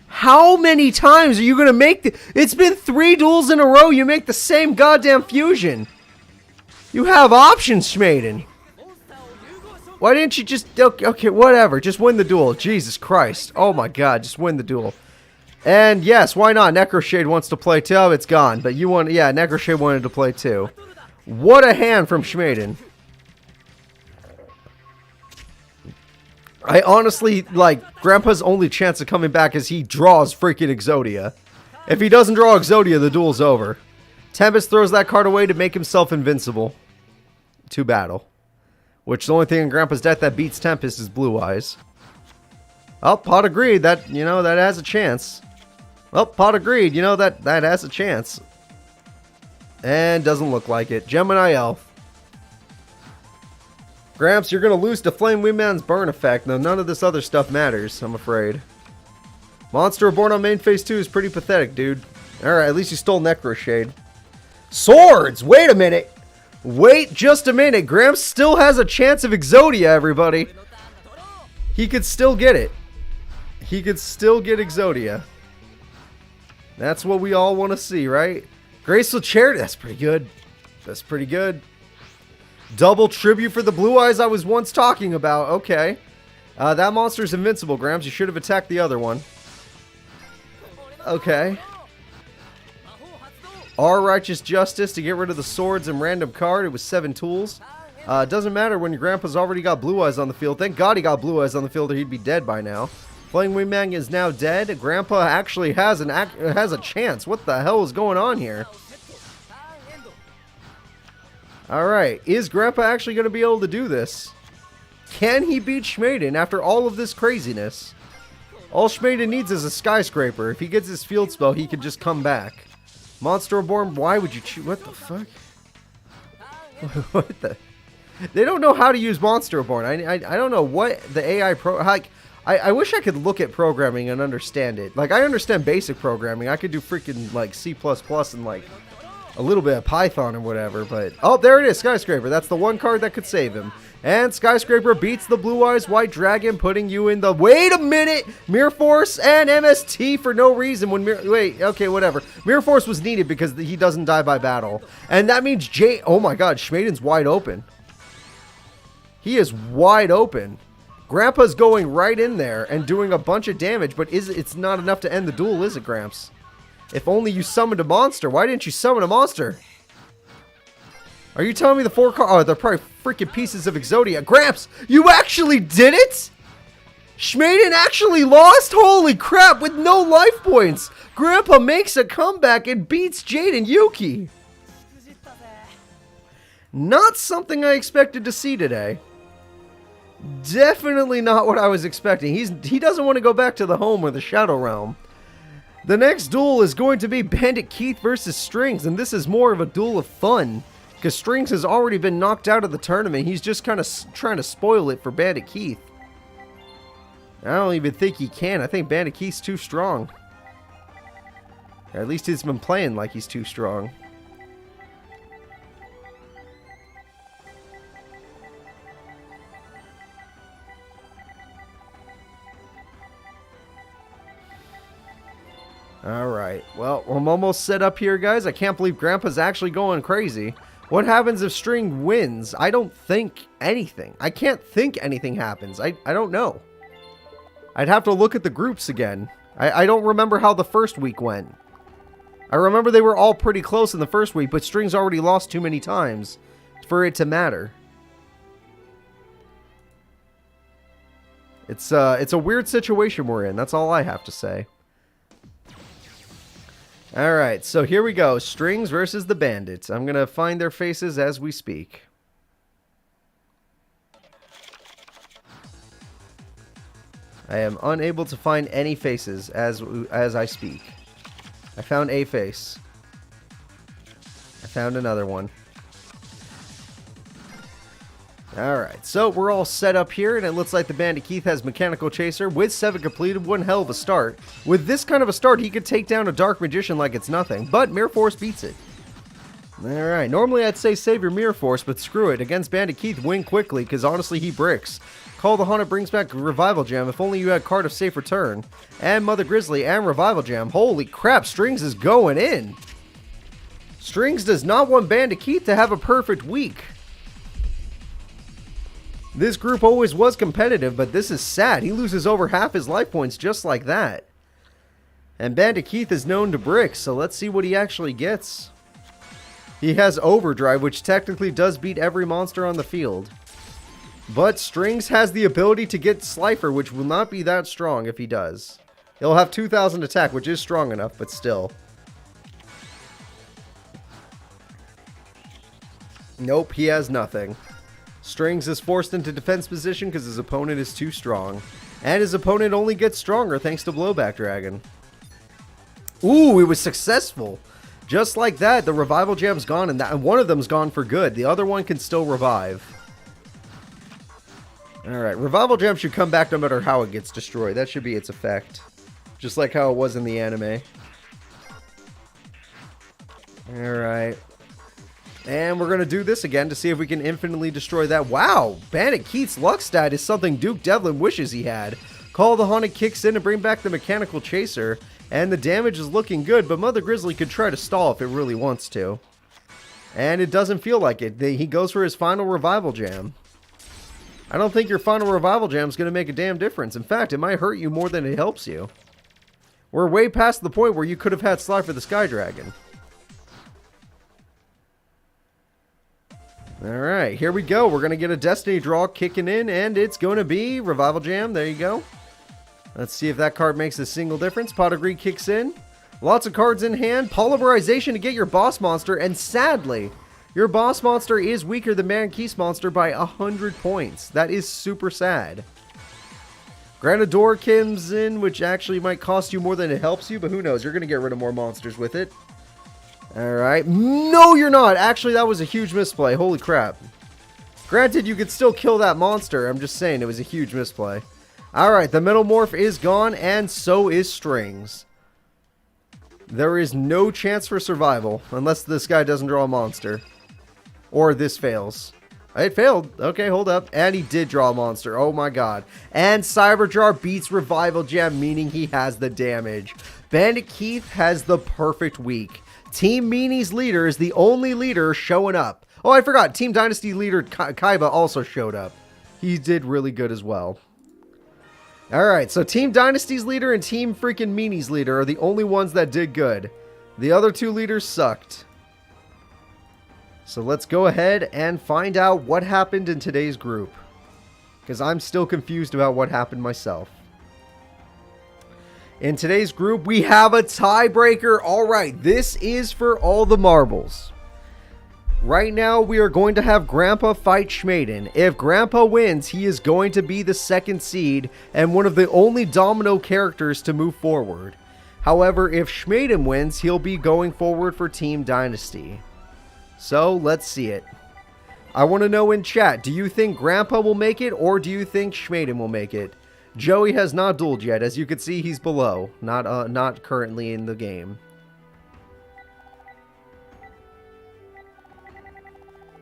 How many times are you going to make it's been 3 duels in a row you make the same goddamn fusion. You have options, Schmaden. Why didn't you just... Okay, whatever. Just win the duel. Jesus Christ. Oh my god, just win the duel. And yes, why not? Necroshade wants to play too. Oh, it's gone. But you want... Yeah, Necroshade wanted to play too. What a hand from Schmaden. I honestly, like, Grandpa's only chance of coming back is he draws freaking Exodia. If he doesn't draw Exodia, the duel's over. Tempest throws that card away to make himself invincible. To battle. Which the only thing in Grandpa's deck that beats Tempest is Blue Eyes. Oh, Pot of Greed, that has a chance. Well, Pot of Greed, that has a chance. And doesn't look like it. Gemini Elf. Gramps, you're going to lose to Flame Wingman's burn effect. Now, none of this other stuff matters, I'm afraid. Monster Reborn on main phase 2 is pretty pathetic, dude. Alright, at least you stole Necroshade. Swords! Wait a minute! Wait just a minute. Gramps still has a chance of Exodia, everybody. He could still get it. He could still get Exodia. That's what we all want to see, right? Graceful Charity. That's pretty good. That's pretty good. Double tribute for the Blue Eyes I was once talking about. Okay. That monster's invincible, Grams. You should have attacked the other one. Okay. Our Righteous Justice to get rid of the swords and random card. It was 7 tools. Doesn't matter when your grandpa's already got Blue Eyes on the field. Thank God he got Blue Eyes on the field or he'd be dead by now. Flaying Wingman is now dead. Grandpa actually has a chance. What the hell is going on here? Alright, is Grandpa actually going to be able to do this? Can he beat Schmaden after all of this craziness? All Schmaden needs is a Skyscraper. If he gets his field spell, he can just come back. Monster Reborn, why would you choose? What the fuck? What the? They don't know how to use Monster Reborn. I don't know what the AI I wish I could look at programming and understand it. Like, I understand basic programming. I could do freaking, like, C++ and, like, a little bit of Python or whatever, but... Oh, there it is, Skyscraper. That's the one card that could save him. And Skyscraper beats the Blue Eyes White Dragon, putting you in the... Wait a minute! Mirror Force and MST for no reason when... Wait, okay, whatever. Mirror Force was needed because he doesn't die by battle. And that means Oh my god, Schmaden's wide open. He is wide open. Grandpa's going right in there and doing a bunch of damage, but it's not enough to end the duel, is it, Gramps? If only you summoned a monster. Why didn't you summon a monster? Are you telling me the 4 cards... Oh, they're probably freaking pieces of Exodia. Gramps, you actually did it? Schmaden actually lost? Holy crap, with no life points. Grandpa makes a comeback and beats Jade and Yuki. Not something I expected to see today. Definitely not what I was expecting. He doesn't want to go back to the home or the Shadow Realm. The next duel is going to be Bandit Keith versus Strings, and this is more of a duel of fun, because Strings has already been knocked out of the tournament. He's just kind of trying to spoil it for Bandit Keith. I don't even think he can. I think Bandit Keith's too strong. Or at least he's been playing like he's too strong. Alright, well, I'm almost set up here, guys. I can't believe Grandpa's actually going crazy. What happens if String wins? I don't think anything. I can't think anything happens. I don't know. I'd have to look at the groups again. I don't remember how the first week went. I remember they were all pretty close in the first week, but String's already lost too many times for it to matter. It's a weird situation we're in. That's all I have to say. Alright, so here we go. Strings versus the Bandits. I'm going to find their faces as we speak. I am unable to find any faces as I speak. I found a face. I found another one. Alright, so we're all set up here, and it looks like the Bandit Keith has Mechanical Chaser with 7 completed. One hell of a start. With this kind of a start, he could take down a Dark Magician like it's nothing, but Mirror Force beats it. Alright, normally I'd say save your Mirror Force, but screw it. Against Bandit Keith, win quickly, because honestly he bricks. Call the Haunted brings back Revival Gem, if only you had Card of Safe Return. And Mother Grizzly and Revival Gem. Holy crap, Strings is going in. Strings does not want Bandit Keith to have a perfect week. This group always was competitive, but this is sad. He loses over half his life points just like that. And Bandit Keith is known to brick, so let's see what he actually gets. He has Overdrive, which technically does beat every monster on the field. But Strings has the ability to get Slifer, which will not be that strong if he does. He'll have 2,000 attack, which is strong enough, but still. Nope, he has nothing. Strings is forced into defense position because his opponent is too strong. And his opponent only gets stronger thanks to Blowback Dragon. Ooh, it was successful. Just like that, the Revival Gem's gone, and one of them's gone for good. The other one can still revive. Alright, Revival Gem should come back no matter how it gets destroyed. That should be its effect. Just like how it was in the anime. Alright. And we're going to do this again to see if we can infinitely destroy that. Wow, Bandit Keith's luck stat is something Duke Devlin wishes he had. Call of the Haunted kicks in to bring back the Mechanical Chaser. And the damage is looking good, but Mother Grizzly could try to stall if it really wants to. And it doesn't feel like it. He goes for his final Revival Jam. I don't think your final Revival Jam is going to make a damn difference. In fact, it might hurt you more than it helps you. We're way past the point where you could have had Sly for the Sky Dragon. Alright, here we go. We're going to get a Destiny draw kicking in, and it's going to be Revival Jam. There you go. Let's see if that card makes a single difference. Pot of Greed kicks in. Lots of cards in hand. Polymerization to get your boss monster, and sadly, your boss monster is weaker than Bandit Keith's monster by 100 points. That is super sad. Granador comes in, which actually might cost you more than it helps you, but who knows? You're going to get rid of more monsters with it. Alright. No, you're not. Actually, that was a huge misplay. Holy crap. Granted, you could still kill that monster. I'm just saying it was a huge misplay. Alright, the Metamorph is gone, and so is Strings. There is no chance for survival, unless this guy doesn't draw a monster. Or this fails. It failed. Okay, hold up. And he did draw a monster. Oh my god. And Cyberjar beats Revival Jam, meaning he has the damage. Bandit Keith has the perfect week. Team Meanie's leader is the only leader showing up. Oh, I forgot. Team Dynasty leader Kaiba also showed up. He did really good as well. Alright, so Team Dynasty's leader and Team freaking Meanie's leader are the only ones that did good. The other two leaders sucked. So let's go ahead and find out what happened in today's group. Because I'm still confused about what happened myself. In today's group, we have a tiebreaker. Alright, this is for all the marbles. Right now, we are going to have Grandpa fight Schmaden. If Grandpa wins, he is going to be the second seed and one of the only Domino characters to move forward. However, if Schmaden wins, he'll be going forward for Team Dynasty. So, let's see it. I want to know in chat, do you think Grandpa will make it or do you think Schmaden will make it? Joey has not dueled yet. As you can see, he's below. Not currently in the game.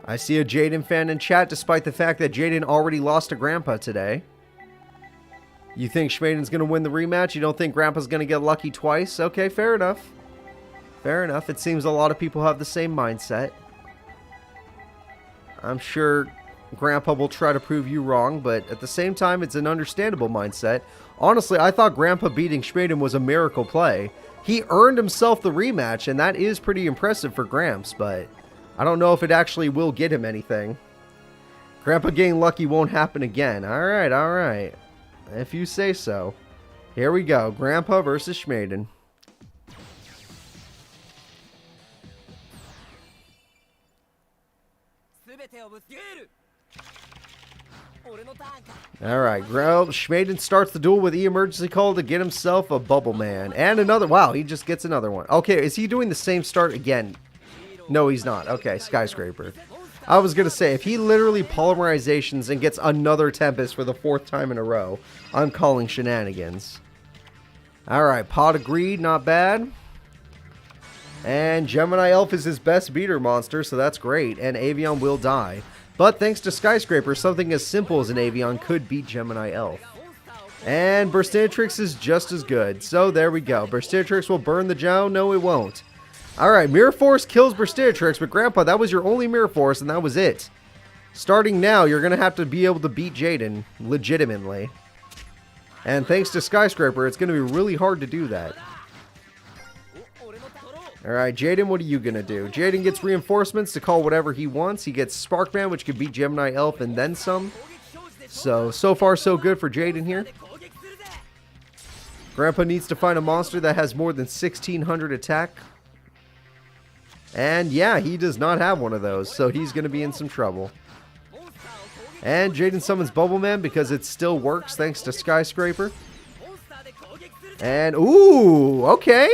I see a Jaden fan in chat, despite the fact that Jaden already lost to Grandpa today. You think Schmaden's going to win the rematch? You don't think Grandpa's going to get lucky twice? Okay, fair enough. Fair enough. It seems a lot of people have the same mindset. I'm sure Grandpa will try to prove you wrong, but at the same time, it's an understandable mindset. Honestly, I thought Grandpa beating Schmaden was a miracle play. He earned himself the rematch, and that is pretty impressive for Gramps, but I don't know if it actually will get him anything. Grandpa getting lucky won't happen again. Alright, alright. If you say so. Here we go. Grandpa versus Schmaden. Alright, Schmaden starts the duel with E-Emergency Call to get himself a Bubble Man. And another. Wow, he just gets another one. Okay, is he doing the same start again? No, he's not. Okay, Skyscraper. I was going to say, if he literally polymerizations and gets another Tempest for the 4th time in a row, I'm calling shenanigans. Alright, Pot of Greed, not bad. And Gemini Elf is his best beater monster, so that's great. And Avion will die. But thanks to Skyscraper, something as simple as an Avion could beat Gemini Elf. And Burstinatrix is just as good. So there we go. Burstinatrix will burn the Jow. No, it won't. Alright, Mirror Force kills Burstinatrix, but Grandpa, that was your only Mirror Force, and that was it. Starting now, you're going to have to be able to beat Jaden, legitimately. And thanks to Skyscraper, it's going to be really hard to do that. Alright, Jaden, what are you going to do? Jaden gets reinforcements to call whatever he wants. He gets Sparkman, which could beat Gemini Elf, and then some. So far so good for Jaden here. Grandpa needs to find a monster that has more than 1600 attack. And yeah, he does not have one of those, so he's going to be in some trouble. And Jaden summons Bubble Man because it still works thanks to Skyscraper. And, ooh, okay.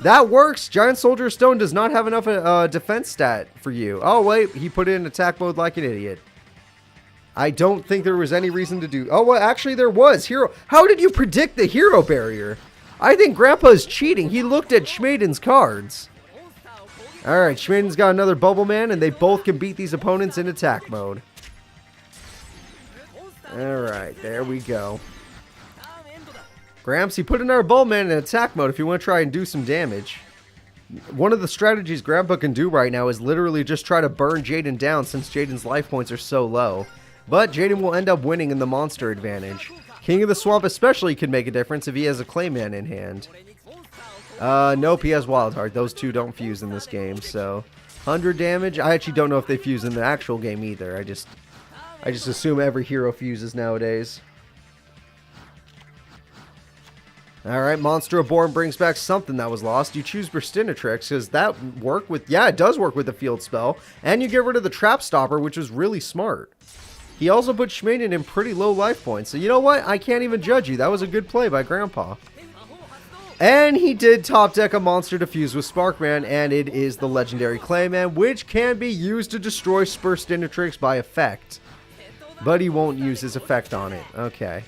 That works. Giant Soldier of Stone does not have enough defense stat for you. Oh, wait, he put it in attack mode like an idiot. I don't think there was any reason to do... Oh, well, actually there was. Hero... How did you predict the hero barrier? I think Grandpa is cheating. He looked at Schmaden's cards. Alright, Schmaden's got another Bubble Man, and they both can beat these opponents in attack mode. Alright, there we go. Gramps, he put another Bubble Man in attack mode if you want to try and do some damage. One of the strategies Grandpa can do right now is literally just try to burn Jaden down since Jaden's life points are so low. But Jaden will end up winning in the monster advantage. King of the Swamp especially can make a difference if he has a Clayman in hand. Nope, he has Wild Heart. Those two don't fuse in this game, so 100 damage. I actually don't know if they fuse in the actual game either. I just assume every hero fuses nowadays. Alright, Monster Reborn brings back something that was lost. You choose Burstinatrix, because that work with... Yeah, it does work with the field spell. And you get rid of the Trap Stopper, which was really smart. He also put Schmaden in pretty low life points. So you know what? I can't even judge you. That was a good play by Grandpa. And he did top deck a monster to fuse with Sparkman, and it is the legendary Clayman, which can be used to destroy Burstinatrix by effect. But he won't use his effect on it. Okay.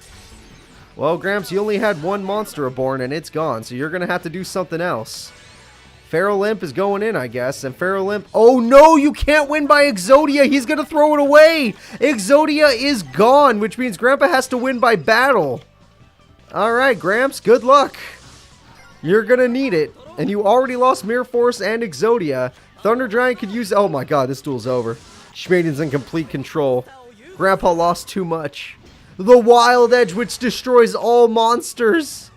Well, Gramps, you only had one Monster Reborn, and it's gone, so you're going to have to do something else. Feral Imp is going in, I guess, and Feral Imp... Oh, no, you can't win by Exodia. He's going to throw it away. Exodia is gone, which means Grandpa has to win by battle. All right, Gramps, good luck. You're going to need it, and you already lost Mirror Force and Exodia. Thunder Giant could use... Oh, my God, this duel's over. Schmaden's in complete control. Grandpa lost too much. The Wild Edge, which destroys all monsters.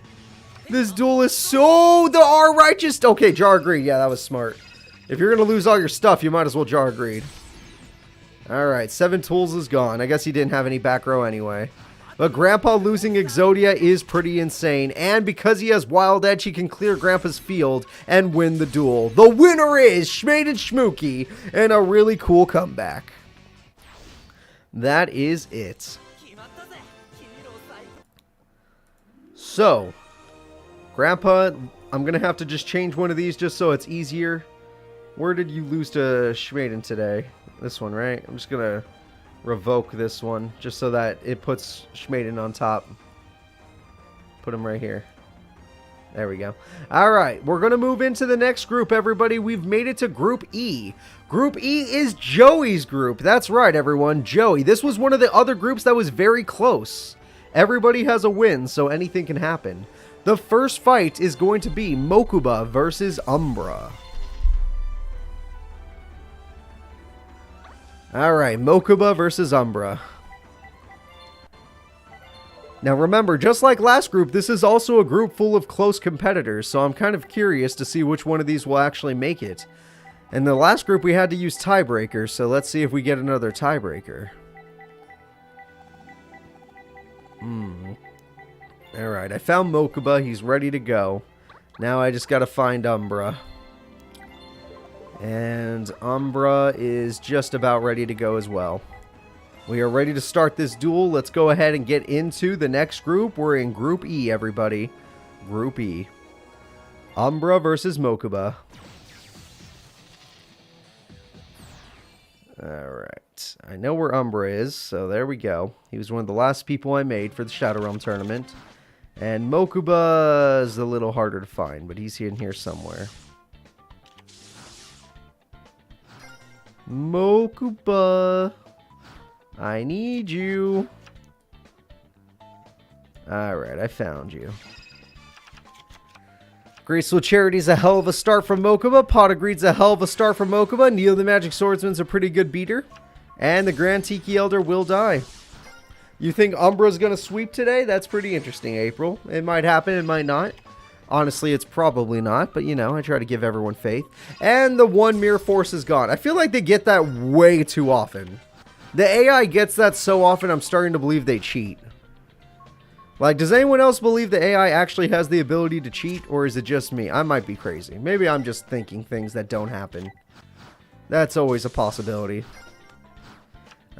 This duel is so... The R-Righteous... Okay, Jar of Greed. Yeah, that was smart. If you're going to lose all your stuff, you might as well Jar of Greed. Alright, 7 Tools is gone. I guess he didn't have any back row anyway. But Grandpa losing Exodia is pretty insane. And because he has Wild Edge, he can clear Grandpa's field and win the duel. The winner is Schmaden Schmooky, and a really cool comeback. That is it. So, Grandpa, I'm going to have to just change one of these just so it's easier. Where did you lose to Schmaden today? This one, right? I'm just going to revoke this one just so that it puts Schmaden on top. Put him right here. There we go. All right, we're going to move into the next group, everybody. We've made it to Group E. Group E is Joey's group. That's right, everyone. Joey. This was one of the other groups that was very close. Everybody has a win, so anything can happen. The first fight is going to be Mokuba versus Umbra. Alright, Mokuba versus Umbra. Now remember, just like last group, this is also a group full of close competitors, so I'm kind of curious to see which one of these will actually make it. In the last group, we had to use tiebreakers, so let's see if we get another tiebreaker. Alright, I found Mokuba. He's ready to go. Now I just gotta find Umbra. And Umbra is just about ready to go as well. We are ready to start this duel. Let's go ahead and get into the next group. We're in Group E, everybody. Group E. Umbra versus Mokuba. Alright. I know where Umbra is, so there we go. He was one of the last people I made for the Shadow Realm tournament. And Mokuba is a little harder to find, but he's in here somewhere. Mokuba, I need you. Alright, I found you. Graceful Charity's a hell of a start from Mokuba. Pot of Greed's a hell of a start from Mokuba. Neil the Magic Swordsman's a pretty good beater. And the Grand Tiki Elder will die. You think Umbra's going to sweep today? That's pretty interesting, April. It might happen, it might not. Honestly, it's probably not, but you know, I try to give everyone faith. And the one Mirror Force is gone. I feel like they get that way too often. The AI gets that so often, I'm starting to believe they cheat. Like, does anyone else believe the AI actually has the ability to cheat, or is it just me? I might be crazy. Maybe I'm just thinking things that don't happen. That's always a possibility.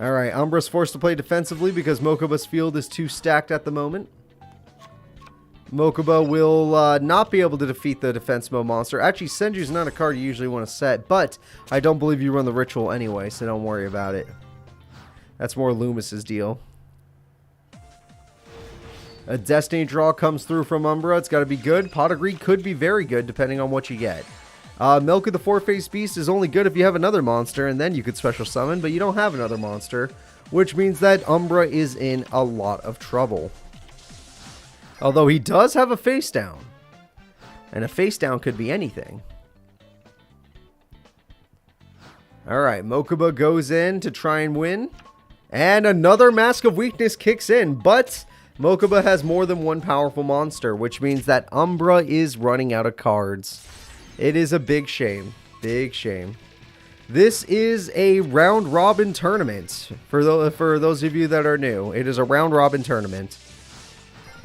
Alright, Umbra's forced to play defensively because Mokuba's field is too stacked at the moment. Mokuba will not be able to defeat the defense mode monster. Actually, Senju's not a card you usually want to set, but I don't believe you run the ritual anyway, so don't worry about it. That's more Loomis's deal. A Destiny draw comes through from Umbra. It's got to be good. Pot of Greed could be very good, depending on what you get. Milk of the Four-Faced Beast is only good if you have another monster, and then you could special summon, but you don't have another monster, which means that Umbra is in a lot of trouble. Although he does have a face down. And a face down could be anything. Alright, Mokuba goes in to try and win. And another Mask of Weakness kicks in, but Mokuba has more than one powerful monster, which means that Umbra is running out of cards. It is a big shame. Big shame. This is a round-robin tournament. For those of you that are new, it is a round-robin tournament.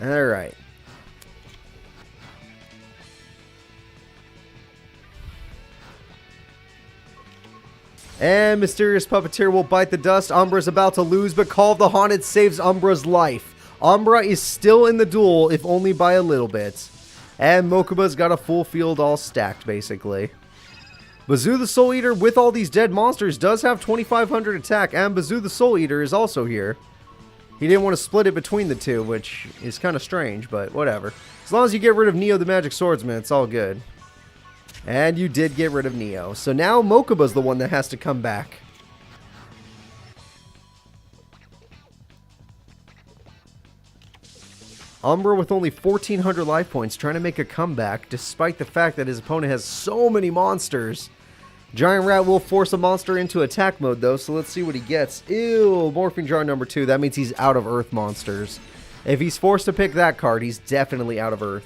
Alright. And Mysterious Puppeteer will bite the dust. Umbra's about to lose, but Call of the Haunted saves Umbra's life. Umbra is still in the duel, if only by a little bit. And Mokuba's got a full field all stacked, basically. Bazoo the Soul Eater, with all these dead monsters, does have 2,500 attack, and Bazoo the Soul Eater is also here. He didn't want to split it between the two, which is kind of strange, but whatever. As long as you get rid of Neo the Magic Swordsman, it's all good. And you did get rid of Neo. So now Mokuba's the one that has to come back. Umbra with only 1,400 life points trying to make a comeback despite the fact that his opponent has so many monsters. Giant Rat will force a monster into attack mode though, so let's see what he gets. Ew, Morphing Jar number 2. That means he's out of Earth monsters. If he's forced to pick that card, he's definitely out of Earth.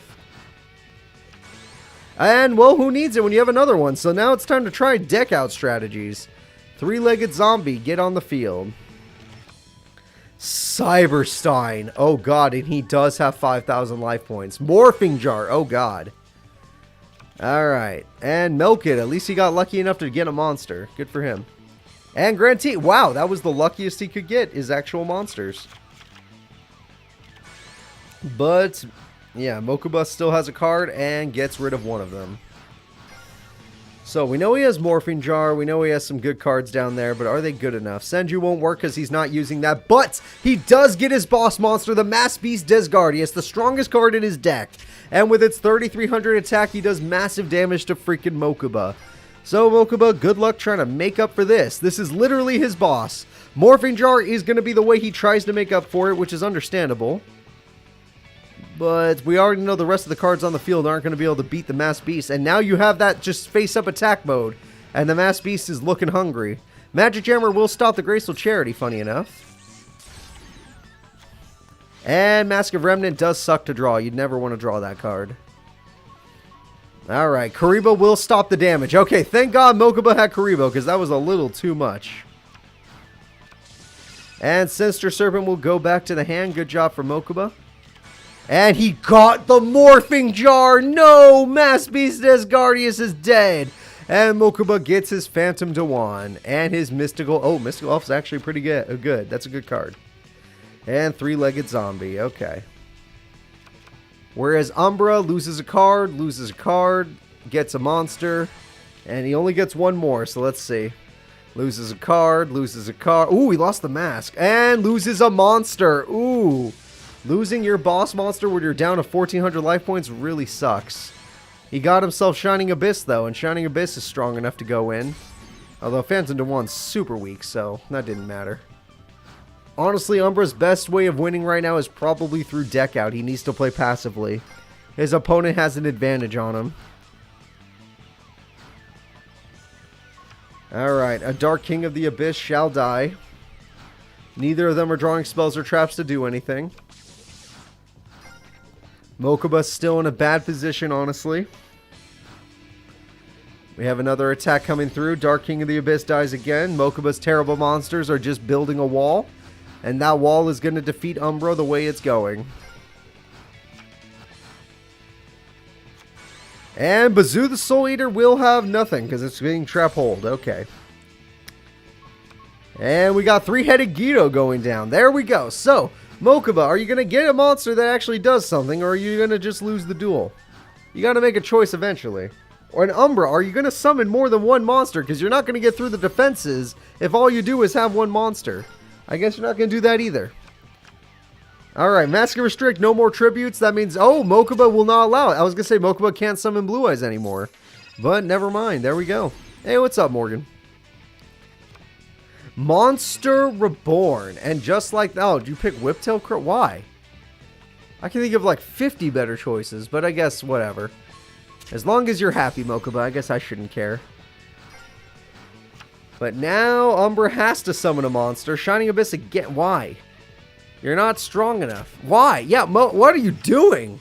And, well, who needs it when you have another one? So now it's time to try deck out strategies. Three-legged zombie, get on the field. Cyberstein. Oh, God, and he does have 5,000 life points. Morphing Jar. Oh, God. Alright. And Milk It. At least he got lucky enough to get a monster. Good for him. And Grantee. Wow, that was the luckiest he could get, is actual monsters. But, yeah, Mokuba still has a card and gets rid of one of them. So, we know he has Morphing Jar, we know he has some good cards down there, but are they good enough? Senju won't work because he's not using that, but he does get his boss monster, the Mass Beast Desgardius, the strongest card in his deck. And with its 3,300 attack, he does massive damage to freaking Mokuba. So, Mokuba, good luck trying to make up for this. This is literally his boss. Morphing Jar is going to be the way he tries to make up for it, which is understandable. But we already know the rest of the cards on the field aren't going to be able to beat the Mass Beast. And now you have that just face-up attack mode. And the Mass Beast is looking hungry. Magic Jammer will stop the Graceful Charity, funny enough. And Mask of Remnant does suck to draw. You'd never want to draw that card. Alright, Karibo will stop the damage. Okay, thank God Mokuba had Karibo, because that was a little too much. And Sinister Serpent will go back to the hand. Good job for Mokuba. And he got the Morphing Jar. No! Mass Beast Desgardius is dead. And Mokuba gets his Phantom Dewan. And his Mystical... Oh, Mystical Elf is actually pretty good. That's a good card. And Three-Legged Zombie. Okay. Whereas Umbra loses a card, gets a monster. And he only gets one more, so let's see. Loses a card. Ooh, he lost the mask. And loses a monster. Ooh. Losing your boss monster when you're down to 1,400 life points really sucks. He got himself Shining Abyss, though, and Shining Abyss is strong enough to go in. Although Phantom Dewan's super weak, so that didn't matter. Honestly, Umbra's best way of winning right now is probably through deck out. He needs to play passively. His opponent has an advantage on him. Alright, a Dark King of the Abyss shall die. Neither of them are drawing spells or traps to do anything. Mokuba's still in a bad position, honestly. We have another attack coming through. Dark King of the Abyss dies again. Mokuba's terrible monsters are just building a wall. And that wall is going to defeat Umbra the way it's going. And Bazoo the Soul Eater will have nothing because it's being trap hold. Okay. And we got Three-Headed Guido going down. There we go. So, Mokuba, are you going to get a monster that actually does something, or are you going to just lose the duel? You got to make a choice eventually. Or an Umbra, are you going to summon more than one monster? Because you're not going to get through the defenses if all you do is have one monster. I guess you're not going to do that either. Alright, Mask of Restrict, no more tributes. That means, oh, Mokuba will not allow it. I was going to say Mokuba can't summon Blue Eyes anymore. But never mind. There we go. Hey, what's up, Morgan? Monster Reborn. And just like... Oh, did you pick Whiptail Crow? Why? I can think of like 50 better choices, but I guess whatever. As long as you're happy, Mokuba, I guess I shouldn't care. But now Umbra has to summon a monster. Shining Abyss again. Why? You're not strong enough. Why? Yeah, what are you doing?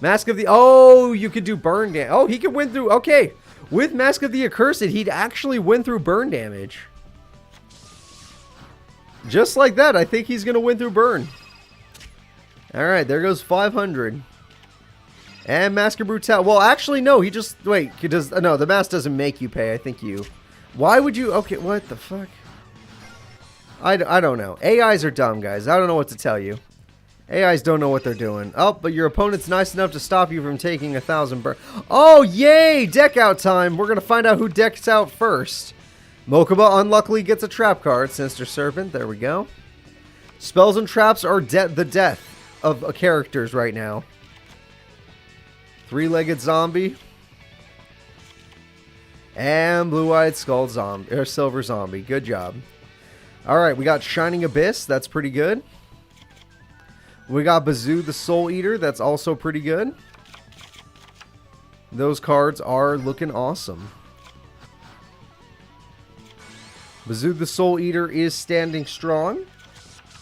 Mask of the... Oh, you could do burn damage. Oh, he could win through... Okay. With Mask of the Accursed, he'd actually win through burn damage. Just like that, I think he's going to win through burn. Alright, there goes 500. And Mask of Brutality. Well, actually, no. He just... Wait. He does... No, the mask doesn't make you pay. I think you... Why would you... Okay, what the fuck? I don't know. AIs are dumb, guys. I don't know what to tell you. AIs don't know what they're doing. Oh, but your opponent's nice enough to stop you from taking 1,000 burn. Oh, yay! Deck out time. We're going to find out who decks out first. Mokuba unluckily gets a trap card. Sinister Serpent. There we go. Spells and traps are the death of characters right now. Three-legged zombie. And blue-eyed skull zombie. Or silver zombie. Good job. Alright, we got Shining Abyss. That's pretty good. We got Bazoo the Soul Eater. That's also pretty good. Those cards are looking awesome. Bazoo the Soul Eater is standing strong.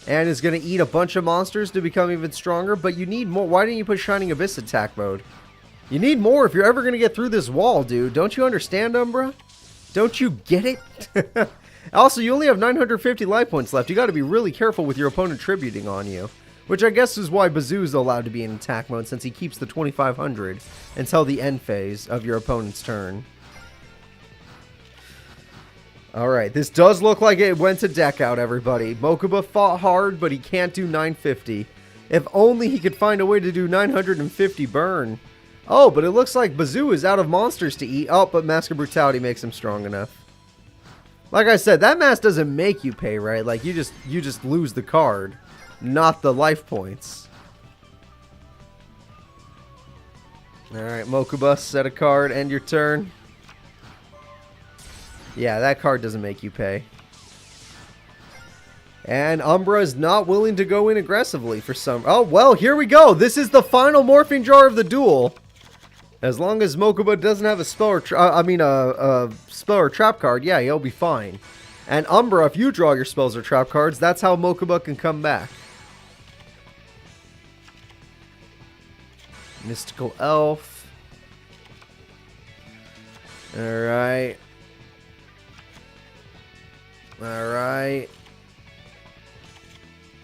And is going to eat a bunch of monsters to become even stronger. But you need more. Why didn't you put Shining Abyss attack mode? You need more if you're ever going to get through this wall, dude. Don't you understand, Umbra? Don't you get it? Also, you only have 950 life points left. You got to be really careful with your opponent tributing on you. Which I guess is why Bazoo's allowed to be in attack mode, since he keeps the 2500 until the end phase of your opponent's turn. Alright, this does look like it went to deck out, everybody. Mokuba fought hard, but he can't do 950. If only he could find a way to do 950 burn. Oh, but it looks like Bazoo is out of monsters to eat. Oh, but Mask of Brutality makes him strong enough. Like I said, that mask doesn't make you pay, right? Like, you just lose the card, not the life points. Alright, Mokuba, set a card, end your turn. Yeah, that card doesn't make you pay. And Umbra is not willing to go in aggressively for some... Oh, well, here we go. This is the final Morphing Jar of the duel. As long as Mokuba doesn't have a spell or a spell or trap card, yeah, he'll be fine. And Umbra, if you draw your spells or trap cards, that's how Mokuba can come back. Mystical Elf. Alright. Alright.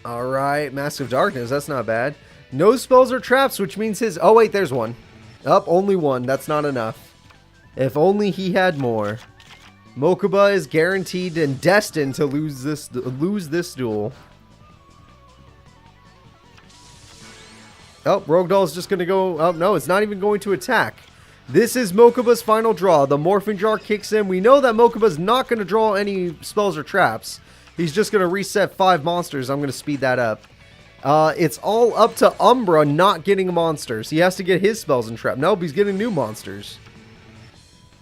Alright. Mask of Darkness, that's not bad. No spells or traps, which means his... Oh, wait, there's one. Up, only one. That's not enough. If only he had more. Mokuba is guaranteed and destined to lose this duel. Oh, Rogue Doll is just going to go... Oh, no, it's not even going to attack. This is Mokuba's final draw. The Morphing Jar kicks in. We know that Mokuba's not going to draw any spells or traps. He's just going to reset 5 monsters. I'm going to speed that up. It's all up to Umbra not getting monsters. He has to get his spells and trap. Nope, he's getting new monsters.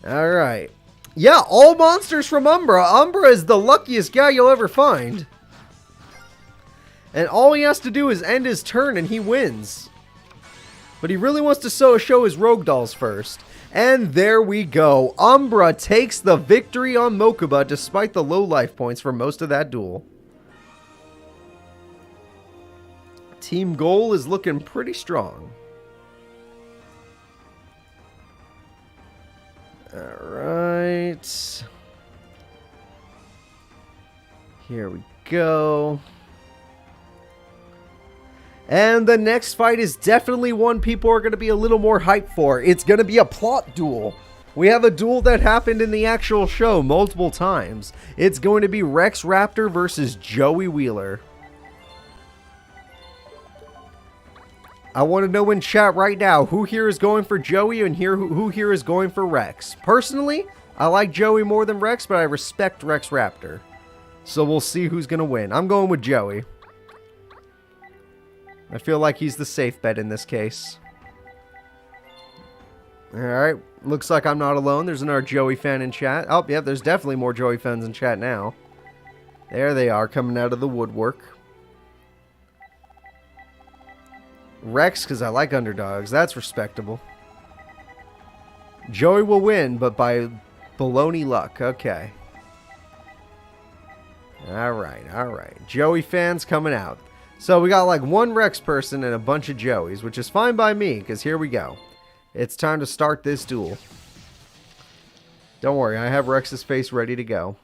Alright. Yeah, all monsters from Umbra. Umbra is the luckiest guy you'll ever find. And all he has to do is end his turn and he wins. But he really wants to show his Rogue Dolls first. And there we go. Umbra takes the victory on Mokuba despite the low life points for most of that duel. Team Goal is looking pretty strong. Alright. Here we go. And the next fight is definitely one people are going to be a little more hyped for. It's going to be a plot duel. We have a duel that happened in the actual show multiple times. It's going to be Rex Raptor versus Joey Wheeler. I want to know in chat right now who here is going for Joey and who here is going for Rex. Personally, I like Joey more than Rex, but I respect Rex Raptor. So we'll see who's going to win. I'm going with Joey. I feel like he's the safe bet in this case. Alright, looks like I'm not alone. There's another Joey fan in chat. Oh, yeah, there's definitely more Joey fans in chat now. There they are, coming out of the woodwork. Rex, because I like underdogs. That's respectable. Joey will win, but by baloney luck. Okay. Alright. Joey fans coming out. So we got like one Rex person and a bunch of Joeys, which is fine by me, because here we go. It's time to start this duel. Don't worry, I have Rex's face ready to go.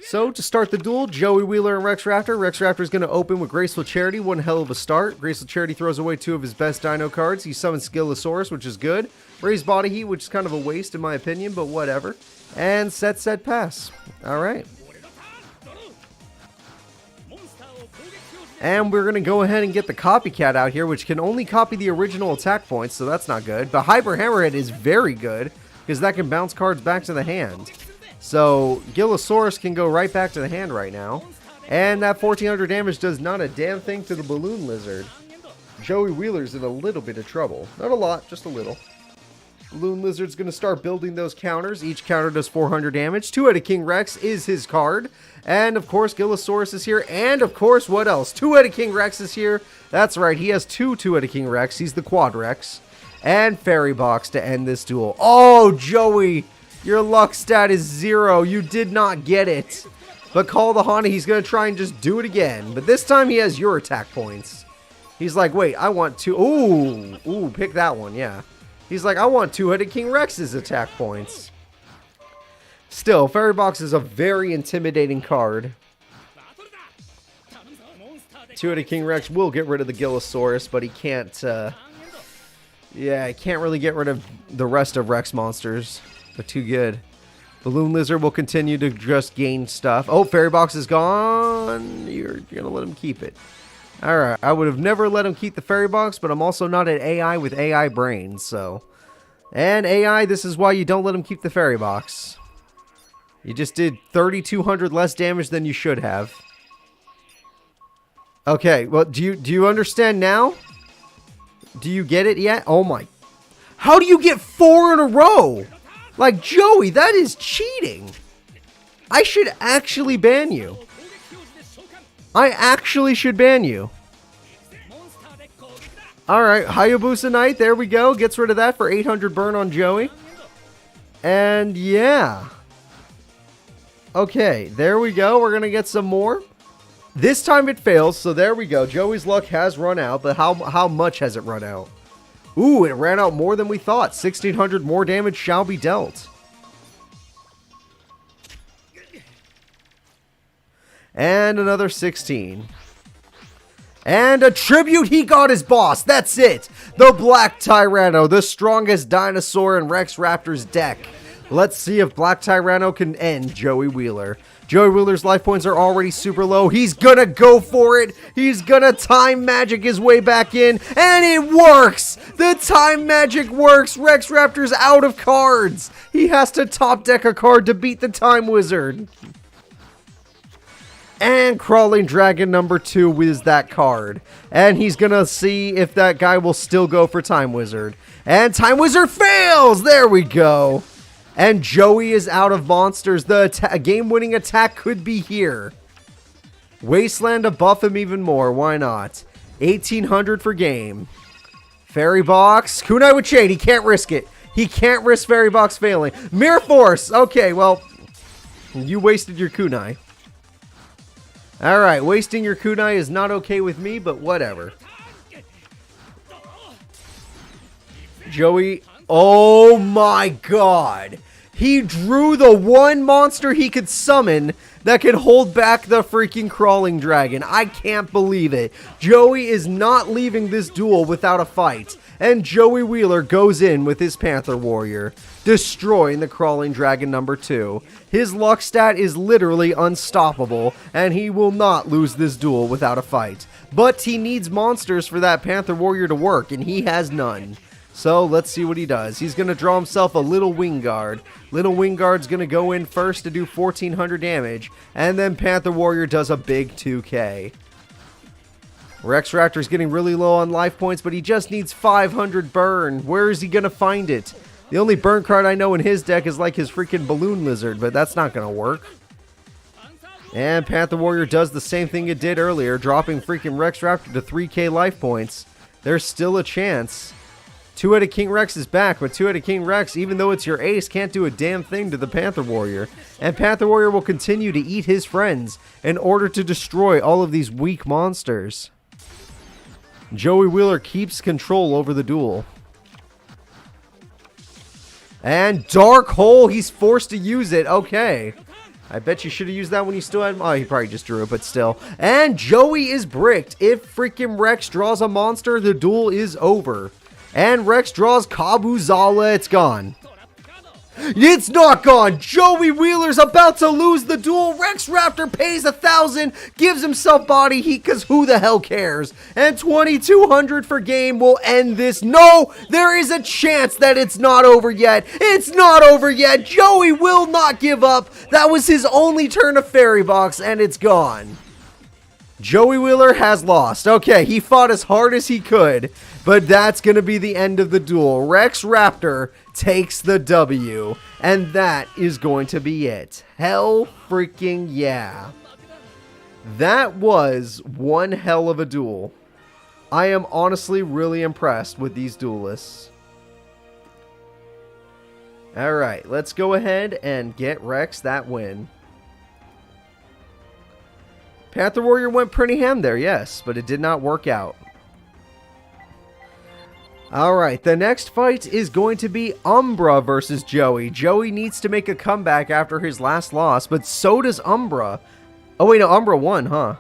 So, to start the duel, Joey Wheeler and Rex Raptor. Rex Raptor is going to open with Graceful Charity. One hell of a start. Graceful Charity throws away two of his best dino cards. He summons Skillosaurus, which is good. Raised Body Heat, which is kind of a waste in my opinion, but whatever. And set pass. Alright. And we're going to go ahead and get the Copycat out here, which can only copy the original attack points, so that's not good. But Hyper Hammerhead is very good, because that can bounce cards back to the hand. So, Gillosaurus can go right back to the hand right now. And that 1400 damage does not a damn thing to the Balloon Lizard. Joey Wheeler's in a little bit of trouble. Not a lot, just a little. Balloon Lizard's going to start building those counters. Each counter does 400 damage. Two-Headed King Rex is his card. And, of course, Gillosaurus is here. And, of course, what else? Two-Headed King Rex is here. That's right, he has two Two-Headed King Rex. He's the Quad Rex. And Fairy Box to end this duel. Oh, Joey! Your luck stat is 0. You did not get it. But Call the Haunted, he's going to try and just do it again. But this time he has your attack points. He's like, wait, I want two. Ooh, pick that one, yeah. He's like, I want Two-Headed King Rex's attack points. Still, Fairy Box is a very intimidating card. Two-Headed King Rex will get rid of the Gillosaurus, but he can't, yeah, he can't really get rid of the rest of Rex monsters. They're too good. Balloon Lizard will continue to just gain stuff. Oh, Fairy Box is gone. You're going to let him keep it. Alright, I would have never let him keep the Fairy Box, but I'm also not an AI with AI brains, so. And AI, this is why you don't let him keep the Fairy Box. You just did 3,200 less damage than you should have. Okay, well, do you understand now? Do you get it yet? Oh my. How do you get 4 in a row? Like, Joey, that is cheating. I should actually ban you. I actually should ban you. Alright, Hayabusa Knight, there we go. Gets rid of that for 800 burn on Joey. And yeah. Okay, there we go. We're going to get some more. This time it fails, so there we go. Joey's luck has run out, but how much has it run out? Ooh, it ran out more than we thought. 1,600 more damage shall be dealt. And another 16. And a tribute he got his boss. That's it. The Black Tyranno, the strongest dinosaur in Rex Raptor's deck. Let's see if Black Tyranno can end Joey Wheeler. Joey Wheeler's life points are already super low. He's gonna go for it. He's gonna time magic his way back in. And it works! The time magic works! Rex Raptor's out of cards. He has to top deck a card to beat the Time Wizard. And Crawling Dragon number 2 is that card. And he's gonna see if that guy will still go for Time Wizard. And Time Wizard fails! There we go. And Joey is out of monsters. The game-winning attack could be here. Wasteland to buff him even more. Why not? 1,800 for game. Fairy Box. Kunai with Chain. He can't risk it. He can't risk Fairy Box failing. Mirror Force. Okay, well, you wasted your Kunai. Alright, wasting your Kunai is not okay with me, but whatever. Joey. Oh my god. He drew the one monster he could summon that could hold back the freaking Crawling Dragon. I can't believe it. Joey is not leaving this duel without a fight. And Joey Wheeler goes in with his Panther Warrior, destroying the Crawling Dragon number 2. His luck stat is literally unstoppable, and he will not lose this duel without a fight. But he needs monsters for that Panther Warrior to work, and he has none. So let's see what he does. He's going to draw himself a Little Wingard. Little Wingard's going to go in first to do 1,400 damage. And then Panther Warrior does a big 2k. Rex Raptor's getting really low on life points, but he just needs 500 burn. Where is he going to find it? The only burn card I know in his deck is like his freaking Balloon Lizard, but that's not going to work. And Panther Warrior does the same thing it did earlier, dropping freaking Rex Raptor to 3k life points. There's still a chance. Two-Headed King Rex is back, but Two-Headed King Rex, even though it's your ace, can't do a damn thing to the Panther Warrior. And Panther Warrior will continue to eat his friends in order to destroy all of these weak monsters. Joey Wheeler keeps control over the duel. And Dark Hole, he's forced to use it. Okay. I bet you should have used that when you still had... Oh, he probably just drew it, but still. And Joey is bricked. If freaking Rex draws a monster, the duel is over. And Rex draws Kabuzala. It's gone. It's not gone. Joey Wheeler's about to lose the duel. Rex Raptor pays 1,000, gives himself body heat because who the hell cares? And 2,200 for game will end this. No, there is a chance that it's not over yet. It's not over yet. Joey will not give up. That was his only turn of Fairy Box, and it's gone. Joey Wheeler has lost. Okay, he fought as hard as he could, but that's going to be the end of the duel. Rex Raptor takes the W, and that is going to be it. Hell freaking yeah. That was one hell of a duel. I am honestly really impressed with these duelists. Alright, let's go ahead and get Rex that win. Panther Warrior went pretty ham there, yes, but it did not work out. Alright, the next fight is going to be Umbra versus Joey. Joey needs to make a comeback after his last loss, but so does Umbra. Oh wait, no, Umbra won, huh?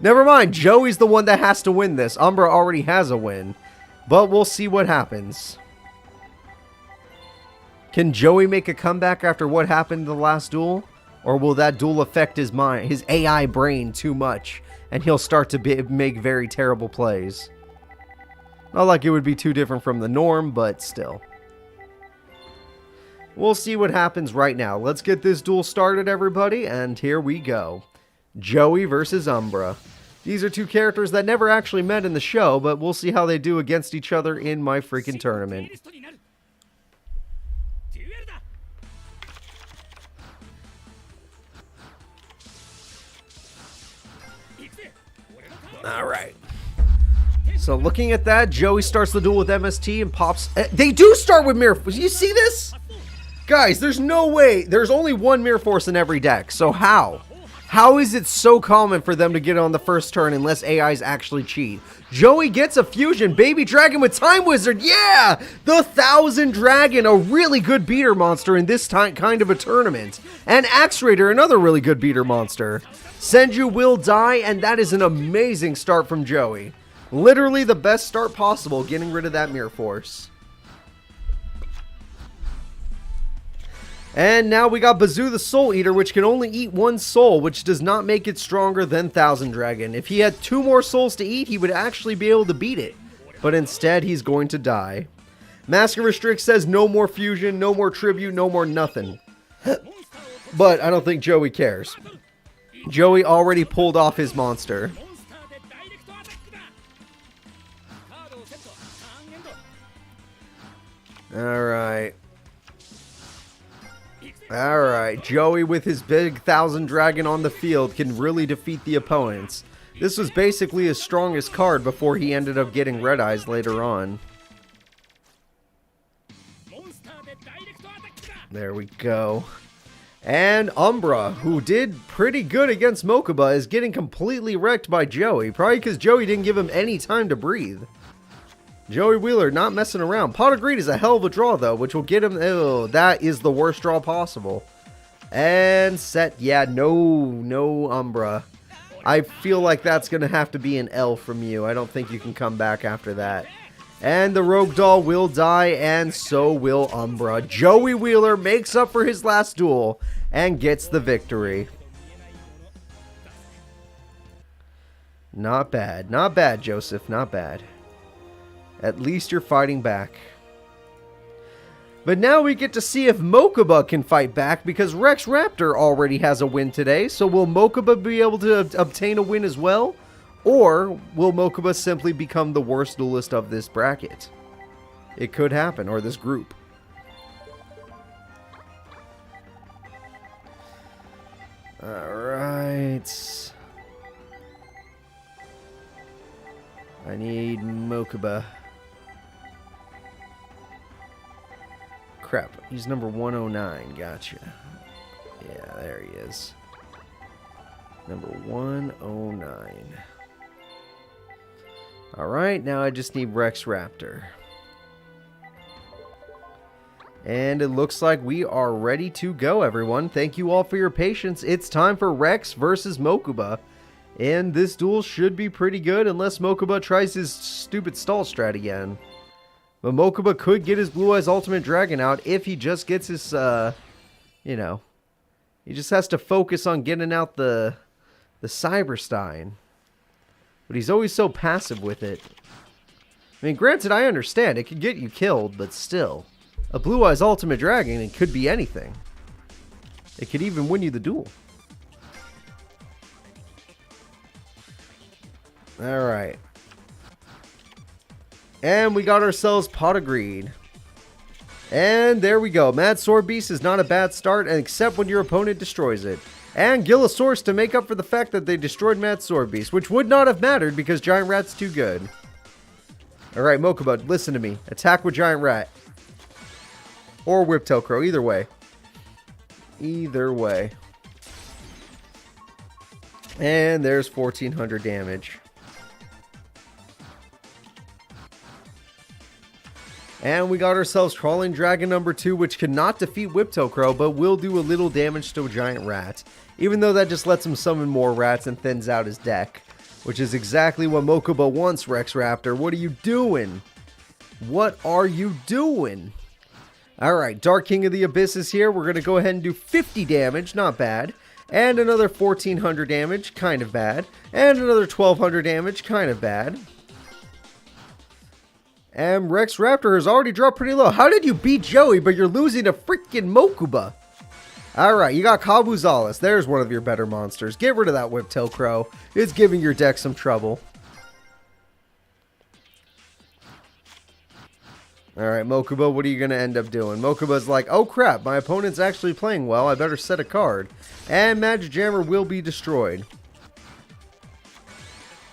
Never mind, Joey's the one that has to win this. Umbra already has a win, but we'll see what happens. Can Joey make a comeback after what happened in the last duel? Or will that duel affect his mind, his AI brain too much, and he'll start to make very terrible plays? Not like it would be too different from the norm, but still. We'll see what happens right now. Let's get this duel started, everybody, and here we go. Joey versus Umbra. These are two characters that never actually met in the show, but we'll see how they do against each other in my freaking tournament. Alright. So looking at that, Joey starts the duel with MST and pops... They do start with Mirror Force. You see this? Guys, there's no way. There's only one Mirror Force in every deck. So how? How is it so common for them to get on the first turn unless AIs actually cheat? Joey gets a fusion. Baby Dragon with Time Wizard. Yeah! The 1,000 Dragon, a really good beater monster in this kind of a tournament. And Axe Raider, another really good beater monster. Senju will die, and that is an amazing start from Joey. Literally the best start possible, getting rid of that Mirror Force. And now we got Bazoo the Soul Eater, which can only eat one soul, which does not make it stronger than 1,000 Dragon. If he had 2 more souls to eat, he would actually be able to beat it. But instead, he's going to die. Mask and Restrict says no more fusion, no more tribute, no more nothing. But I don't think Joey cares. Joey already pulled off his monster. Alright. Alright, Joey with his big 1,000 Dragon on the field can really defeat the opponents. This was basically his strongest card before he ended up getting Red Eyes later on. There we go. And Umbra, who did pretty good against Mokuba, is getting completely wrecked by Joey. Probably because Joey didn't give him any time to breathe. Joey Wheeler not messing around. Pot of Greed is a hell of a draw, though, which will get him... Oh, that is the worst draw possible. And set. Yeah, no Umbra. I feel like that's going to have to be an L from you. I don't think you can come back after that. And the Rogue Doll will die, and so will Umbra. Joey Wheeler makes up for his last duel and gets the victory. Not bad. Not bad, Joseph. Not bad. At least you're fighting back. But now we get to see if Mokuba can fight back, because Rex Raptor already has a win today. So will Mokuba be able to obtain a win as well? Or will Mokuba simply become the worst duelist of this bracket? It could happen, or this group. Alright. I need Mokuba. Crap, he's number 109. Gotcha. Yeah, there he is. Number 109. Alright, now I just need Rex Raptor. And it looks like we are ready to go, everyone. Thank you all for your patience. It's time for Rex versus Mokuba. And this duel should be pretty good unless Mokuba tries his stupid stall strat again. But Mokuba could get his Blue Eyes Ultimate Dragon out if he just gets his, you know, he just has to focus on getting out the Cyberstein. But he's always so passive with it. I mean, granted, I understand. It could get you killed, but still. A Blue Eyes Ultimate Dragon, it could be anything. It could even win you the duel. Alright. And we got ourselves Pot of Greed. And there we go. Mad Sword Beast is not a bad start, except when your opponent destroys it. And Gillosaurus to make up for the fact that they destroyed Mad Sword Beast, which would not have mattered because Giant Rat's too good. Alright, Mokuba, listen to me. Attack with Giant Rat. Or Whiptail Crow, either way. Either way. And there's 1400 damage. And we got ourselves Crawling Dragon number 2, which cannot defeat Whiptail Crow, but will do a little damage to a Giant Rat. Even though that just lets him summon more rats and thins out his deck. Which is exactly what Mokuba wants, Rex Raptor. What are you doing? What are you doing? Alright, Dark King of the Abyss is here. We're going to go ahead and do 50 damage, not bad. And another 1400 damage, kind of bad. And another 1200 damage, kind of bad. And Rex Raptor has already dropped pretty low. How did you beat Joey, but you're losing to freaking Mokuba? Alright, you got Kabuzalis. There's one of your better monsters. Get rid of that Whiptail Crow. It's giving your deck some trouble. Alright, Mokuba, what are you going to end up doing? Mokuba's like, oh crap, my opponent's actually playing well. I better set a card. And Magic Jammer will be destroyed.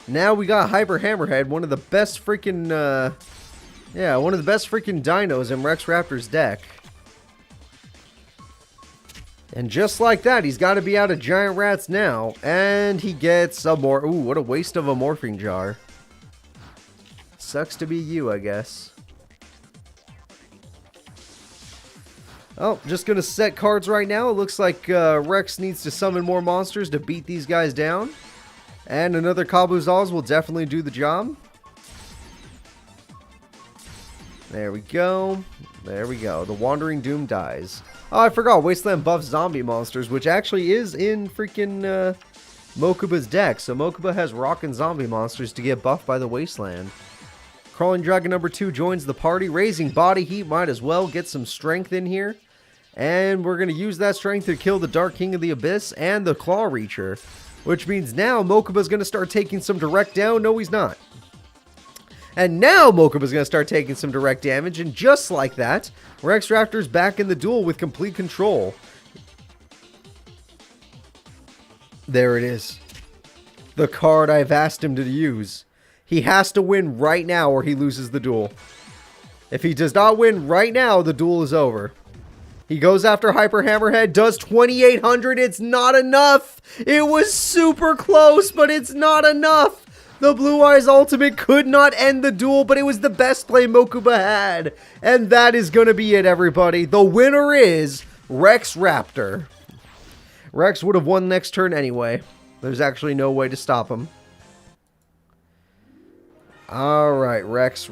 Now we got Hyper Hammerhead, one of the best freaking, one of the best freaking dinos in Rex Raptor's deck. And just like that, he's got to be out of Giant Rats now. And he gets a more... Ooh, what a waste of a Morphing Jar. Sucks to be you, I guess. Oh, just going to set cards right now. It looks like Rex needs to summon more monsters to beat these guys down. And another Kabuzalis will definitely do the job. There we go. There we go. The Wandering Doom dies. Oh, I forgot. Wasteland buffs zombie monsters, which actually is in freaking Mokuba's deck. So Mokuba has rock and zombie monsters to get buffed by the Wasteland. Crawling Dragon number 2 joins the party. Raising body heat, might as well get some strength in here. And we're going to use that strength to kill the Dark King of the Abyss and the Claw Reacher. Which means now Mokuba's going to start taking some direct down. No, he's not. And now Mokuba's going to start taking some direct damage. And just like that, Rex Raptor's back in the duel with complete control. There it is. The card I've asked him to use. He has to win right now or he loses the duel. If he does not win right now, the duel is over. He goes after Hyper Hammerhead, does 2,800. It's not enough. It was super close, but it's not enough. The Blue Eyes Ultimate could not end the duel, but it was the best play Mokuba had. And that is going to be it, everybody. The winner is Rex Raptor. Rex would have won next turn anyway. There's actually no way to stop him. Alright, Rex.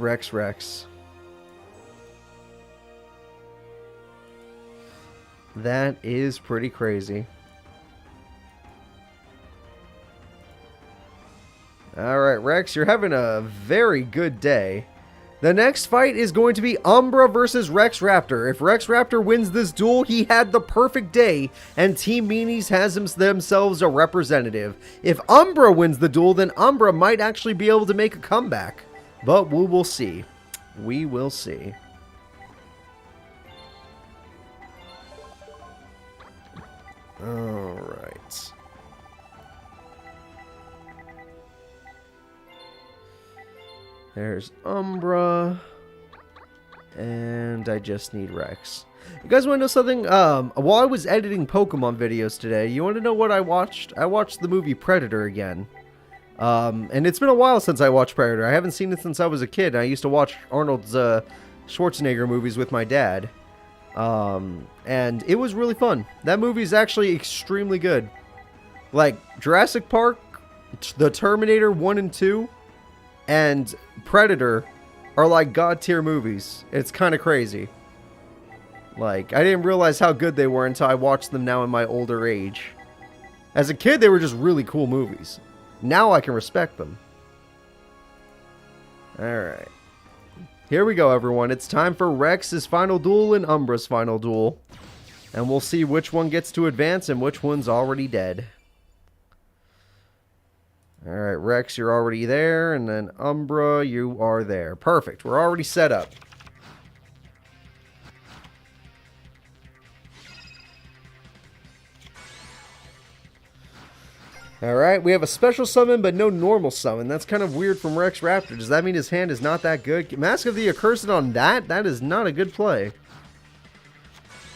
That is pretty crazy. Alright, Rex, you're having a very good day. The next fight is going to be Umbra versus Rex Raptor. If Rex Raptor wins this duel, he had the perfect day, and Team Meanies has themselves a representative. If Umbra wins the duel, then Umbra might actually be able to make a comeback. But we will see. We will see. Alright. There's Umbra. And I just need Rex. You guys want to know something? While I was editing Pokemon videos today, you want to know what I watched? I watched the movie Predator again. And it's been a while since I watched Predator. I haven't seen it since I was a kid. I used to watch Arnold's Schwarzenegger movies with my dad. And it was really fun. That movie is actually extremely good. Like, Jurassic Park, The Terminator 1 and 2, and Predator are like god tier movies. It's kind of crazy. Like, I didn't realize how good they were until I watched them now in my older age. As a kid, they were just really cool movies. Now I can respect them. Alright. Here we go, everyone. It's time for Rex's final duel and Umbra's final duel. And we'll see which one gets to advance and which one's already dead. Alright, Rex, you're already there. And then Umbra, you are there. Perfect. We're already set up. Alright, we have a special summon, but no normal summon. That's kind of weird from Rex Raptor. Does that mean his hand is not that good? Mask of the Accursed on that? That is not a good play.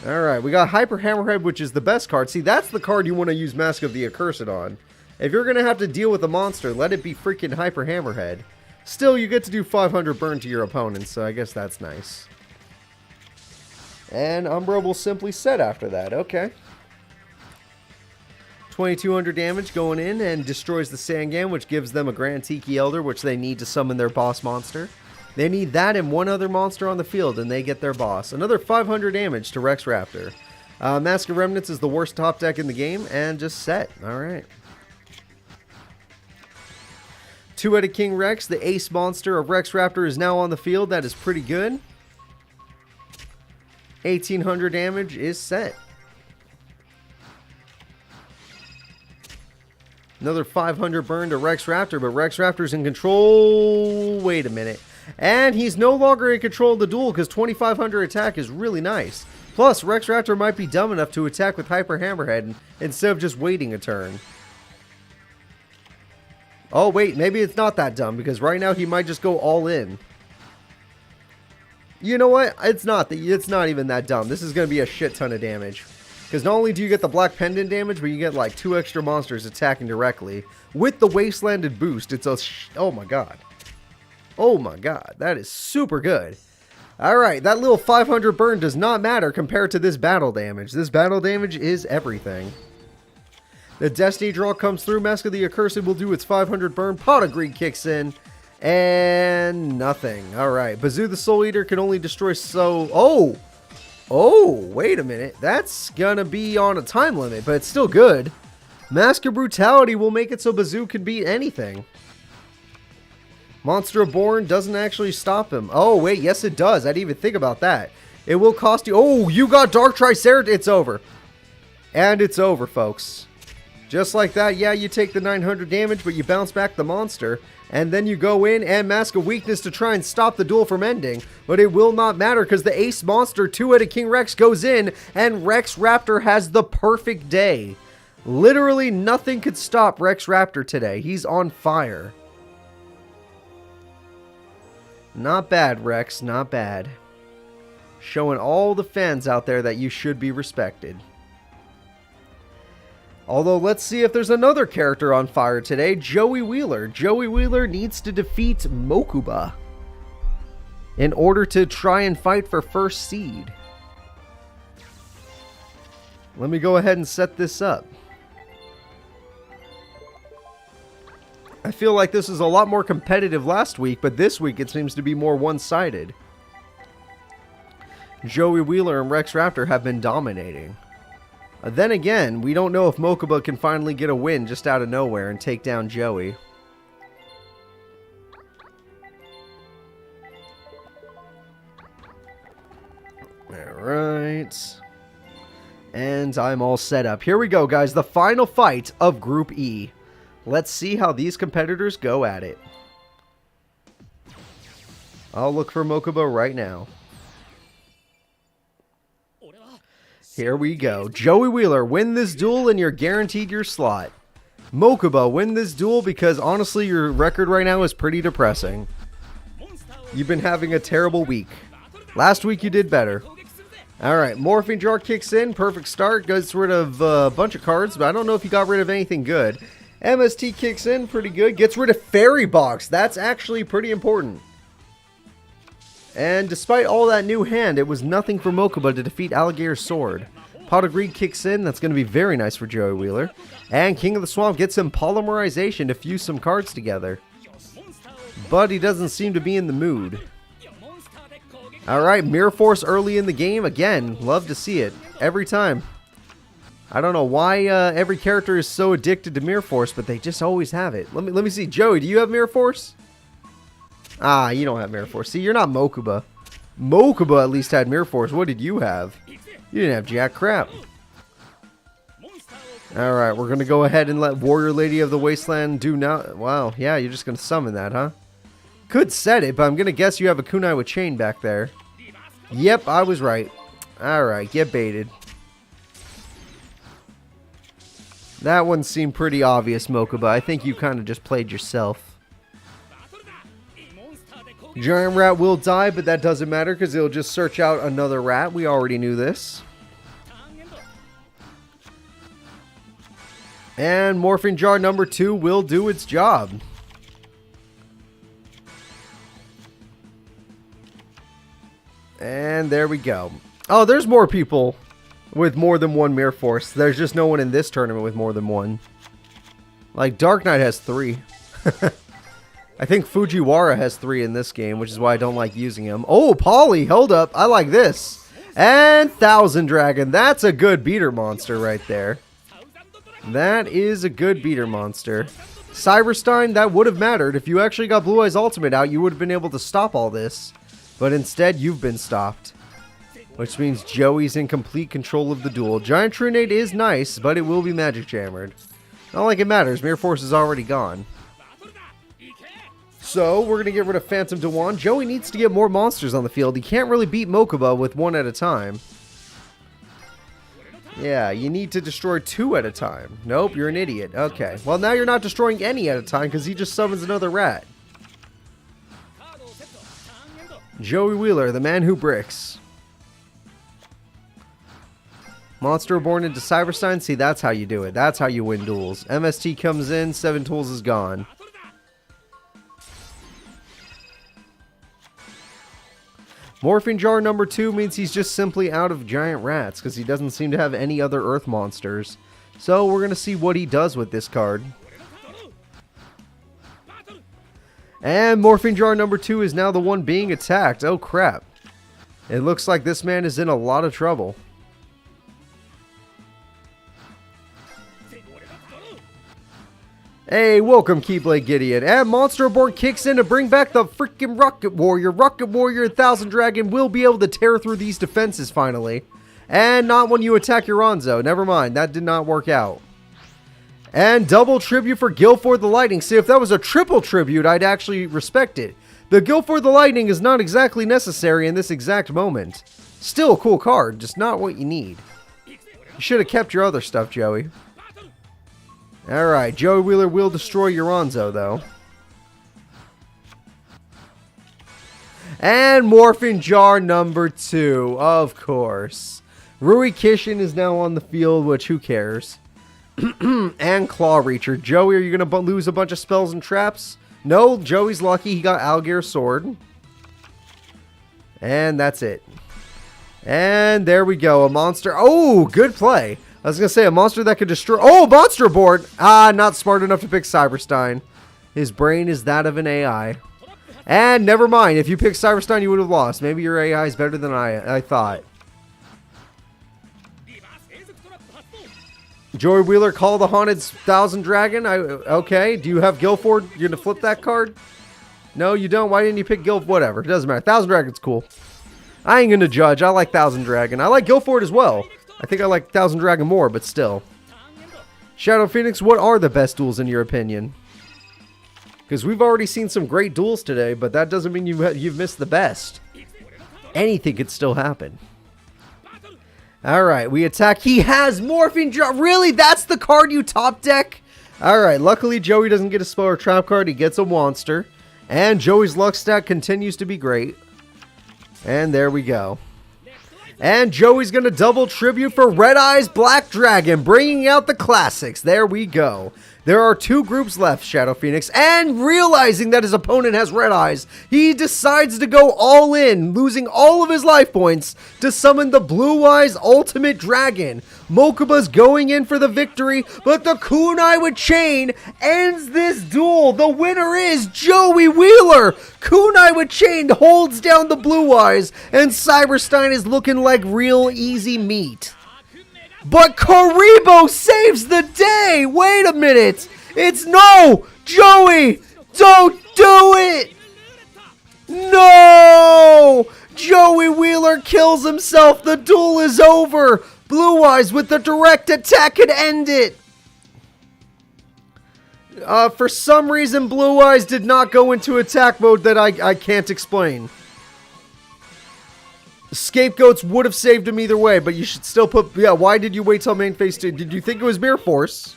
Alright, we got Hyper Hammerhead, which is the best card. See, that's the card you want to use Mask of the Accursed on. If you're going to have to deal with a monster, let it be freaking Hyper Hammerhead. Still, you get to do 500 burn to your opponent, so I guess that's nice. And Umbra will simply set after that. Okay. 2200 damage going in and destroys the Sangam, which gives them a Grand Tiki Elder, which they need to summon their boss monster. They need that and one other monster on the field, and they get their boss. Another 500 damage to Rex Raptor. Mask of Remnants is the worst top deck in the game, and just set. Alright. Two-Headed King Rex, the ace monster of Rex Raptor, is now on the field. That is pretty good. 1800 damage is set. Another 500 burn to Rex Raptor, but Rex Raptor's in control. Wait a minute. And he's no longer in control of the duel because 2500 attack is really nice. Plus, Rex Raptor might be dumb enough to attack with Hyper Hammerhead instead of just waiting a turn. Oh, wait, maybe it's not that dumb because right now he might just go all in. You know what? It's not even that dumb. This is going to be a shit ton of damage. Because not only do you get the Black Pendant damage, but you get like 2 extra monsters attacking directly. With the Wastelanded boost, it's a... oh my god. Oh my god. That is super good. Alright, that little 500 burn does not matter compared to this battle damage. This battle damage is everything. The Destiny draw comes through. Mask of the Accursed will do its 500 burn. Pot of Greed kicks in. And nothing. Alright, Bazoo the Soul Eater can only destroy so... oh! Oh, wait a minute. That's gonna be on a time limit, but it's still good. Mask of Brutality will make it so Bazoo can beat anything. Monster Reborn doesn't actually stop him. Oh, wait, yes it does. I didn't even think about that. It will cost you... oh, you got Dark Triceratops. It's over. And it's over, folks. Just like that, yeah, you take the 900 damage, but you bounce back the monster. And then you go in and Mask of Weakness to try and stop the duel from ending. But it will not matter because the ace monster, Two-Headed King Rex, goes in and Rex Raptor has the perfect day. Literally nothing could stop Rex Raptor today. He's on fire. Not bad, Rex. Not bad. Showing all the fans out there that you should be respected. Although, let's see if there's another character on fire today. Joey Wheeler. Joey Wheeler needs to defeat Mokuba in order to try and fight for first seed. Let me go ahead and set this up. I feel like this was a lot more competitive last week, but this week it seems to be more one-sided. Joey Wheeler and Rex Raptor have been dominating. Then again, we don't know if Mokuba can finally get a win just out of nowhere and take down Joey. right. And I'm all set up. Here we go, guys. The final fight of Group E. Let's see how these competitors go at it. I'll look for Mokuba right now. Here we go. Joey Wheeler, win this duel and you're guaranteed your slot. Mokuba, win this duel because honestly your record right now is pretty depressing. You've been having a terrible week. Last week you did better. Alright, Morphing Jar kicks in. Perfect start. Gets rid of a bunch of cards, but I don't know if he got rid of anything good. MST kicks in. Pretty good. Gets rid of Fairy Box. That's actually pretty important. And despite all that new hand, it was nothing for Mokuba to defeat Alligator Sword. Pot of Greed kicks in. That's going to be very nice for Joey Wheeler. And King of the Swamp gets some Polymerization to fuse some cards together. But he doesn't seem to be in the mood. Alright, Mirror Force early in the game. Again, love to see it. Every time. I don't know why every character is so addicted to Mirror Force, but they just always have it. Let me see. Joey, do you have Mirror Force? Ah, you don't have Mirror Force. See, you're not Mokuba. Mokuba at least had Mirror Force. What did you have? You didn't have jack crap. Alright, we're going to go ahead and let Warrior Lady of the Wasteland do now. Wow, yeah, you're just going to summon that, huh? Could set it, but I'm going to guess you have a kunai with chain back there. Yep, I was right. Alright, get baited. That one seemed pretty obvious, Mokuba. I think you kind of just played yourself. Giant Rat will die, but that doesn't matter because it'll just search out another rat. We already knew this. And Morphing Jar number 2 will do its job. And there we go. Oh, there's more people with more than one Mirror Force. There's just no one in this tournament with more than one. Like, Dark Knight has 3. I think Fujiwara has 3 in this game, which is why I don't like using him. Oh, Polly, hold up. I like this. And Thousand Dragon. That's a good beater monster right there. That is a good beater monster. Cyberstein, that would have mattered. If you actually got Blue Eyes Ultimate out, you would have been able to stop all this. But instead, you've been stopped. Which means Joey's in complete control of the duel. Giant Trunade is nice, but it will be Magic Jammered. Not like it matters. Mirror Force is already gone. So, we're going to get rid of Phantom Dewan. Joey needs to get more monsters on the field. He can't really beat Mokuba with 1 at a time. Yeah, you need to destroy 2 at a time. Nope, you're an idiot. Okay. Well, now you're not destroying any at a time because he just summons another rat. Joey Wheeler, the man who bricks. Monster Reborn into Cyberstein. See, that's how you do it. That's how you win duels. MST comes in, 7 tools is gone. Morphing Jar number 2 means he's just simply out of giant rats because he doesn't seem to have any other earth monsters. So we're going to see what he does with this card. And Morphing Jar number 2 is now the one being attacked. Oh crap. It looks like this man is in a lot of trouble. Hey, welcome Keyblade Gideon. And Monster Reborn kicks in to bring back the freaking Rocket Warrior. Rocket Warrior and Thousand Dragon will be able to tear through these defenses finally. And not when you attack your Onzo. Never mind, that did not work out. And double tribute for Guilford the Lightning. See, if that was a triple tribute, I'd actually respect it. The Guilford the Lightning is not exactly necessary in this exact moment. Still a cool card, just not what you need. You should have kept your other stuff, Joey. Alright, Joey Wheeler will destroy your Onzo, though. And Morphing Jar number 2, of course. Rui Kishin is now on the field, which who cares? And Claw Reacher. Joey, are you going to lose a bunch of spells and traps? No, Joey's lucky. He got Alligator Sword. And that's it. And there we go. A monster. Oh, good play. I was going to say a monster that could destroy. Oh, Monster Board. Ah, not smart enough to pick Cyberstein. His brain is that of an AI. And never mind. If you picked Cyberstein, you would have lost. Maybe your AI is better than I thought. Joey Wheeler, Call the Haunted Thousand Dragon. Okay, do you have Guilford? You're going to flip that card? No, you don't. Why didn't you pick Guilford? Whatever, it doesn't matter. Thousand Dragon's cool. I ain't gonna judge. I like Thousand Dragon. I like Guilford as well. I think I like Thousand Dragon more, but still. Shadow Phoenix, what are the best duels in your opinion? Because we've already seen some great duels today, but that doesn't mean you've missed the best. Anything could still happen. Alright, we attack. He has Morphine Drop. Really? That's the card you top deck? Alright, luckily Joey doesn't get a spell or trap card. He gets a monster. And Joey's luck stat continues to be great. And there we go. And Joey's going to double tribute for Red Eyes Black Dragon, bringing out the classics. There we go. There are 2 groups left, Shadow Phoenix, and realizing that his opponent has Red Eyes, he decides to go all in, losing all of his life points to summon the Blue Eyes Ultimate Dragon. Mokuba's going in for the victory, but the Kunai with Chain ends this duel. The winner is Joey Wheeler. Kunai with Chain holds down the Blue Eyes, and Cyberstein is looking like real easy meat. But Karibo saves the day! Wait a minute! It's no! Joey! Don't do it! No! Joey Wheeler kills himself! The duel is over! Blue Eyes with the direct attack could end it! For some reason, Blue Eyes did not go into attack mode that I can't explain. Scapegoats would have saved him either way, but you should still put... Yeah, why did you wait till main phase 2? Did you think it was Mirror Force?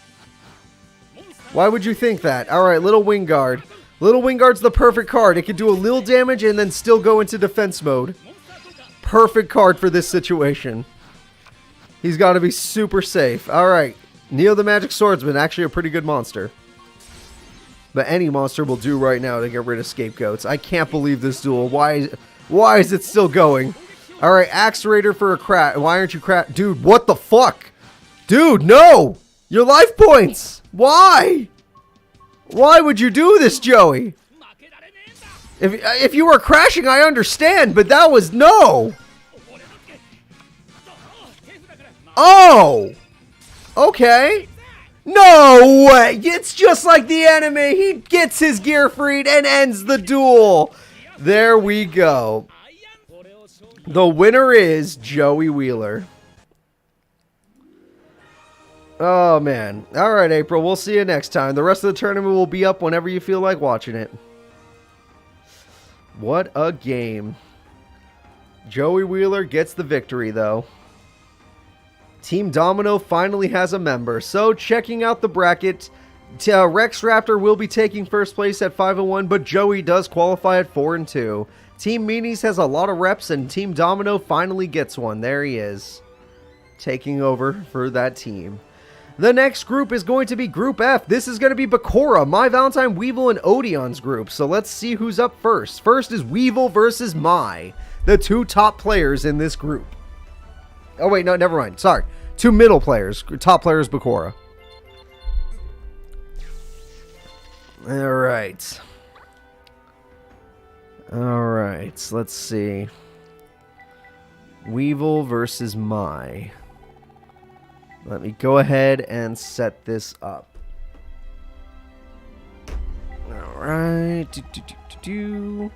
Why would you think that? Alright, Little Wingard. Little Wingard's the perfect card. It can do a little damage and then still go into defense mode. Perfect card for this situation. He's got to be super safe. Alright, Neo the Magic Swordsman. Actually a pretty good monster. But any monster will do right now to get rid of Scapegoats. I can't believe this duel. Why is it still going? Alright, Axe Raider for a crack. Why aren't you crack? Dude, what the fuck? Dude, no! Your life points! Why? Why would you do this, Joey? If you were crashing, I understand, but that was no! Oh! Okay. No way! It's just like the anime. He gets his gear freed and ends the duel. There we go. The winner is Joey Wheeler. Oh, man. All right, April. We'll see you next time. The rest of the tournament will be up whenever you feel like watching it. What a game. Joey Wheeler gets the victory, though. Team Domino finally has a member. So, checking out the bracket, Rex Raptor will be taking first place at 5-1, but Joey does qualify at 4-2. Team Meanies has a lot of reps, and Team Domino finally gets one. There he is, taking over for that team. The next group is going to be Group F. This is going to be Bakura, My Valentine, Weevil, and Odeon's group. So let's see who's up first. First is Weevil versus Mai, the 2 top players in this group. Oh wait, no, never mind. Sorry. 2 middle players. Top player is Bakura. Alright. Alright, let's see. Weevil versus Mai. Let me go ahead and set this up. Alright. Do.